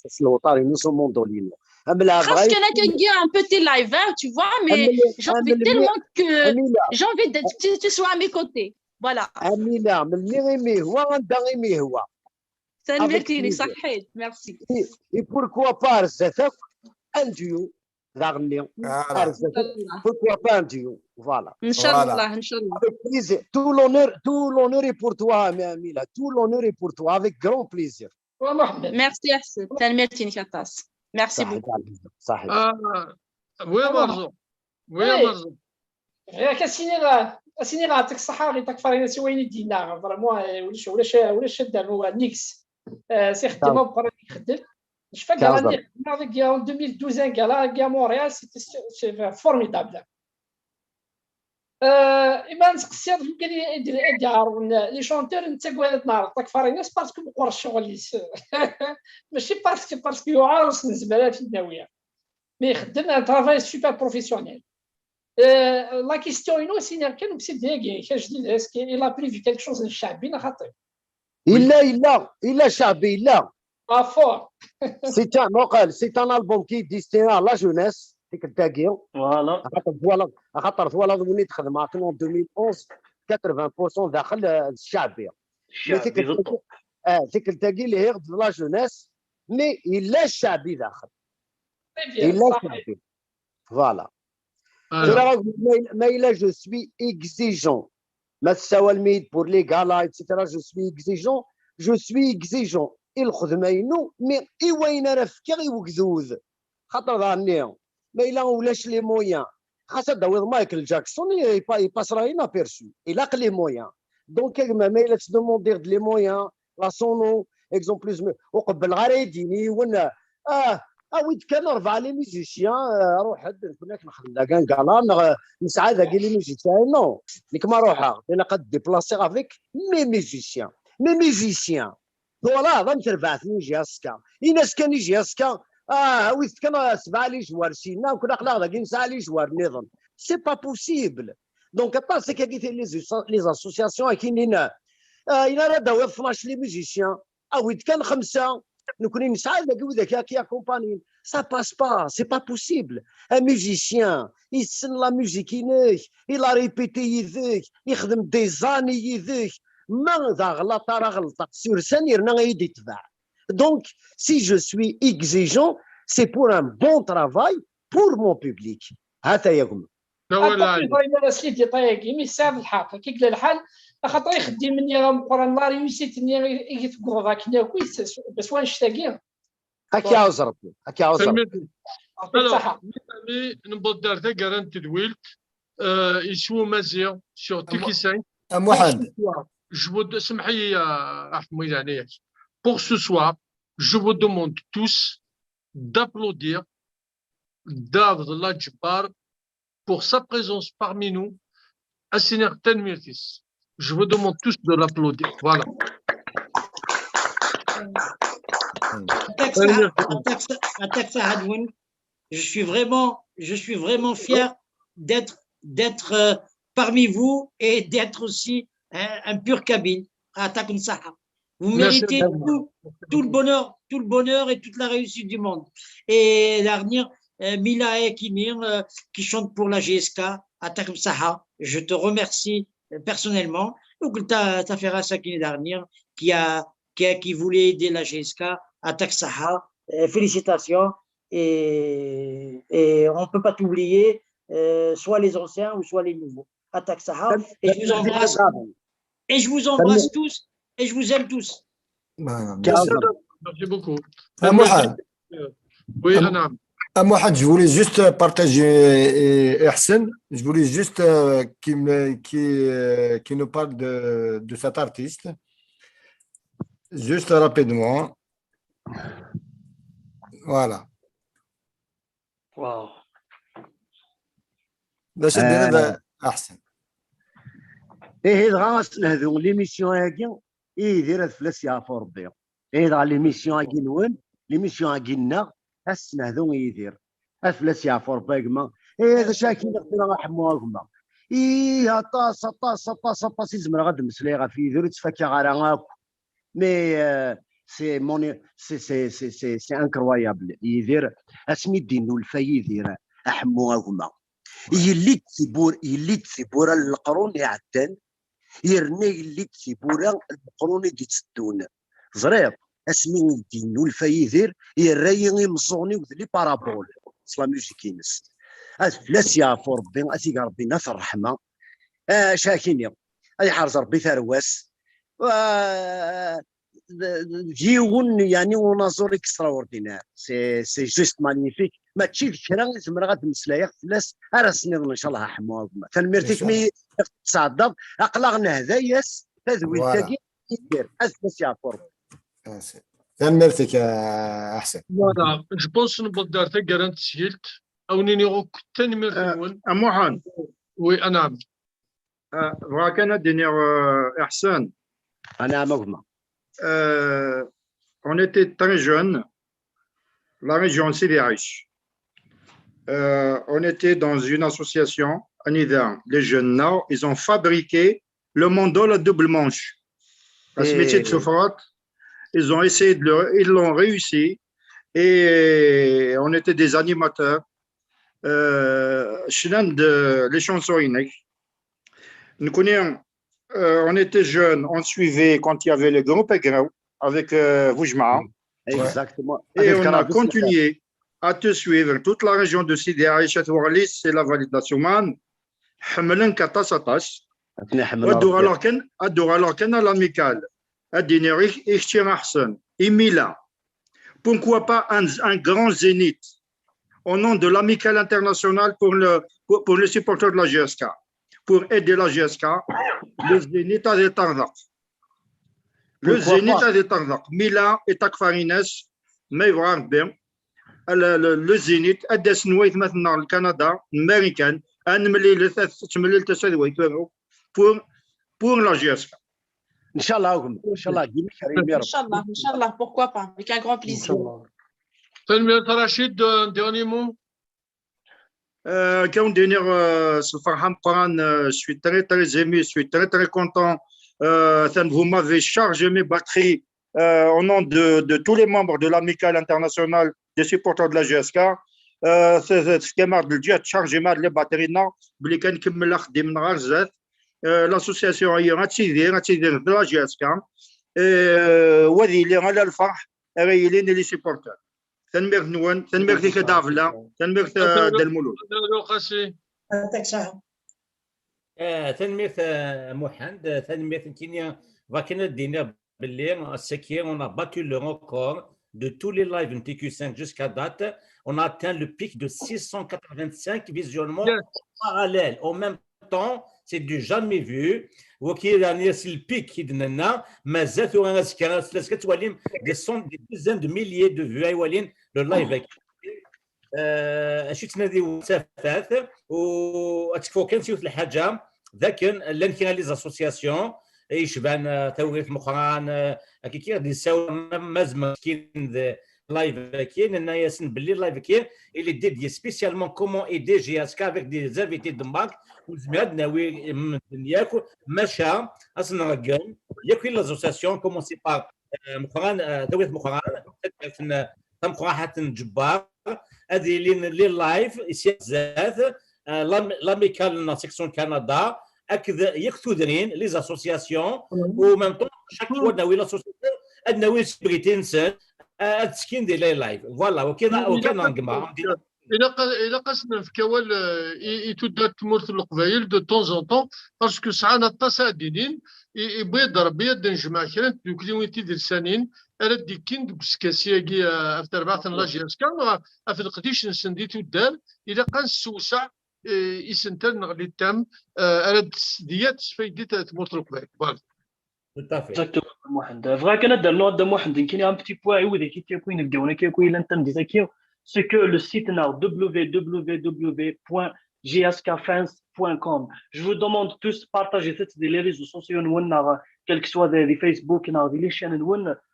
سلوطاري نص موندولينو Parce qu'il y en a qui ont un petit live, tu vois, mais j'ai envie tellement que j'ai envie que tu sois à mes côtés. Voilà. Amila, ملي هو غندغي هو. سلمتيني صحيت، merci. Et pourquoi pas زاتك un duo pourquoi pas un duo, voilà. Inch'Allah. Avec plaisir. Tout l'honneur est pour toi, Amila. Tout l'honneur est pour toi, avec grand plaisir. ومحمد ميرسي احسن تنميرتيني كطاس ميرسي صحيح بوكو صحيح. ويا مرزوق ويا مرزوق غير اسيني غاتك الصحه اللي تكفرين سوين دينا فريمون ولاش دار هو نيكس سي خدمه بقرا يخدم شفا كاع راني خدمه en 2012 كاع مونريال سي فورميدابل ايما نسقسي كان يدير لي شونتور انت قالت نهار تكفرين باسكو بقر الشغل ماشي باسكو يعارس الزباله في الناويه مي يخدم ان ترافاي سوبر بروفيسيونيل. La question est aussi كان بسيدي كاجديد اسكي الا بريفي كالك شوز للشعبي لا خاطر إلا شعبي لا فور سي ان البوم كي ديستيني à la jeunesse ديك التاكيو خاطر فوالا وليت خدمه في 2011 80% داخل الشعبيه ديك التاكي اللي هي لا جونيس مي الا الشعبي داخل الا الشعبي فوالا. Mais là, je suis exigeant. Pour les galas, etc., je suis exigeant. Il mais il mais là, on lâche les moyens. Michael Jackson, il passera inaperçu. Il a que les moyens. Donc, il a demandé les moyens. La sono, exemple, ويت كان رفع لي ميوزيسيان روح كنا كنخدم كان كالا نسعى ذاك لي ميوزيسيان نو ديك ما روحها انا قد ديبلاسي افيك ميوزيسيان فوالا هذا مترفعتني جاسكا الناس كان يجي اسكا ويت كان سبع لي جوار سينا وكنا خلاص ذاك نسعى لي جوار نظام سي با بوسيبل دونك باسي كي قلت لي اسوسياسيون كاينين الى داو 12 لي ميوزيسيان ويت كان 5 نكون نسعى ذاك كي اكومباني ça passe pas, c'est pas possible. Un musicien, il sent la musique, il a répété يذاك يخدم des années يذاك ماذا غلط راه غلط sur scène يرنا يتبع. Donc si je suis exigeant, c'est pour un bon travail pour mon public. هذا يقول لا سيدي طايقي مي ساعد الحق كي قال الحال خاطر يخدم مني قران لا ريوسيت ني يتقوا ذاك كويس بس واش تاقي هكا عاوز ربي مي نبض دار ذا كاران تدويلت يسوو مزيان سور تيكي 5 محمد je vous سمح لي يا احمد يعني pour ce soir je vous demande tous d'applaudir David Lajbar pour sa présence parmi nous à Sénégal Mirtis. Je vous demande tous de l'applaudir. Voilà. Je suis vraiment fier d'être parmi vous et d'être aussi un pur Kabyle. Vous méritez tout le bonheur et toute la réussite du monde. Et l'avenir, Mila et Kimir qui chantent pour la GSK à Takum Saha, je te remercie personnellement. Donc, tu as fait ça qui voulait aider la GSK à Taksaha. Félicitations. Et on ne peut pas t'oublier, soit les anciens ou soit les nouveaux. À Taksaha. Et je vous embrasse. Et je vous embrasse tous. Et je vous aime tous. Merci beaucoup. Oui, Anna. Mohamed, je voulais juste partager Ersen. Je voulais juste qu'il nous parle de cet artiste. Juste rapidement. Voilà. واو باش ندير احسن ايه غاس هذو ليميسيون هاكي يدير فلاس يا ربي ايه ليميسيون هاكي نون ليميسيون هاكي لنا السنه هذو يدير فلاس يا ربي كما ايه هذا شاكي نقدر نحموها كما ايه طاس زمر غاد مسلي غا في يدير تفكى غير مي c'est incroyable يدير اسمي دينو الفايدير احموها كما يلي تسيبور القرون يعدن يرني يلي تسيبور القرون يتسدون زريب اسمي دينو الفايدير يراي مزوني وذلي بارابول سلا ميوزيكينس فلاس يا ربي اسيك ربي ناس الرحمه شاكيني اي حارس ربي ثرواس جيون يعني ونازور اكستراوردينير سي جوست مانيفيك ما تشي فكره زعما غتمسلايا فلاس راه سنين ان شاء الله حموا تنمرتك مي تصعد اقلا نهدا ياس تزويل تاكي يدير اساس يعفر تنمرتك يا احسن فوالا جو بونس نبغى دارت كارانت سيلت او نينيغو تنمرت نون محمد وي نعم فراك انا دينير احسن انا مغمى on était très jeunes, la région Sidi Aish. On était dans une association, les jeunes Nord, ils ont fabriqué le mandol à double manche. À ce métier de Sofrat, ils ont essayé ils l'ont réussi et on était des animateurs. Les chansons nous connaissons, on était jeunes, on suivait quand il y avait le groupe Egrau avec Voujma. Exactement. Et on a continué à te suivre. Toute la région de Sidi Aïcha, c'est la vallée de la Soumane. حملن كتصطش alors كان l'amical الدينيريك اختيار أحسن إميلا pourquoi pas un grand zénith au nom de l'amical international pour les supporters de la GSK pour aider la GSK le zénith a des tardaks le zénith a des tardaks Mila et Takfarines mais voir bien le zénith a des nouilles maintenant le Canada américain pour la GSK. Inch'Allah, Inch'Allah, Inch'Allah, pourquoi pas, avec un grand plaisir. Rachid, un dernier mot. Quand dernier Farham Quran, je suis très ému, je suis très content. Vous m'avez chargé mes batteries au nom de tous les membres de l'amicale internationale des supporters de la GSK. L'association هي غتسير de la GSK وهذه اللي على الفرح غايلين لي سيبورتر تنمير نوان تنمير ديك دافلا تنمير ديال المولود تنمير محمد تنمير كينيا فاكنا دينا باللي السكير on a battu le record de tous les lives de TQ5 jusqu'à date, on a atteint le pic de 685 visionnements parallèles. En même temps, c'est du jamais vu. C'est le pic qui est mais des dizaines de milliers de vues. Le live شو تنادي وسافات وتكفو كان سيوت الحاجه ذاك اللي كاين لي زاسوسياسيون يشبان توقيت مخران كي غادي يساو مازم كاين لايف كاين انا ياسن باللي لايف كاين اللي ديدي سبيسيالمون كومون ايدي جي اس كا افيك دي زافيتي دو مارك وزماد ناوي من ياكل مشى اصلا رقم ياكل لازوسياسيون كومونسي بار مخران توقيت مخران تم قراحه جبار هذه لي لايف سيازات لاميكال سيكسيون كندا هكذا يكثرين لي زاسوسياسيون و ميم طون شاك فوا ناوي لاسوسياسيون ناوي سبريتي انسان التسكين ديال لي لايف فوالا وكاين نقمع الى قصنا في كوال يتودر تمورت القبايل دو طون زون طون باسكو سعانا الطاسه دينين يبغي يضرب بيد نجمع كرا دوك وين تيدير سانين راه ديكين دوك السكاسياكي في ربعه لا جي اس كان في القديش نسندي تودار الى قان السوسع يسنتر نغلي التام راه ديات فايدة تمورت القبايل فوالا Exactement, Mohamed. Vrai que notre nom de Mohamed, qui est un petit point où des qui est une gaune qui est l'entame des acquis, c'est que le site est www.gskfans.com. Je vous demande tous partager les réseaux sociaux, quel que soit des Facebook, des chaînes,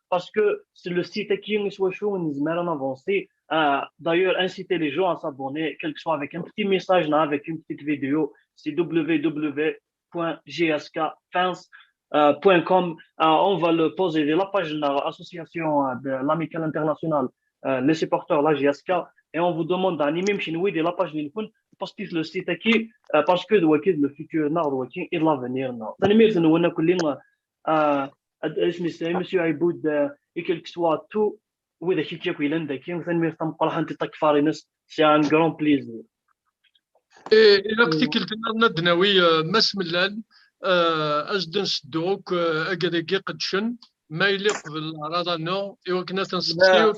parce que c'est le site qui est soit chaud, on est en avancé. D'ailleurs, inciter les gens à s'abonner, quel que soit avec un petit message, avec une petite vidéo, c'est www.gskfans.com. On va le poser de la page de l'association de l'amicale internationale, les supporters la GSK, et on vous demande d'animer de la page de téléphone parce que le site qui parce que le futur et l'avenir. Monsieur Aiboud, et quel que soit tout, c'est un grand plaisir. إلا كنتي كلتنا الدناوي مسملان أجدن سدوك أكاديكي قدشن ما يليق بالرادانو وكنا تنسقسيو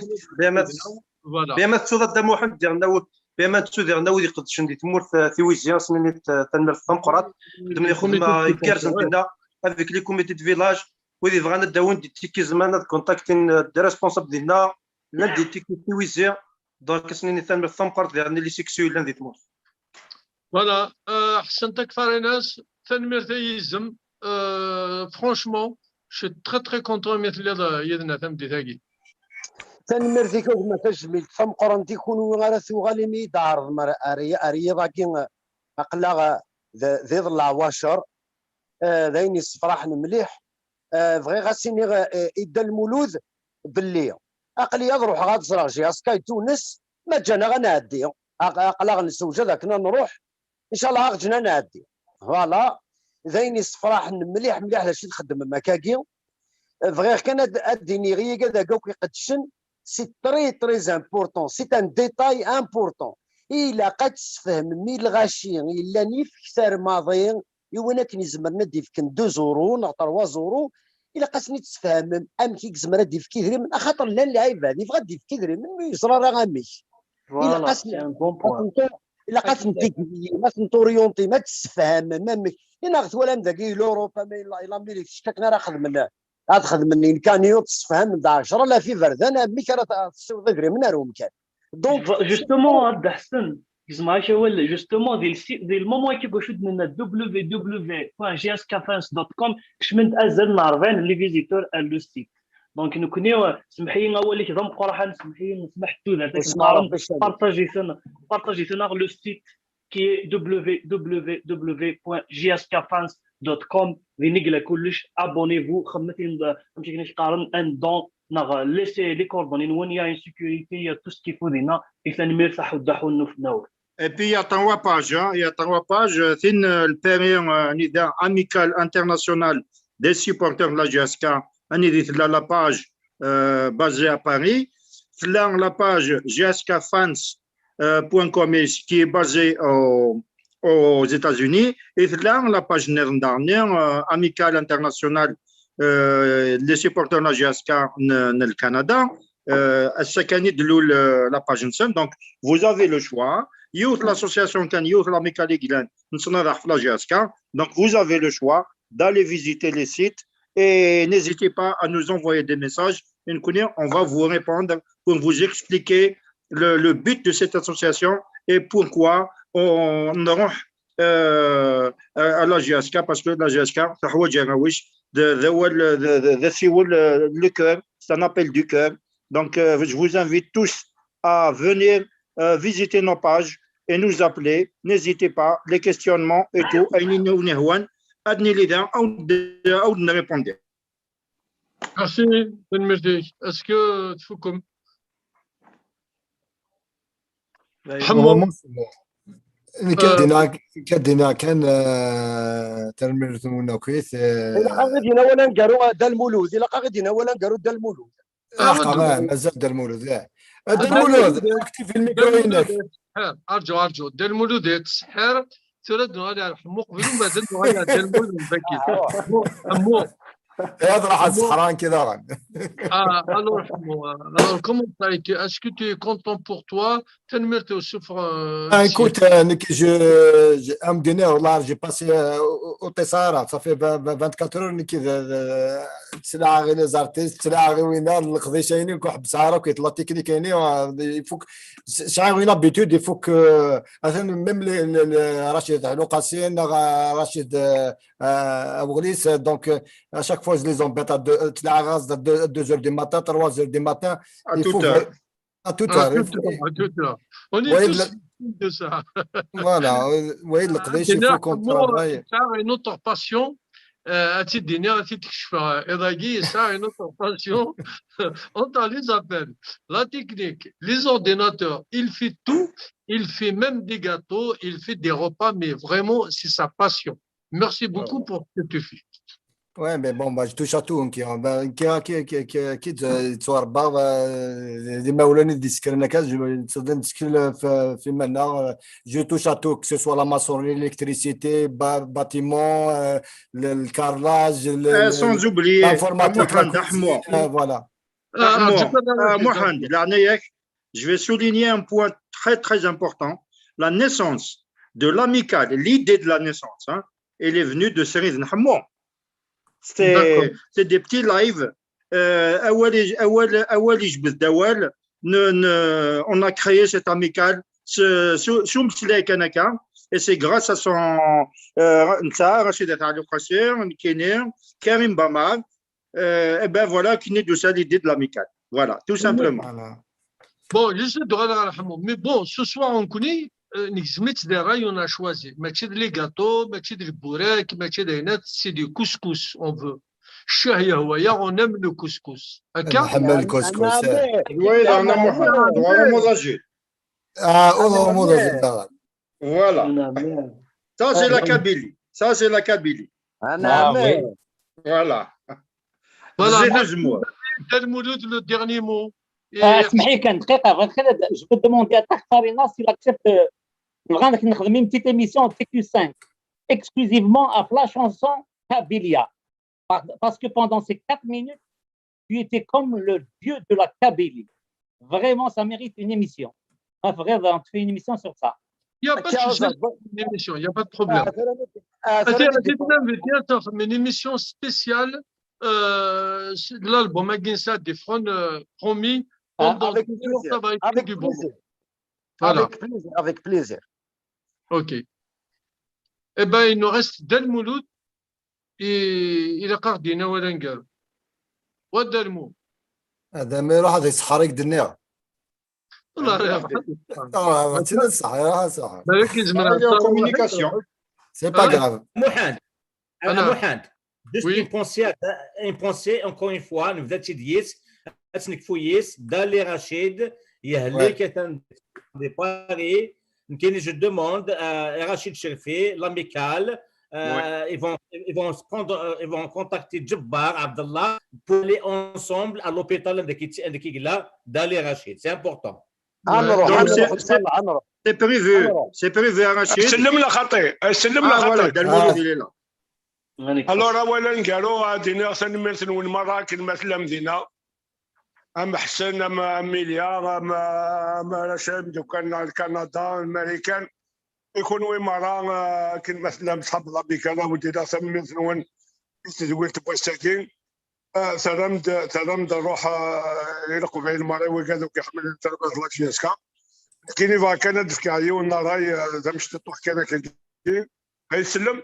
فوالا بما تسوذ دم واحد ديالنا بما تسوذ ديالنا ودي قدش ندي تمور في ويزيان سنين تنمر في قرات بدنا خدمه كارزن ديالنا افيك لي كوميتي دو فيلاج ودي بغانا داون دي تيكي زمان كونتاكتين دي ريسبونسابل ديالنا لا دي تيكي في ويزيان دونك سنين تنمر في قرات ديالنا لي سيكسيو لا ندي تمور فوالا حسنتك فاريناس تنمر تيزم فرانشمون je suis très content مثل يدنا تمدي ثاقي تنمرتي كما تجميل فم قرنتي كونوا غير ثوغالي مي دار اريضا كي اقلا ذي ضلع واشر ذيني الصفراح مليح بغي غاسيني ادا المولود باللي اقلي يروح غاد زرع جي سكاي تونس ما جانا غنعدي اقلا غنسوج هذاك نروح ان شاء الله غجنا نعدي فوالا ذيني الصفراح مليح لاش نخدم مكاكي بغي كان اديني غير كذا كوكي قدشن سي تري امبورطون سي ان ديتاي امبورطون الا قد تفهم مي الغاشي الا نيف كثر ماضي يوانا كني زمر ندي فيك 2 زورو نا 3 زورو الا قاسني تفهم ام كي زمر ندي فيك كيدري من خاطر لا اللعيبه هذه بغا دي فيك كيدري من يصرا راه غاميش الا قاسني الا قاسني ما تنتوريونتي ما تفهم ما يناغث ولا مذاكي لوروبا ما الا ملي شككنا راه خدمنا خدمني ان كان يتصفهم د 10 لا في فردان مي كانت تسوي ضفري من روم كان دونك جوستومون هذا حسن كزما شاول جوستومون ديال المومون كي بشد من www.gskfans.com كشمنت ازل نارفين لي فيزيتور لو سيت دونك نكونيو سمحي اول كي ضم قرحان سمحي نسمح تو هذاك بارطاجي ثنا لو سيت كي www.gskfans.com لنقل كلش abonnez-vous خمتين فهمتي كيفاش قارن ان دون نغ ليسي لي كوردوني وين يا ان سيكوريتي يا تو سكي فو دينا اذا مرتاح ودحو نوف Et puis il y a 3 pages, il y a 3 pages. C'est le premier NIDA amical international des supporters de la GSK. La page basée à Paris. La page gskfans.com qui est basée aux États-Unis. Et la page néerlandaise amicale internationale les supporters de la GSK dans le Canada. La page donc vous avez le choix. Youth l'association Can Youth l'amicale Glen la GSK. Donc vous avez le choix d'aller visiter les sites et n'hésitez pas à nous envoyer des messages. On va vous répondre pour vous expliquer le but de cette association et pourquoi on aura à la GSK, parce que la GSK le cœur, c'est un appel du cœur. Donc je vous invite tous à venir visiter nos pages et nous appeler. N'hésitez pas, les questionnements et tout. Merci, Ben Merdi. Est-ce que تفكم كدينا كان ترميرتونا كويس الا غادينا ولا نقارو دا المولود الا غادينا ولا نقارو دا المولود مازال دا المولود دا المولود اكتب في الميكروينات ارجو دا المولود تسحر ترد غادي الحموق بدون ما زدنا غادي دا المولود بكي حموق هذا راح الصحران كذا alors comment est-ce que tu es content pour toi تنمرت وشوف écoute امدينا والله j'ai passé au Tessara ça fait 24 heures كذا تسلع غير زارتيست تسلع غير وين القضيشين كحب سهره كيطلع تكنيكيني يفوك شعار وين بيتود يفوك مثلا ميم راشد لوقاسين راشد ابو غليس donc à chaque fois je les embête à 2h du matin 3h du matin à toute heure on est tous de ça voilà oui القضيش il faut qu'on travaille une autre passion تديني تكشفها اذا جي ساعه notre passion on les appelle la technique les ordinateurs il fait tout il fait même des gâteaux il fait des repas mais vraiment c'est sa passion merci beaucoup pour ce que tu fais Ouais, mais bon, bah, je touche à tout. كي توربا ديما ولاني ديسكرنا كاز تصدق نسكر في منا جو توش ا تو كو سوا لا ماسونري الكتريسيتي باتيمون الكارلاج Sans oublier, l'informatique la Mohand, cuisine voilà Mohand, je vais souligner un point très très important. La naissance de l'amicale, l'idée de la naissance, hein, elle est venue de Cerise Nhammo. C'est des petits lives. On a créé cette amicale et c'est grâce à son Rachida Karim Bamar, et ben voilà qui naît de ça l'idée de l'amicale. Voilà, tout simplement. Bon, j'essaie de regarder, mais bon, ce soir on connaît. On a choisi. Les gâteaux, les bourrecs, c'est du couscous, on veut. On aime le couscous. نحب الكسكس Oui, on a Mohand. Voilà. Ça, c'est la Kabylie. Ça, c'est la Kabylie. Voilà. Le dernier mot. اسمحي كان دقيقه جو بو دوموندي اتاك فارينا سي لاكسبت نبغى نخدم une petite émission TQ5 exclusivement à la chanson Kabylia parce que pendant ces 4 minutes tu étais comme le dieu de la Kabylie. Vraiment ça mérite une émission. Frère, on fait une émission sur ça. Il n'y a pas de souci, une émission, il n'y a pas de problème. C'est une émission spéciale l'album Aguinsa des Fronts promis. Avec plaisir. Ça va être du bon. Voilà. Avec plaisir. Ok. Eh bien, il nous reste Del Mouloud et il a Cardina Walengar. What Del Mou? هذا ما يروح هذا يسحرك دنيا. والله ما تنصح يا صح. مركز من communication. C'est pas grave. Mohand. Juste une pensée, encore une fois, nous êtes diés, ethnique fouillés, dans les Rachid, il y a les qui sont déparés, je demande à Rachid Cherfi, l'amicale, ils vont contacter Jabbar, Abdallah, pour aller ensemble à l'hôpital de Kigla, dans les Rachid. C'est important. C'est prévu à Rachid. سلم له خطي سلم له Voilà, خطي Del Mouloud, il est là. الور اولا قالوا دينا سنمرت المره كلمه المدينه ام حسن ام ميليا ام رشام دوكان كندا الامريكان يكونوا امارات كلمه لم صحاب الامريكان ودينا سنمرت نون يستدوي تبوستاكين ثرمد روح يلقوا بعين المره وقالوا كيحمل تربه لاشياسكا كايني فا كان دفك عيون راي زمش تطوح كان كي هيسلم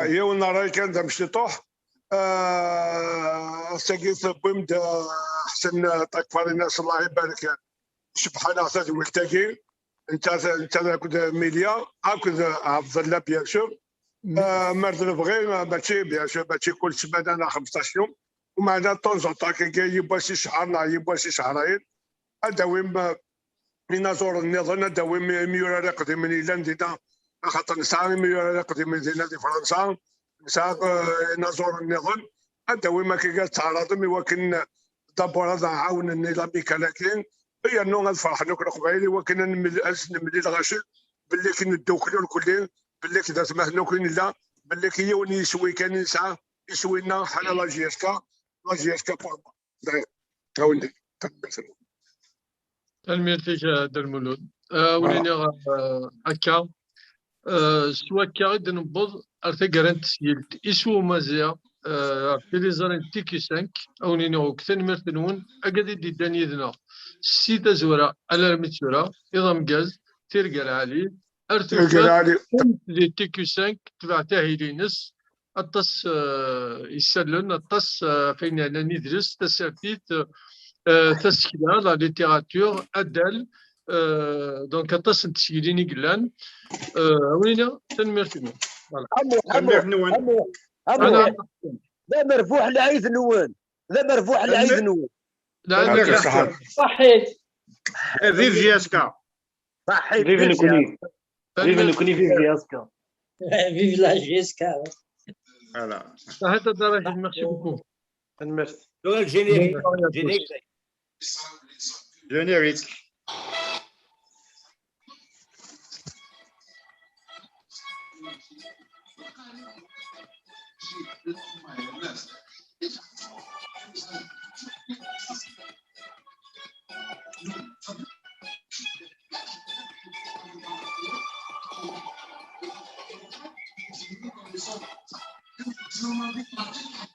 يوم راي كان زمش تطوح سقيت بمد حسن طاق الناس الله يبارك سبحان اساس والتاكي انت كنت ميديا اكد عبد الله بيان سور مرض البغي ماشي بيان سور ماشي كل سمانه انا 15 يوم ومعنا طونزون طاك يبغى شي شهر يبغى شي شهرين اداوم لنزور النظام اداوم ميورا رقدي من لندن خاطر نسعى ميورا رقدي من دي فرنسا نسعى نزور النظام اداوم ما كي تعرض ولكن دابور هذا عاون النظام كلاكين هي انه غنفرح نوك قبيلي ولكن نملي الغاشي باللي كي ندوكلو الكلين باللي كي دات مهنوكين لا باللي كي يوني يسوي كان يسعى يسوي لنا حنا لا جي اس كا بورما هاولي الميرتيك Del Mouloud. وليني هكا سوا كاريد نبوض ارتقرنت سيلت اسو مازيا في لي زارين تيكي 5 او نينو كثن مرتنون اكادي دي دانيدنا سيتا زورا على المتورا اذا مقاز تيرقر علي ارتقر لي تيكي 5 تبع تاهيلينس الطس يسلن الطس فين انا ندرس تسافيت تسكيلا لا ليتيراتور ادال دونك الطس تسكيليني قلان وين تنمرتنون أنا ذا مرفوع لعيد نوان ذا مرفوع لعيد نوان صحيت فيف جياسكا صحيت فيف نكوني فيف جياسكا Vive la GSK. Voilà. هذا دراجة ميرسي بوكو. Merci. Générique. Générique. Générique. Thank you.